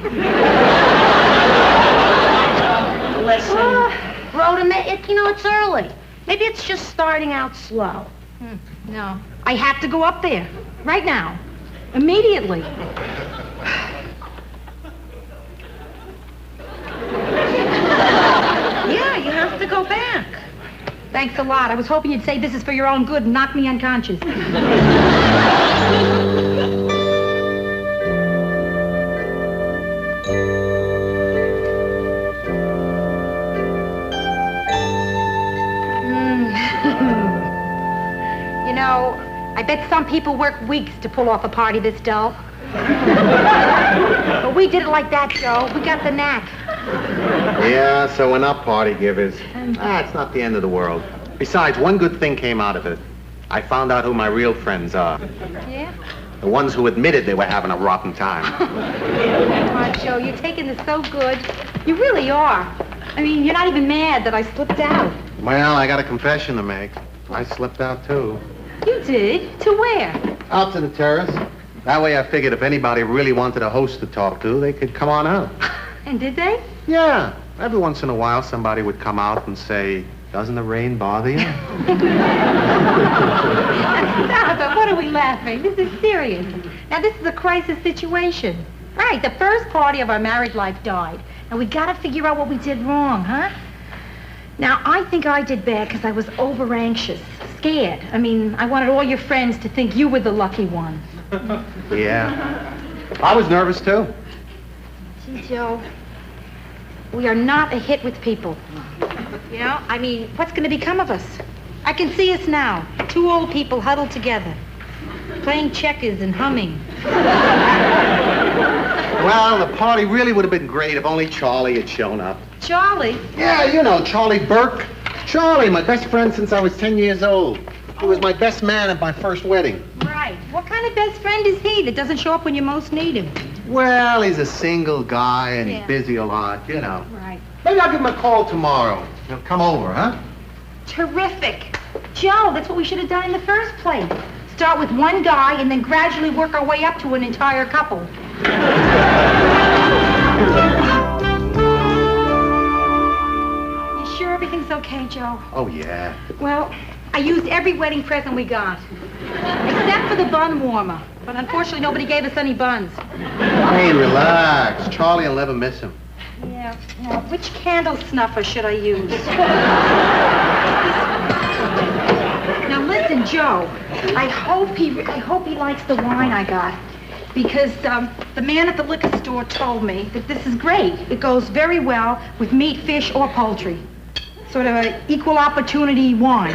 Listen, Rhoda, it's early. Maybe it's just starting out slow. No. I have to go up there. Right now. Immediately. Yeah, you have to go back. Thanks a lot. I was hoping you'd say this is for your own good and knock me unconscious. You know, I bet some people work weeks to pull off a party this dull. But we did it like that, Joe. We got the knack. Yeah, so we're not party givers. It's not the end of the world. Besides, one good thing came out of it. I found out who my real friends are. Yeah? The ones who admitted they were having a rotten time. Come on, Joe, you're taking this so good. You really are. I mean, you're not even mad that I slipped out. Well, I got a confession to make. I slipped out, too. You did? To where? Out to the terrace. That way I figured if anybody really wanted a host to talk to, they could come on out. And did they? Yeah. Every once in a while, somebody would come out and say, doesn't the rain bother you? Stop it. What are we laughing? This is serious. Now, this is a crisis situation. Right. The first party of our married life died. And we got to figure out what we did wrong, huh? Now, I think I did bad because I was over-anxious, scared. I mean, I wanted all your friends to think you were the lucky one. Yeah. I was nervous, too. Gee, Joe, we are not a hit with people. You know, I mean, what's going to become of us? I can see us now, two old people huddled together, playing checkers and humming. Well, the party really would have been great if only Charlie had shown up. Charlie? Yeah, you know, Charlie Burke. Charlie, my best friend since I was 10 years old. He was my best man at my first wedding. Right. What kind of best friend is he that doesn't show up when you most need him? Well, he's a single guy and Yeah. he's busy a lot, you know. Right. Maybe I'll give him a call tomorrow. He'll come over, huh? Terrific. Joe, that's what we should have done in the first place. Start with one guy and then gradually work our way up to an entire couple. You sure everything's okay, Joe? Oh, yeah. Well, I used every wedding present we got, except for the bun warmer. But unfortunately, nobody gave us any buns. Hey, relax. Charlie will never miss him. Yeah. Now, which candle snuffer should I use? Now listen, Joe. I hope he likes the wine I got, because the man at the liquor store told me that this is great. It goes very well with meat, fish, or poultry. Sort of an equal opportunity wine.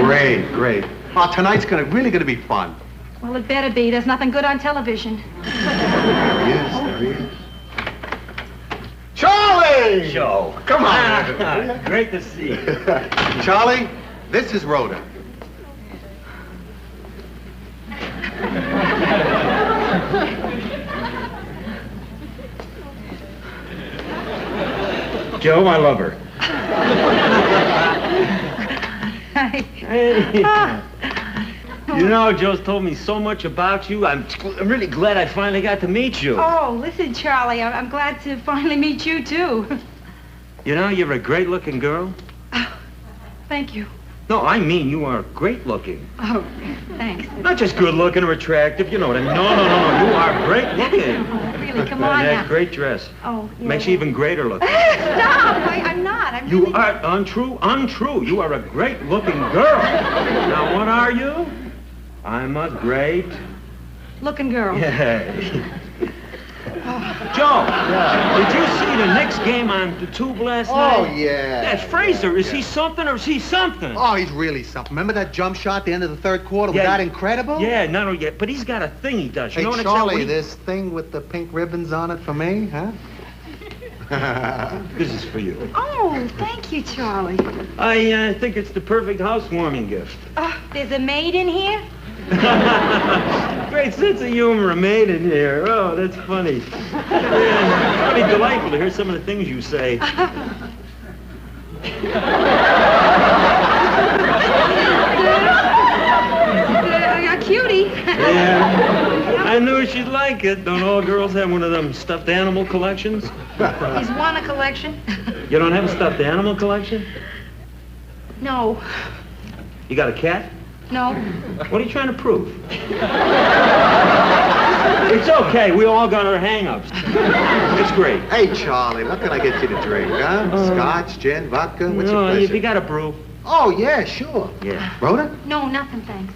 Great, great. Oh, tonight's really gonna be fun. Well, it better be. There's nothing good on television. There he is, there he is. Charlie! Joe. Come on. Great to see you. Charlie, this is Rhoda. Joe, I love her. Hey. You know, Joe's told me so much about you. I'm really glad I finally got to meet you. Oh, listen, Charlie, I'm glad to finally meet you, too. You know, you're a great-looking girl. Thank you. No, I mean you are great-looking. Oh, thanks. Not just good-looking or attractive, you know what I mean. No, you are great-looking. Really, come on That now. great dress. Oh, yeah. Makes you even greater looking. Stop! I'm not. I'm You really... are untrue. You are a great-looking girl. Now, what are you? I'm a great... looking girl. Yeah. Joe, did you see the Knicks game on the tube last night? Oh, yeah. That's Fraser. Is he something or is he something? Oh, he's really something. Remember that jump shot at the end of the third quarter? Was that incredible? Yeah, not only yet, but he's got a thing he does. You Hey, know what Charlie, this thing with the pink ribbons on it for me, huh? This is for you. Oh, thank you, Charlie. I think it's the perfect housewarming gift. There's a maid in here? Great sense of humor, a maid in here. Oh, that's funny. Yeah, pretty delightful to hear some of the things you say. A cutie. Yeah, I knew she'd like it. Don't all girls have one of them stuffed animal collections? He's won a collection. You don't have a stuffed animal collection? No. You got a cat? No. What are you trying to prove? It's okay. We all got our hang-ups. It's great. Hey, Charlie, what can I get you to drink, huh? Scotch, gin, vodka? What's your No, pleasure? you got a brew. Oh, yeah, sure. Yeah. Rhoda? No, nothing, thanks.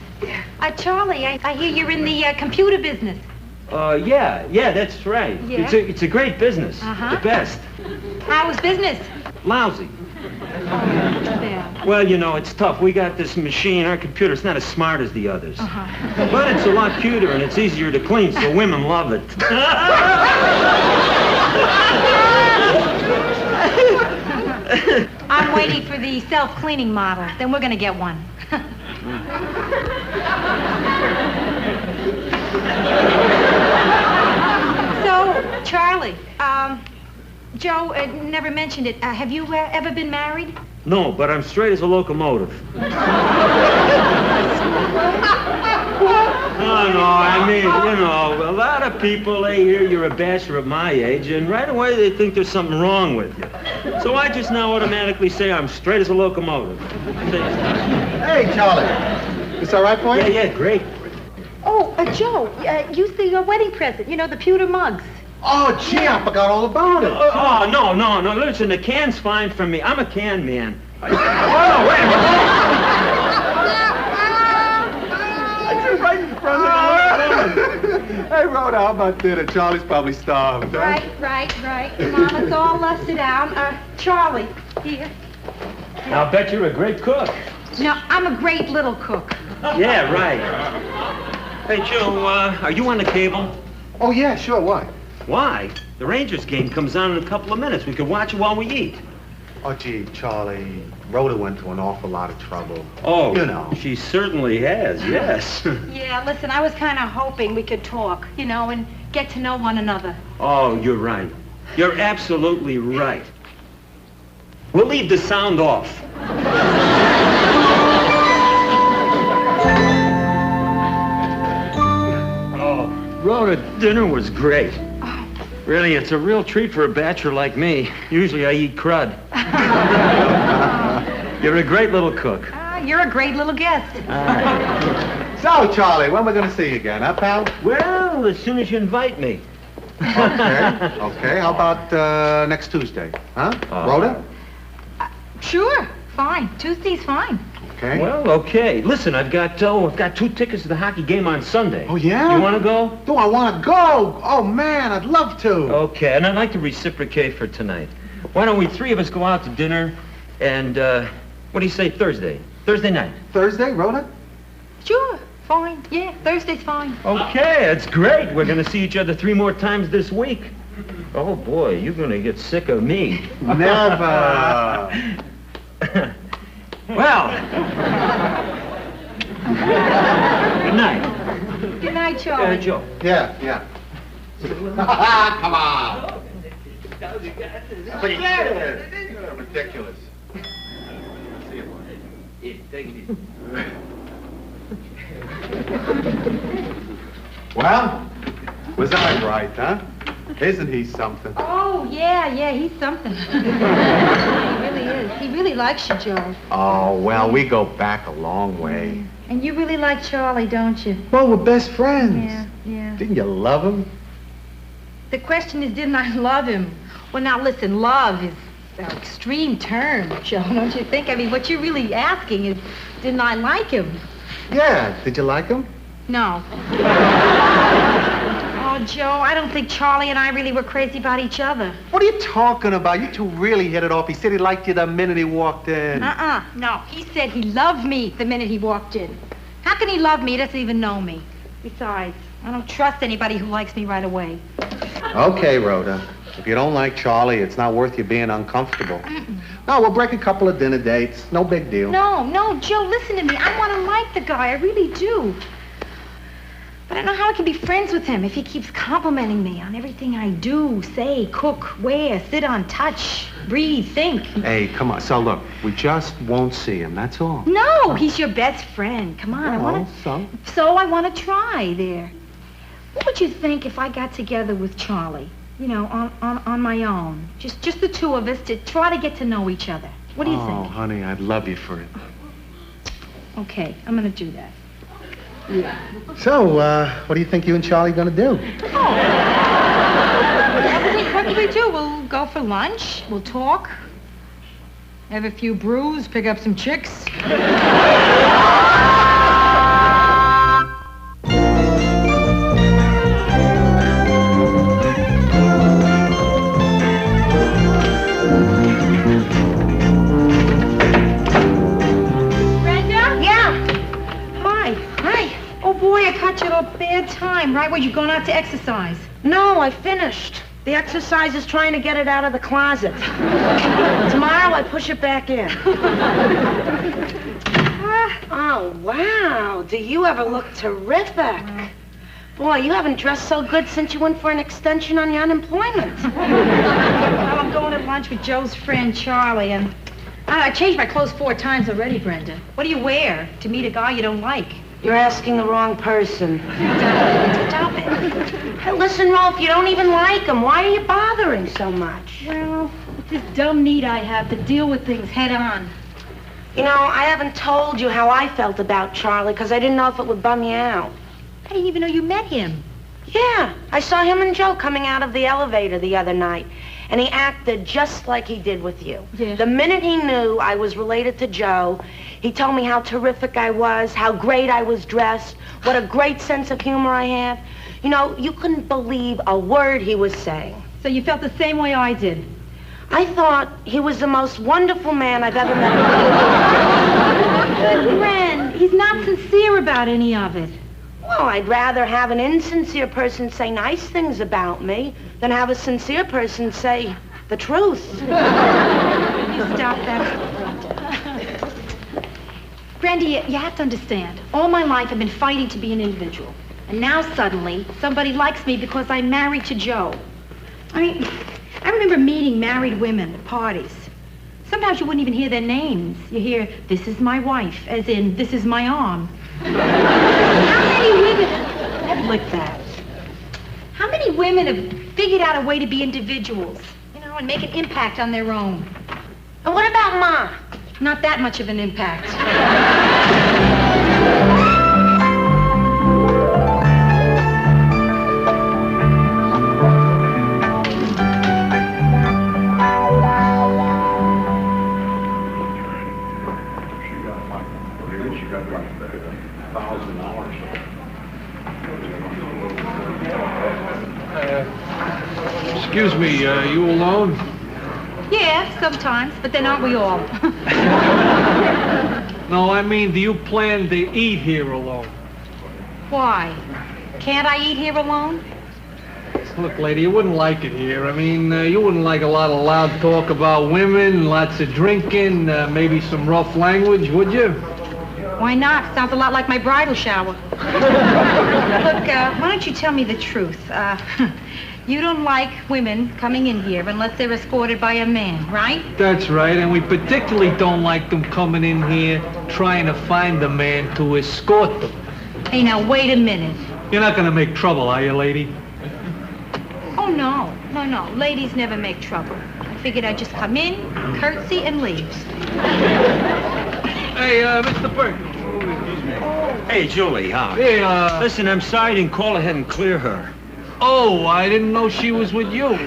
Charlie, I hear you're in the computer business. Yeah, that's right. Yeah? It's a great business. Uh-huh. The best. How's business? Lousy. Well, you know, it's tough. We got this machine, our computer, it's not as smart as the others. But it's a lot cuter and it's easier to clean, so women love it. I'm waiting for the self-cleaning model. Then we're going to get one. So, Charlie, Joe never mentioned it. Have you ever been married? No, but I'm straight as a locomotive. No, I mean, you know, a lot of people, they hear you're a bachelor of my age, and right away they think there's something wrong with you. So I just now automatically say I'm straight as a locomotive. Hey, Charlie. This all right for you? Yeah, great. Oh, Joe, use the wedding present. You know, the pewter mugs. Oh, gee, I forgot all about it. No. Listen, the can's fine for me. I'm a can man. Wait a minute. I just right in front of the woman. Hey, Rhoda, how about dinner? Charlie's probably starved, huh? Right. Come on, let's all sit down. Charlie, here. I'll bet you're a great cook. No, I'm a great little cook. Yeah, right. Hey, Joe, are you on the cable? Oh, yeah, sure, why? Why? The Rangers game comes on in a couple of minutes. We could watch it while we eat. Oh, gee, Charlie, Rhoda went to an awful lot of trouble. Oh, you know. She certainly has, yes. Yeah, listen, I was kind of hoping we could talk, and get to know one another. Oh, you're right. You're absolutely right. We'll leave the sound off. Oh, Rhoda, dinner was great. Really, it's a real treat for a bachelor like me. Usually I eat crud. You're a great little cook. You're a great little guest. So, Charlie, when we're going to see you again, huh, pal? Well, as soon as you invite me. Okay. How about next Tuesday, huh? Rhoda? Sure, fine. Tuesday's fine. Okay. Well, okay. Listen, I've got 2 tickets to the hockey game on Sunday. Oh, yeah? You want to go? Do I want to go? Oh, man, I'd love to. Okay, and I'd like to reciprocate for tonight. Why don't we 3 of us go out to dinner and, what do you say, Thursday? Thursday night. Thursday, Rhoda? Sure, fine. Yeah, Thursday's fine. Okay, that's great. We're going to see each other 3 more times this week. Oh, boy, you're going to get sick of me. Never. Well. Good night. Good night, Charlie. Joe. Yeah. Come on. Ridiculous. See you, boy. Yeah, take it easy. Well, was I right, huh? Isn't he something? Oh, yeah, he's something. He really is. He really likes you, Joe. Oh, well, we go back a long way. And you really like Charlie, don't you? Well, we're best friends. Yeah. Didn't you love him? The question is, didn't I love him? Well, now, listen, love is an extreme term, Joe, don't you think? I mean, what you're really asking is, didn't I like him? Yeah. Did you like him? No. Oh, Joe, I don't think Charlie and I really were crazy about each other. What are you talking about? You two really hit it off. He said he liked you the minute he walked in. No. He said he loved me the minute he walked in. How can he love me? He doesn't even know me. Besides, I don't trust anybody who likes me right away. Okay, Rhoda. If you don't like Charlie, it's not worth you being uncomfortable. No, we'll break a couple of dinner dates. No big deal. No, Joe, listen to me. I want to like the guy. I really do. But I don't know how I can be friends with him if he keeps complimenting me on everything I do, say, cook, wear, sit on, touch, breathe, think. Hey, come on. So, look, we just won't see him, that's all. No, he's your best friend. Come on, So I want to try there. What would you think if I got together with Charlie? On my own. Just the 2 of us to try to get to know each other. What do you think? Oh, honey, I'd love you for it. Okay, I'm going to do that. Yeah. So, what do you think you and Charlie gonna do? What do we do? We'll go for lunch. We'll talk. Have a few brews. Pick up some chicks. I caught you at a bad time, right? Were you going out to exercise? No, I finished. The exercise is trying to get it out of the closet. Tomorrow I push it back in. Oh, wow. Do you ever look terrific? Boy, you haven't dressed so good since you went for an extension on your unemployment. Well, I'm going to lunch with Joe's friend, Charlie, and I changed my clothes 4 times already, Brenda. What do you wear to meet a guy you don't like? You're asking the wrong person. Stop it. Hey, listen, Rolf, you don't even like him. Why are you bothering so much? Well, it's this dumb need I have to deal with things head on. You know, I haven't told you how I felt about Charlie because I didn't know if it would bum you out. I didn't even know you met him. Yeah, I saw him and Joe coming out of the elevator the other night, and he acted just like he did with you. Yeah. The minute he knew I was related to Joe, He told me how terrific I was, how great I was dressed, what a great sense of humor I had. You know, you couldn't believe a word he was saying. So you felt the same way I did? I thought he was the most wonderful man I've ever met. Good friend, he's not sincere about any of it. Well, I'd rather have an insincere person say nice things about me than have a sincere person say the truth. You stop that. Brandy, you have to understand. All my life I've been fighting to be an individual. And now suddenly somebody likes me because I'm married to Joe. I mean, I remember meeting married women at parties. Sometimes you wouldn't even hear their names. You hear, this is my wife, as in, this is my arm. How many women have like that? How many women have figured out a way to be individuals, you know, and make an impact on their own? And what about Ma? Not that much of an impact. Excuse me, you alone? Yeah, sometimes, but then aren't we all? No, I mean, do you plan to eat here alone? Why? Can't I eat here alone? Look, lady, you wouldn't like it here. I mean, you wouldn't like a lot of loud talk about women, lots of drinking, maybe some rough language, would you? Why not? Sounds a lot like my bridal shower. Look, why don't you tell me the truth? You don't like women coming in here unless they're escorted by a man, right? That's right, and we particularly don't like them coming in here trying to find a man to escort them. Hey, now, wait a minute. You're not gonna make trouble, are you, lady? Oh, no. No. Ladies never make trouble. I figured I'd just come in, curtsy, and leave. Hey, Mr. Burke. Hey, Julie, huh? Hey, Listen, I'm sorry I didn't call ahead and clear her. Oh, I didn't know she was with you.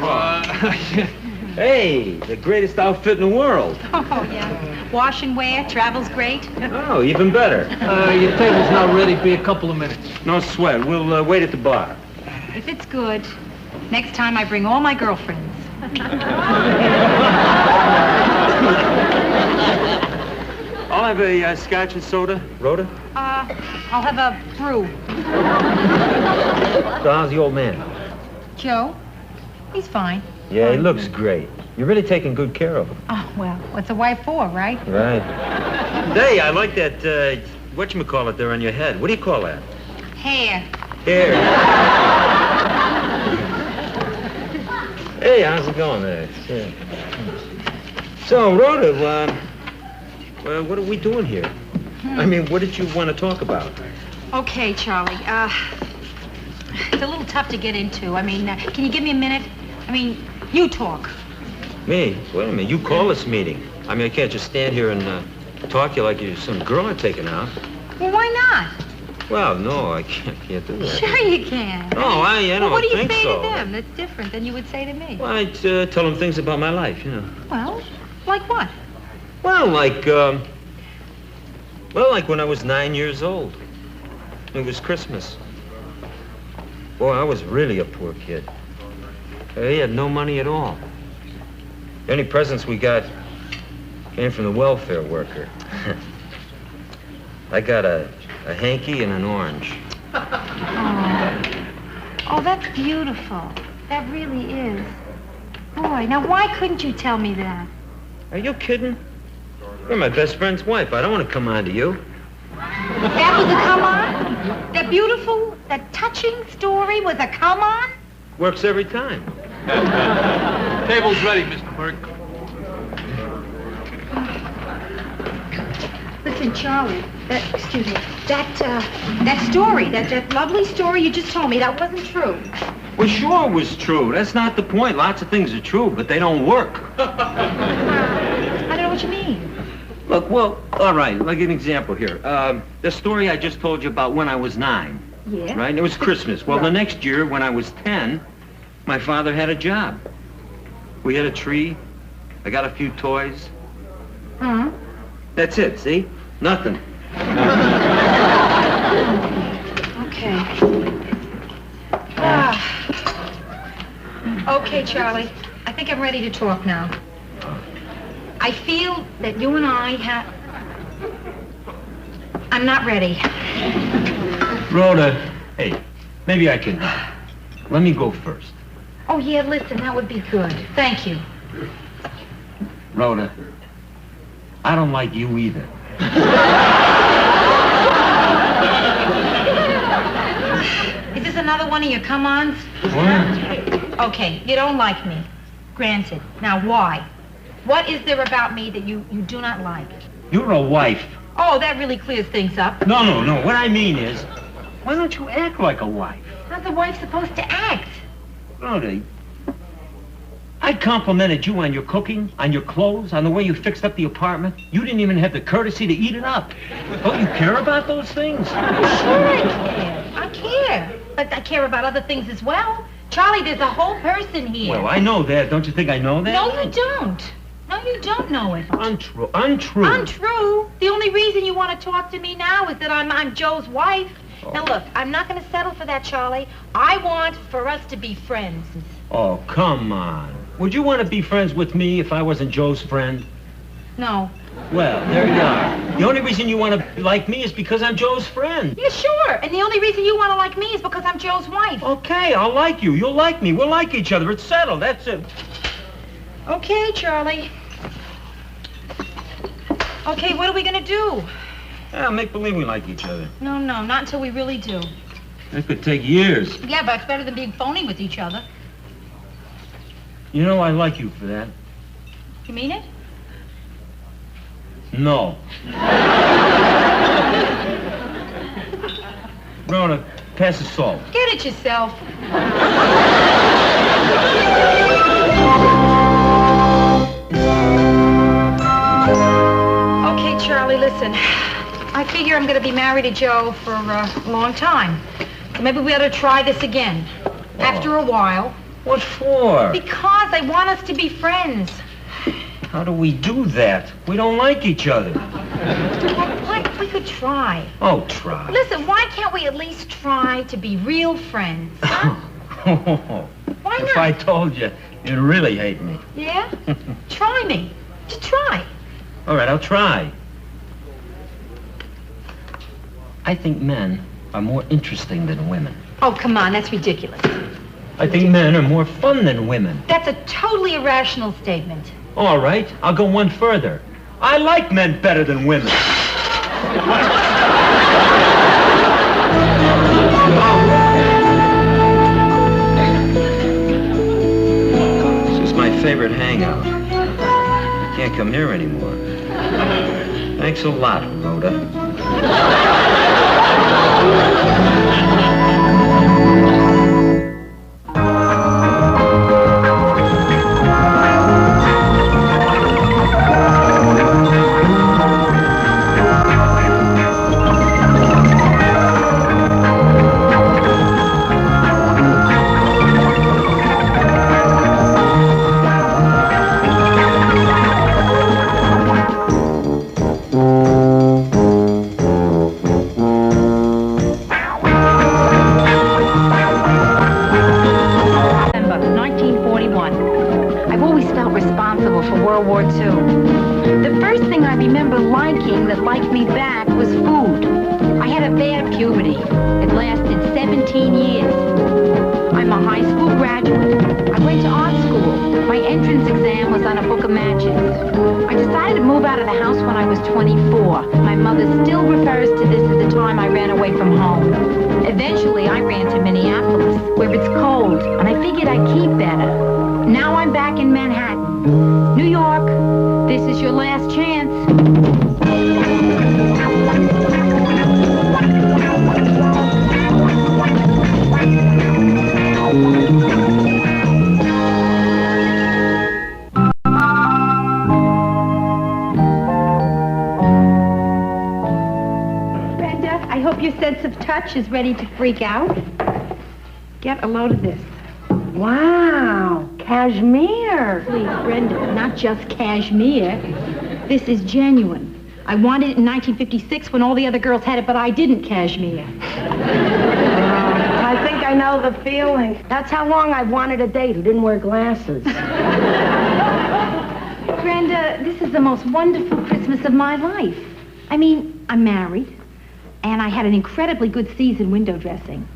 Hey, the greatest outfit in the world. Oh, yeah. Wash and wear, travel's great. Oh, even better. Your table's not ready. Be a couple of minutes. No sweat. We'll wait at the bar. If it's good, next time I bring all my girlfriends. I'll have a scotch and soda. Rhoda? I'll have a brew. So how's the old man? Joe? He's fine. Yeah, he looks great. You're really taking good care of him. Oh, well, what's a wife for, right? Right. Hey, I like that, whatchamacallit there on your head. What do you call that? Hair. Hair. Hey, how's it going there? Yeah. So, Rhoda, what are we doing here? I mean, what did you want to talk about? Okay, Charlie. It's a little tough to get into. I mean, can you give me a minute? I mean, you talk. Me? Wait a minute. You call this meeting. I mean, I can't just stand here and talk to you like you're some girl I'm taking out. Well, why not? Well, no, I can't do that. Sure you can. No, I don't what do you think say so. to them that's different than you would say to me? Well, I'd tell them things about my life, you know. Well, like what? Well, like when I was 9 years old. It was Christmas. Boy, I was really a poor kid. He had no money at all. The only presents we got came from the welfare worker. I got a hanky and an orange. Oh, that's beautiful. That really is. Boy, now why couldn't you tell me that? Are you kidding? You're my best friend's wife. I don't want to come on to you. That was a come on? That beautiful, that touching story was a come on? Works every time. Table's ready, Mr. Burke. Listen, Charlie, that story, that lovely story you just told me, that wasn't true. Well, sure it was true. That's not the point. Lots of things are true, but they don't work. I don't know what you mean. Look, well, all right, like an example here. The story I just told you about when I was 9. Yeah. Right? It was Christmas. Well, the next year, when I was 10, my father had a job. We had a tree. I got a few toys. Huh? That's it, see? Nothing. Okay. Okay, Charlie. I think I'm ready to talk now. I feel that you and I have... I'm not ready. Rhoda, hey, maybe I can... Let me go first. Oh, yeah, listen, that would be good. Thank you. Rhoda, I don't like you either. Is this another one of your come-ons? What? Okay, you don't like me. Granted. Now, why? What is there about me that you do not like? You're a wife. Oh, that really clears things up. No. What I mean is, why don't you act like a wife? How's the wife supposed to act? Rhoda, I complimented you on your cooking, on your clothes, on the way you fixed up the apartment. You didn't even have the courtesy to eat it up. Don't you care about those things? Sure I care. I care. But I care about other things as well. Charlie, there's a whole person here. Well, I know that. Don't you think I know that? No, you don't. No, you don't know it. Untrue. Untrue? The only reason you want to talk to me now is that I'm Joe's wife. Oh. Now, look, I'm not going to settle for that, Charlie. I want for us to be friends. Oh, come on. Would you want to be friends with me if I wasn't Joe's friend? No. Well, there you are. The only reason you want to like me is because I'm Joe's friend. Yeah, sure. And the only reason you want to like me is because I'm Joe's wife. Okay, I'll like you. You'll like me. We'll like each other. It's settled. That's it. Okay, Charlie. Okay, what are we going to do? Yeah, make believe we like each other. No, not until we really do. That could take years. Yeah, but it's better than being phony with each other. You know, I like you for that. You mean it? No. Rhoda, pass the salt. Get it yourself. Okay, Charlie, listen. I figure I'm going to be married to Joe for a long time. So maybe we ought to try this again. Oh. After a while. What for? Because I want us to be friends. How do we do that? We don't like each other. Well, we could try. Oh, try. Listen, why can't we at least try to be real friends? Huh? Why not? If I told you, you'd really hate me. Yeah? Try me. Just try. All right, I'll try. I think men are more interesting than women. Oh, come on, that's ridiculous. I think men are more fun than women. That's a totally irrational statement. All right, I'll go one further. I like men better than women. This is my favorite hangout. I can't come here anymore. Thanks a lot, Rhoda. Is ready to freak out. Get a load of this. Wow, cashmere. Please, Brenda, not just cashmere. This is genuine. I wanted it in 1956 when all the other girls had it, but I didn't, Cashmere. I think I know the feeling. That's how long I've wanted a date who didn't wear glasses. Brenda, this is the most wonderful Christmas of my life. I mean, I'm married, and I had an incredibly good season window dressing.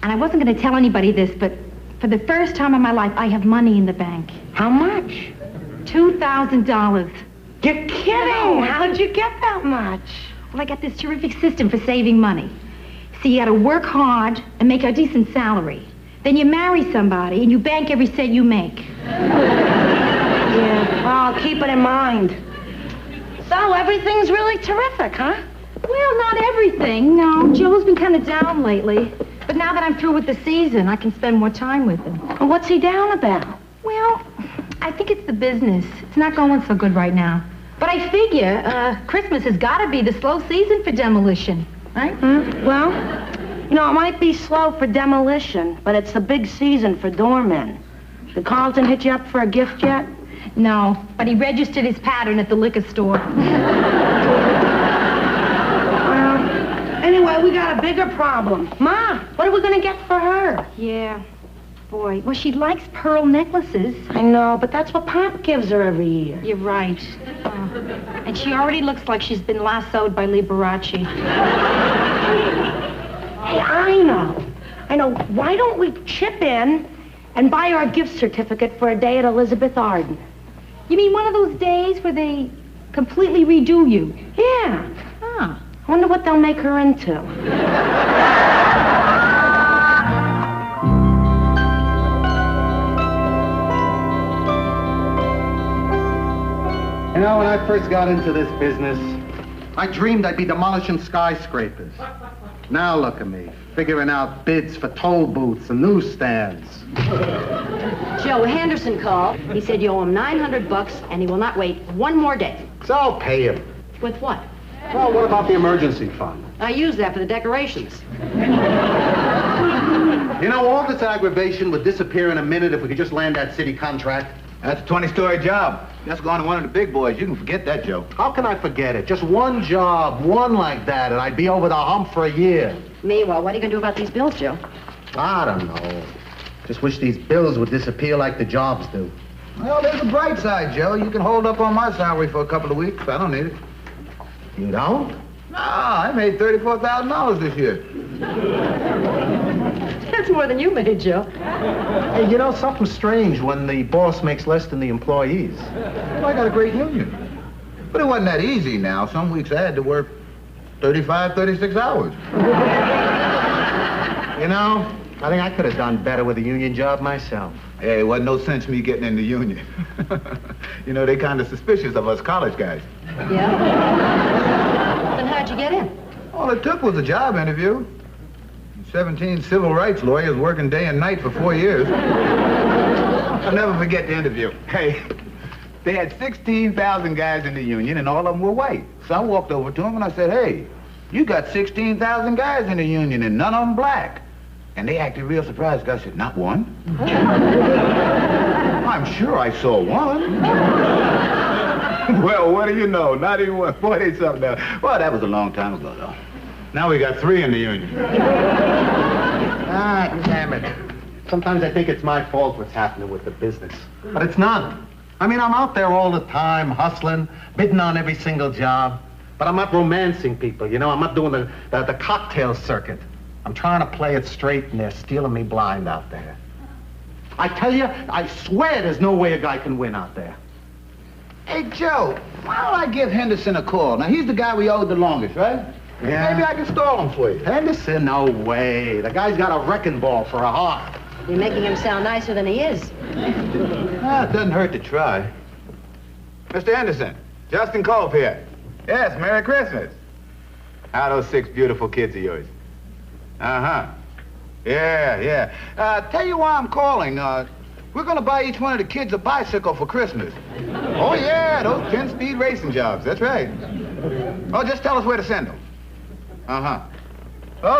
And I wasn't going to tell anybody this, but for the first time in my life, I have money in the bank. How much? $2,000. You're kidding! How'd you get that much? Well, I got this terrific system for saving money. See, you got to work hard and make a decent salary. Then you marry somebody and you bank every cent you make. Yeah, well, I'll keep it in mind. So, everything's really terrific, huh? Well, not everything. No, Joe's been kind of down lately. But now that I'm through with the season, I can spend more time with him. Well, what's he down about? Well, I think it's the business. It's not going so good right now. But I figure Christmas has got to be the slow season for demolition, right? Well, you know, it might be slow for demolition, but it's the big season for doormen. Did Carlton hit you up for a gift yet? No, but he registered his pattern at the liquor store. Anyway, we got a bigger problem. Ma, what are we going to get for her? Yeah. Boy, well, she likes pearl necklaces. I know, but that's what Pop gives her every year. You're right. And she already looks like she's been lassoed by Liberace. Hey, I know. Why don't we chip in and buy her a gift certificate for a day at Elizabeth Arden? You mean one of those days where they completely redo you? Yeah. Ah. I wonder what they'll make her into. You know, when I first got into this business, I dreamed I'd be demolishing skyscrapers. Now look at me, figuring out bids for toll booths and newsstands. Joe Henderson called. He said you owe him $900 and he will not wait one more day. So I'll pay him. With what? Well, what about the emergency fund? I used that for the decorations. You know, all this aggravation would disappear in a minute if we could just land that city contract. That's a 20-story job. That's going to one of the big boys. You can forget that, Joe. How can I forget it? Just one job, one like that, and I'd be over the hump for a year. Meanwhile, what are you going to do about these bills, Joe? I don't know. Just wish these bills would disappear like the jobs do. Well, there's a bright side, Joe. You can hold up on my salary for a couple of weeks. I don't need it. You don't? No, I made $34,000 this year. That's more than you made, Joe. Hey, you know, something strange when the boss makes less than the employees. Well, I got a great union. But it wasn't that easy now. Some weeks I had to work 35, 36 hours. You know, I think I could have done better with a union job myself. Hey, it wasn't no sense me getting in the union. You know, they kind of suspicious of us college guys. Yeah? Then how'd you get in? All it took was a job interview. 17 civil rights lawyers working day and night for 4 years. I'll never forget the interview. Hey, they had 16,000 guys in the union, and all of them were white. So I walked over to them and I said, hey, you got 16,000 guys in the union, and none of them black. And they acted real surprised. I said, not one? I'm sure I saw one. Well, what do you know? Not even one. 40-something now. Well, that was a long time ago, though. Now we got 3 in the union. Ah, damn it. Sometimes I think it's my fault what's happening with the business. But it's not. I mean, I'm out there all the time, hustling, bidding on every single job. But I'm not romancing people, you know? I'm not doing the cocktail circuit. I'm trying to play it straight, and they're stealing me blind out there. I tell you, I swear there's no way a guy can win out there. Hey, Joe, why don't I give Henderson a call? Now, he's the guy we owed the longest, right? Yeah. Maybe I can stall him for you. Henderson, no way. The guy's got a wrecking ball for a heart. You're making him sound nicer than he is. Ah, it doesn't hurt to try. Mr. Henderson, Justin Culp here. Yes, Merry Christmas. How are those 6 beautiful kids of yours? Uh-huh. Yeah. Tell you why I'm calling. We're going to buy each one of the kids a bicycle for Christmas. Oh, yeah, those 10-speed racing jobs. That's right. Oh, just tell us where to send them. Uh-huh.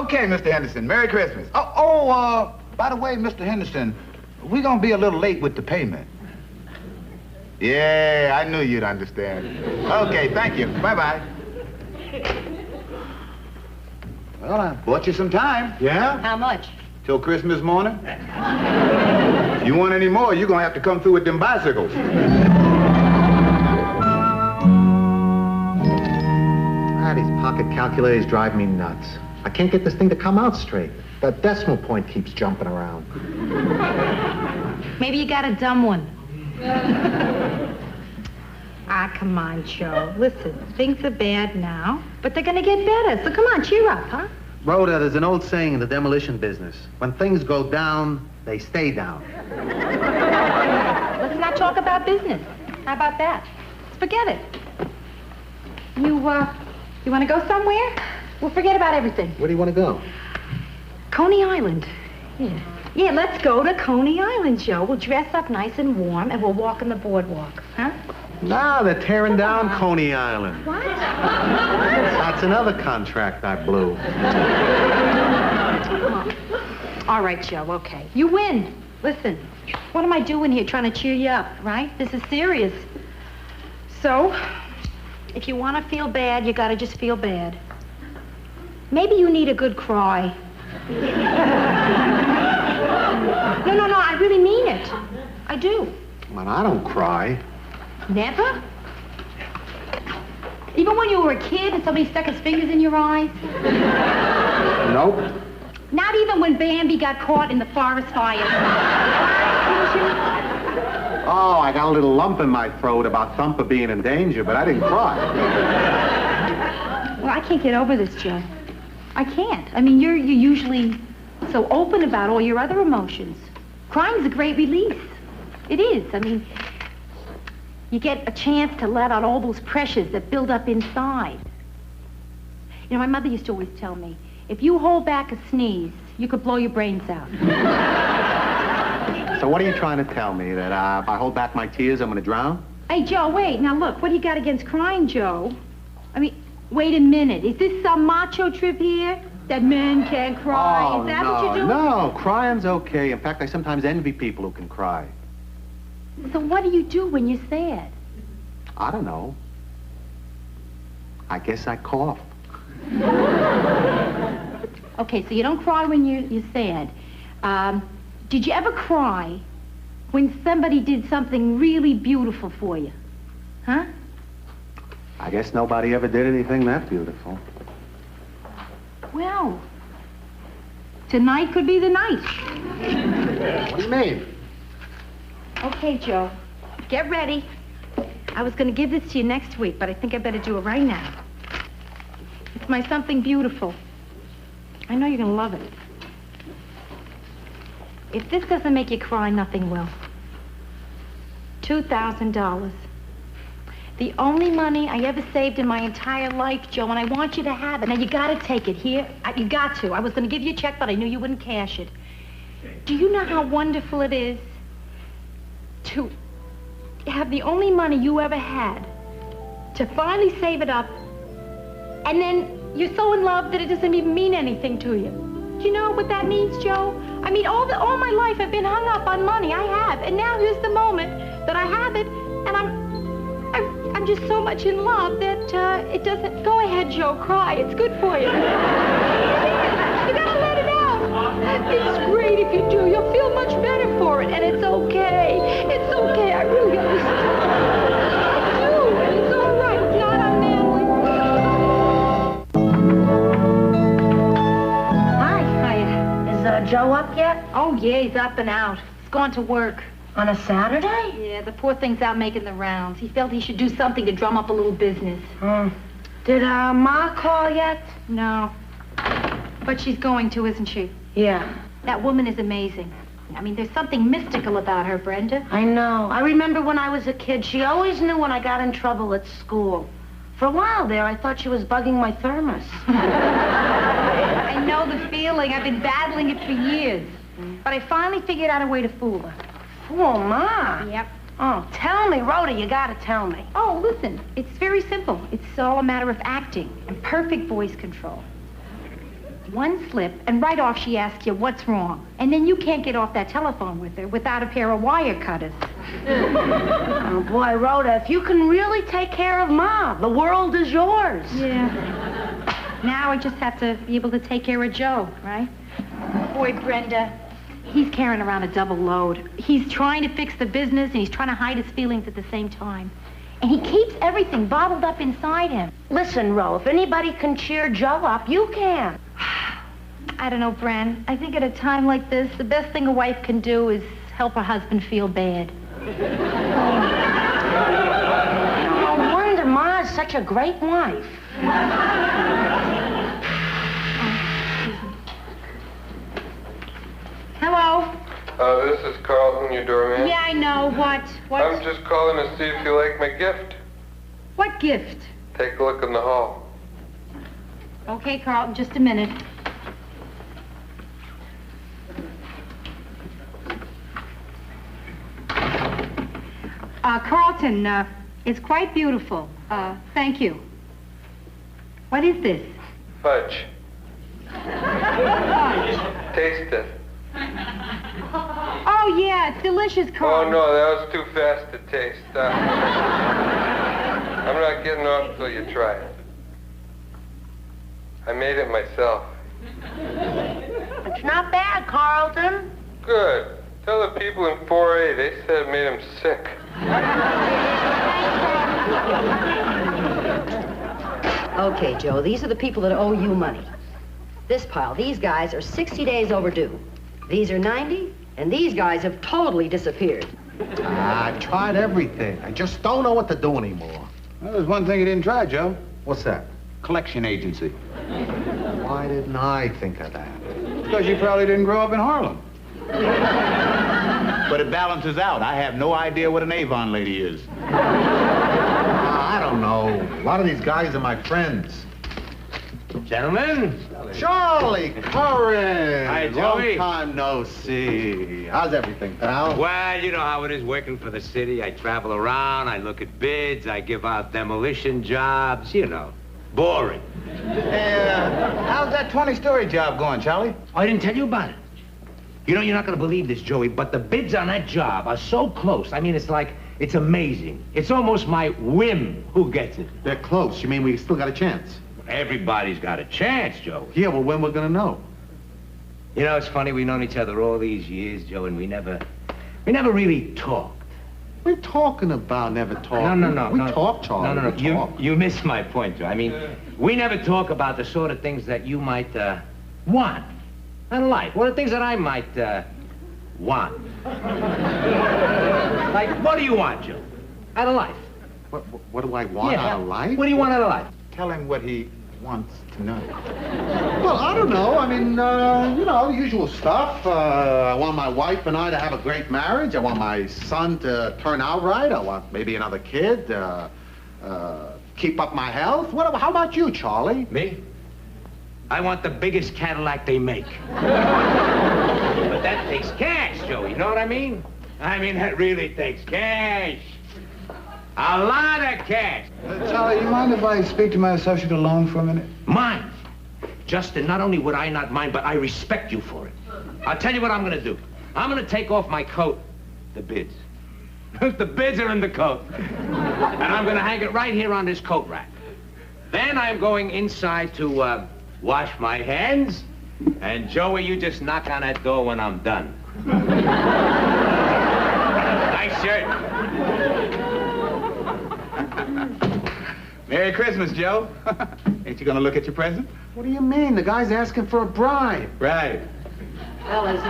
Okay, Mr. Henderson. Merry Christmas. By the way, Mr. Henderson, we're going to be a little late with the payment. Yeah, I knew you'd understand. Okay, thank you. Bye-bye. Well, I bought you some time. Yeah? How much? Till Christmas morning. If you want any more, you're gonna have to come through with them bicycles. These pocket calculators drive me nuts. I can't get this thing to come out straight. That decimal point keeps jumping around. Maybe you got a dumb one. Come on, Joe. Listen, things are bad now, but they're gonna get better. So come on, cheer up, huh? Rhoda, there's an old saying in the demolition business. When things go down, they stay down. Let's not talk about business. How about that? Forget it. You want to go somewhere? We'll forget about everything. Where do you want to go? Coney Island. Yeah. Yeah, let's go to Coney Island, Joe. We'll dress up nice and warm, and we'll walk on the boardwalk, huh? No, they're tearing down Coney Island. What? That's another contract I blew. All right, Joe, okay. You win. Listen, what am I doing here trying to cheer you up, right? This is serious. So, if you want to feel bad, you got to just feel bad. Maybe you need a good cry. No, I really mean it. I do. Man, I don't cry. Never? Even when you were a kid and somebody stuck his fingers in your eyes? Nope. Not even when Bambi got caught in the forest fire. Oh, I got a little lump in my throat about Thumper being in danger, but I didn't cry. Well, I can't get over this, Joe. I can't. I mean, you're usually so open about all your other emotions. Crying's a great release. It is. I mean, you get a chance to let out all those pressures that build up inside. You know, my mother used to always tell me, if you hold back a sneeze, you could blow your brains out. So what are you trying to tell me? That if I hold back my tears, I'm going to drown? Hey, Joe, wait. Now, look, what do you got against crying, Joe? I mean, wait a minute. Is this some macho trip here? That men can't cry? Oh, Is that no, what you're doing? No, crying's okay. In fact, I sometimes envy people who can cry. So what do you do when you're sad? I don't know. I guess I cough. Okay, so you don't cry when you're sad. Did you ever cry when somebody did something really beautiful for you? Huh? I guess nobody ever did anything that beautiful. Well, tonight could be the night. What do you mean? Okay, Joe, get ready. I was going to give this to you next week, but I think I better do it right now. It's my something beautiful. I know you're going to love it. If this doesn't make you cry, nothing will. $2,000. The only money I ever saved in my entire life, Joe, and I want you to have it. Now, you got to take it here. You got to. I was going to give you a check, but I knew you wouldn't cash it. Do you know how wonderful it is to have the only money you ever had, to finally save it up, and then you're so in love that it doesn't even mean anything to you? Do you know what that means, Joe? I mean, all my life I've been hung up on money. I have. And now here's the moment that I have it, and I'm just so much in love that it doesn't... Go ahead, Joe, cry. It's good for you. You gotta let it out. It's great if you do. You'll feel much better for it, and it's okay. It's okay. I really understand. I do, and it's all right. It's not unmanly. Hi. Is Joe up yet? Oh, yeah, he's up and out. He's gone to work. On a Saturday? Yeah, the poor thing's out making the rounds. He felt he should do something to drum up a little business. Did Ma call yet? No. But she's going to, isn't she? Yeah. That woman is amazing. I mean, there's something mystical about her, Brenda. I know. I remember when I was a kid, she always knew when I got in trouble at school. For a while there, I thought she was bugging my thermos. I know the feeling. I've been battling it for years. But I finally figured out a way to fool her. Fool Ma? Yep. Oh, tell me, Rhoda, you gotta tell me. Oh, listen, it's very simple. It's all a matter of acting and perfect voice control. one slip, and right off she asks you what's wrong. And then you can't get off that telephone with her without a pair of wire cutters. Oh, boy, Rhoda, if you can really take care of Ma, the world is yours. Yeah. Now I just have to be able to take care of Joe, right? Boy, Brenda, he's carrying around a double load. He's trying to fix the business, and he's trying to hide his feelings at the same time. And he keeps everything bottled up inside him. Listen, Ro, if anybody can cheer Joe up, you can. I don't know, Bran. I think at a time like this, the best thing a wife can do is help her husband feel bad. No wonder Ma's such a great wife. Hello? This is Carlton, your doorman. Yeah, I know. What? I'm just calling to see if you like my gift. What gift? Take a look in the hall. Okay, Carlton, just a minute. Carlton, it's quite beautiful. Thank you. What is this? Fudge. Fudge. Taste it. Oh, yeah, it's delicious, Oh, Carlton. no, that was too fast to taste. I'm not getting off till you try it. I made it myself. It's not bad, Carlton. Good. Tell the people in 4A, they said it made them sick. Okay, Joe, these are the people that owe you money. This pile, these guys are 60 days overdue. These are 90, and these guys have totally disappeared. I've tried everything. I just don't know what to do anymore. Well, there's one thing you didn't try, Joe. What's that? Collection agency. Why didn't I think of that? Because you probably didn't grow up in Harlem. But it balances out. I have no idea what an Avon lady is. I don't know. A lot of these guys are my friends. Gentlemen. Charlie Curran. Hi, Joey. Long time no see. How's everything, pal? Well, you know how it is working for the city. I travel around, I look at bids, I give out demolition jobs, you know. Boring. Hey, how's that 20-story job going, Charlie? Oh, I didn't tell you about it. You know, you're not going to believe this, Joey, but the bids on that job are so close. I mean, it's amazing. It's almost my whim who gets it. They're close. You mean we still got a chance? Everybody's got a chance, Joe. Yeah, well, when we're gonna know? You know, it's funny, we've known each other all these years, Joe, and we never really talked. What are you talking about, never talking? No. We talk, Charlie. No. We talk. You missed my point, Joe. I mean, we never talk about the sort of things that you might, want in life. What are the things that I might, want? Like, what do you want, Joe? Out of life. What do I want out of life? What do you want out of life? Tell him what he wants to know. Well, I don't know. I mean, you know, usual stuff. I want my wife and I to have a great marriage. I want my son to turn out right. I want maybe another kid. Keep up my health. How about you, Charlie? Me? I want the biggest Cadillac they make. But that takes cash, Joey. You know what I mean? I mean, that really takes cash. A lot of cash. Charlie, you mind if I speak to my associate alone for a minute? Mind? Justin, not only would I not mind, but I respect you for it. I'll tell you what I'm going to do. I'm going to take off my coat. The bids. The bids are in the coat. And I'm going to hang it right here on this coat rack. Then I'm going inside to wash my hands. And Joey, you just knock on that door when I'm done. Nice shirt. Merry Christmas, Joe. Ain't you gonna look at your present? What do you mean? The guy's asking for a bribe. Right. Fellas,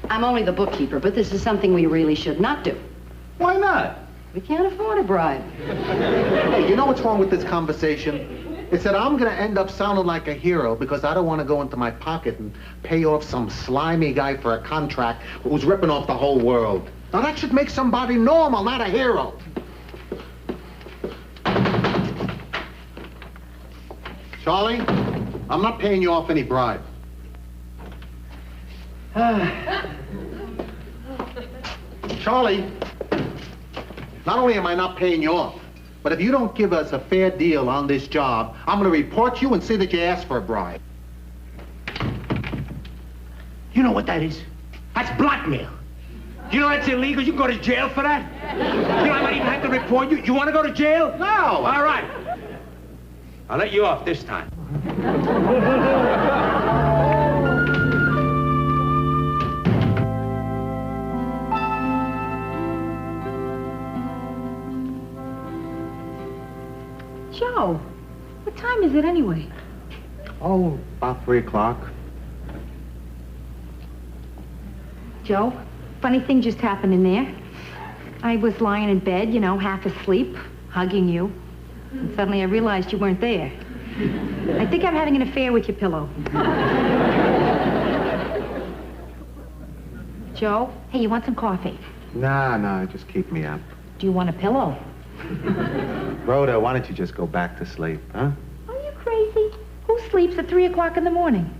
I'm only the bookkeeper, but this is something we really should not do. Why not? We can't afford a bribe. Hey, you know what's wrong with this conversation? It's that I'm going to end up sounding like a hero because I don't want to go into my pocket and pay off some slimy guy for a contract who's ripping off the whole world. Now, that should make somebody normal, not a hero. Charlie, I'm not paying you off any bribe. Charlie, not only am I not paying you off, but if you don't give us a fair deal on this job, I'm going to report you and say that you asked for a bribe. You know what that is? That's blackmail. You know that's illegal? You can go to jail for that. You know I might even have to report you. You want to go to jail? No. All right. I'll let you off this time. Joe, what time is it anyway? Oh, about 3 o'clock. Joe, funny thing just happened in there. I was lying in bed, you know, half asleep, hugging you. And suddenly I realized you weren't there. I think I'm having an affair with your pillow. Joe, hey, you want some coffee? Nah, just keep me up. Do you want a pillow? Rhoda, why don't you just go back to sleep, huh? Are you crazy? Who sleeps at 3 o'clock in the morning?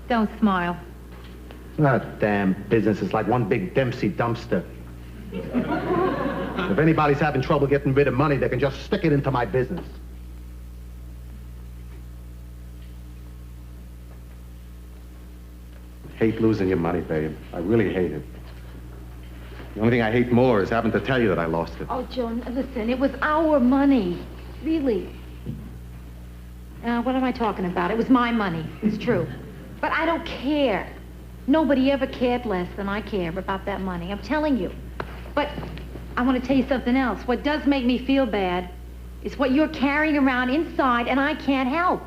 Don't smile. That damn business is like one big Dempsey dumpster. If anybody's having trouble getting rid of money, they can just stick it into my business. I hate losing your money, babe. I really hate it. The only thing I hate more is having to tell you that I lost it. Oh, Joe, listen, it was our money. Really. What am I talking about? It was my money. It's true. But I don't care. Nobody ever cared less than I care about that money. I'm telling you. But I want to tell you something else. What does make me feel bad is what you're carrying around inside, and I can't help.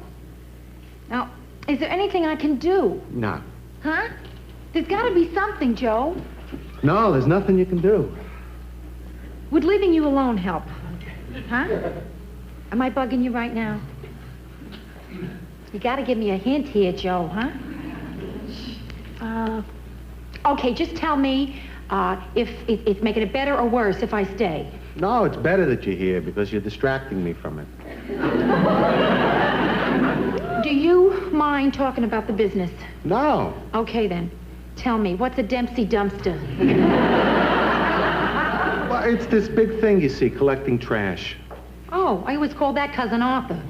Now, is there anything I can do? No. Huh? There's got to be something, Joe. No, there's nothing you can do. Would leaving you alone help? Huh? Am I bugging you right now? You got to give me a hint here, Joe, huh? Okay, just tell me if it's making it better or worse if I stay. No, it's better that you're here because you're distracting me from it. Do you mind talking about the business? No. Okay, then. Tell me, what's a Dempsey dumpster? Well, it's this big thing, you see, collecting trash. Oh, I always called that Cousin Arthur.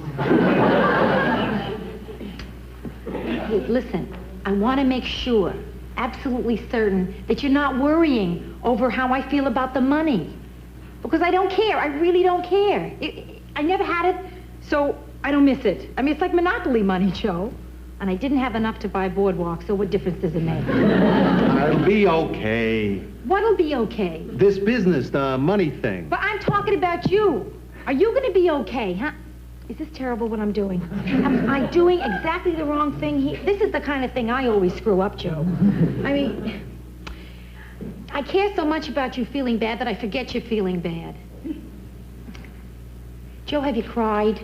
Hey, listen, I want to make sure, absolutely certain, that you're not worrying over how I feel about the money. Because I don't care. I really don't care. I never had it, so I don't miss it. I mean, it's like Monopoly money, Joe. And I didn't have enough to buy Boardwalk, so what difference does it make? I'll be okay. What'll be okay? This business, the money thing. But I'm talking about you. Are you going to be okay, huh? Is this terrible what I'm doing? Am I doing exactly the wrong thing here? This is the kind of thing I always screw up, Joe. I mean, I care so much about you feeling bad that I forget you're feeling bad. Joe, have you cried?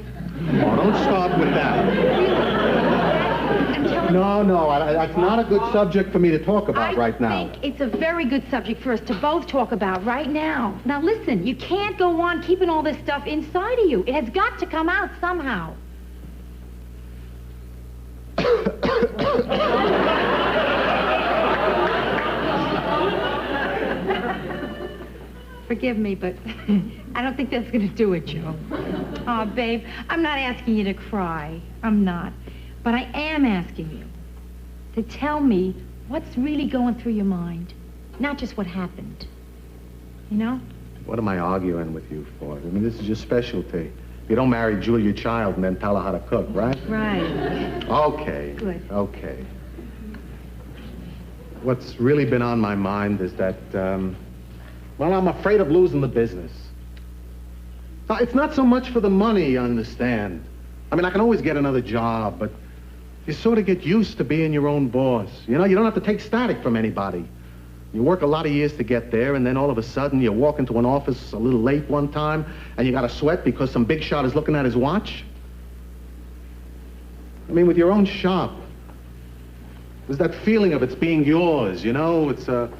Oh, don't start with that. No, that's not a good subject for me to talk about right now. I think it's a very good subject for us to both talk about right now. Now listen, you can't go on keeping all this stuff inside of you. It has got to come out somehow. Forgive me, but I don't think that's going to do it, Joe. Oh, babe, I'm not asking you to cry. I'm not. But I am asking you to tell me what's really going through your mind, not just what happened. You know? What am I arguing with you for? I mean, this is your specialty. You don't marry Julia Child and then tell her how to cook, right? Right. Okay. Good. Okay. What's really been on my mind is that, well, I'm afraid of losing the business. Now, it's not so much for the money, you understand. I mean, I can always get another job, but you sort of get used to being your own boss. You know, you don't have to take static from anybody. You work a lot of years to get there, and then all of a sudden you walk into an office a little late one time, and you got to sweat because some big shot is looking at his watch. I mean, with your own shop, there's that feeling of it's being yours, you know? It's a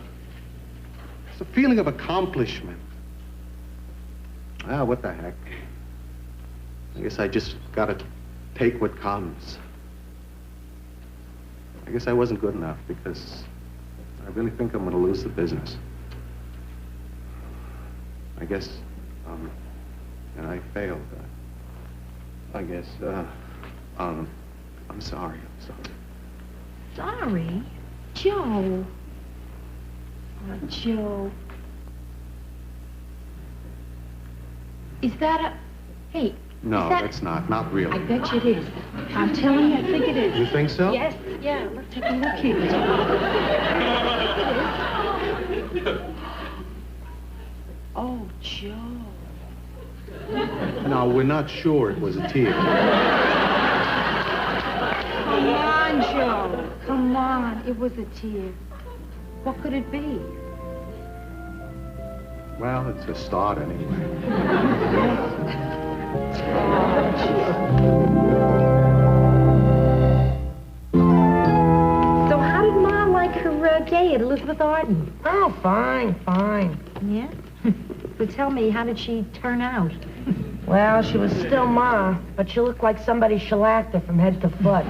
feeling of accomplishment. Ah, what the heck. I guess I just got to take what comes. I guess I wasn't good enough because I really think I'm going to lose the business. I guess, and I failed. I guess, I'm sorry. Sorry? Joe. Oh, Joe. Is that a... Hey. No, is that... that's not really. I bet you it is. I'm telling you, I think it is. You think so? Yes. Yeah, let's take a look here. Oh, Joe. No, we're not sure it was a tear. Come on, Joe. Come on. It was a tear. What could it be? Well, it's a start anyway. So how did Ma like her day at Elizabeth Arden? Oh, fine. Yeah? So tell me, how did she turn out? Well, she was still Ma, but she looked like somebody shellacked her from head to foot.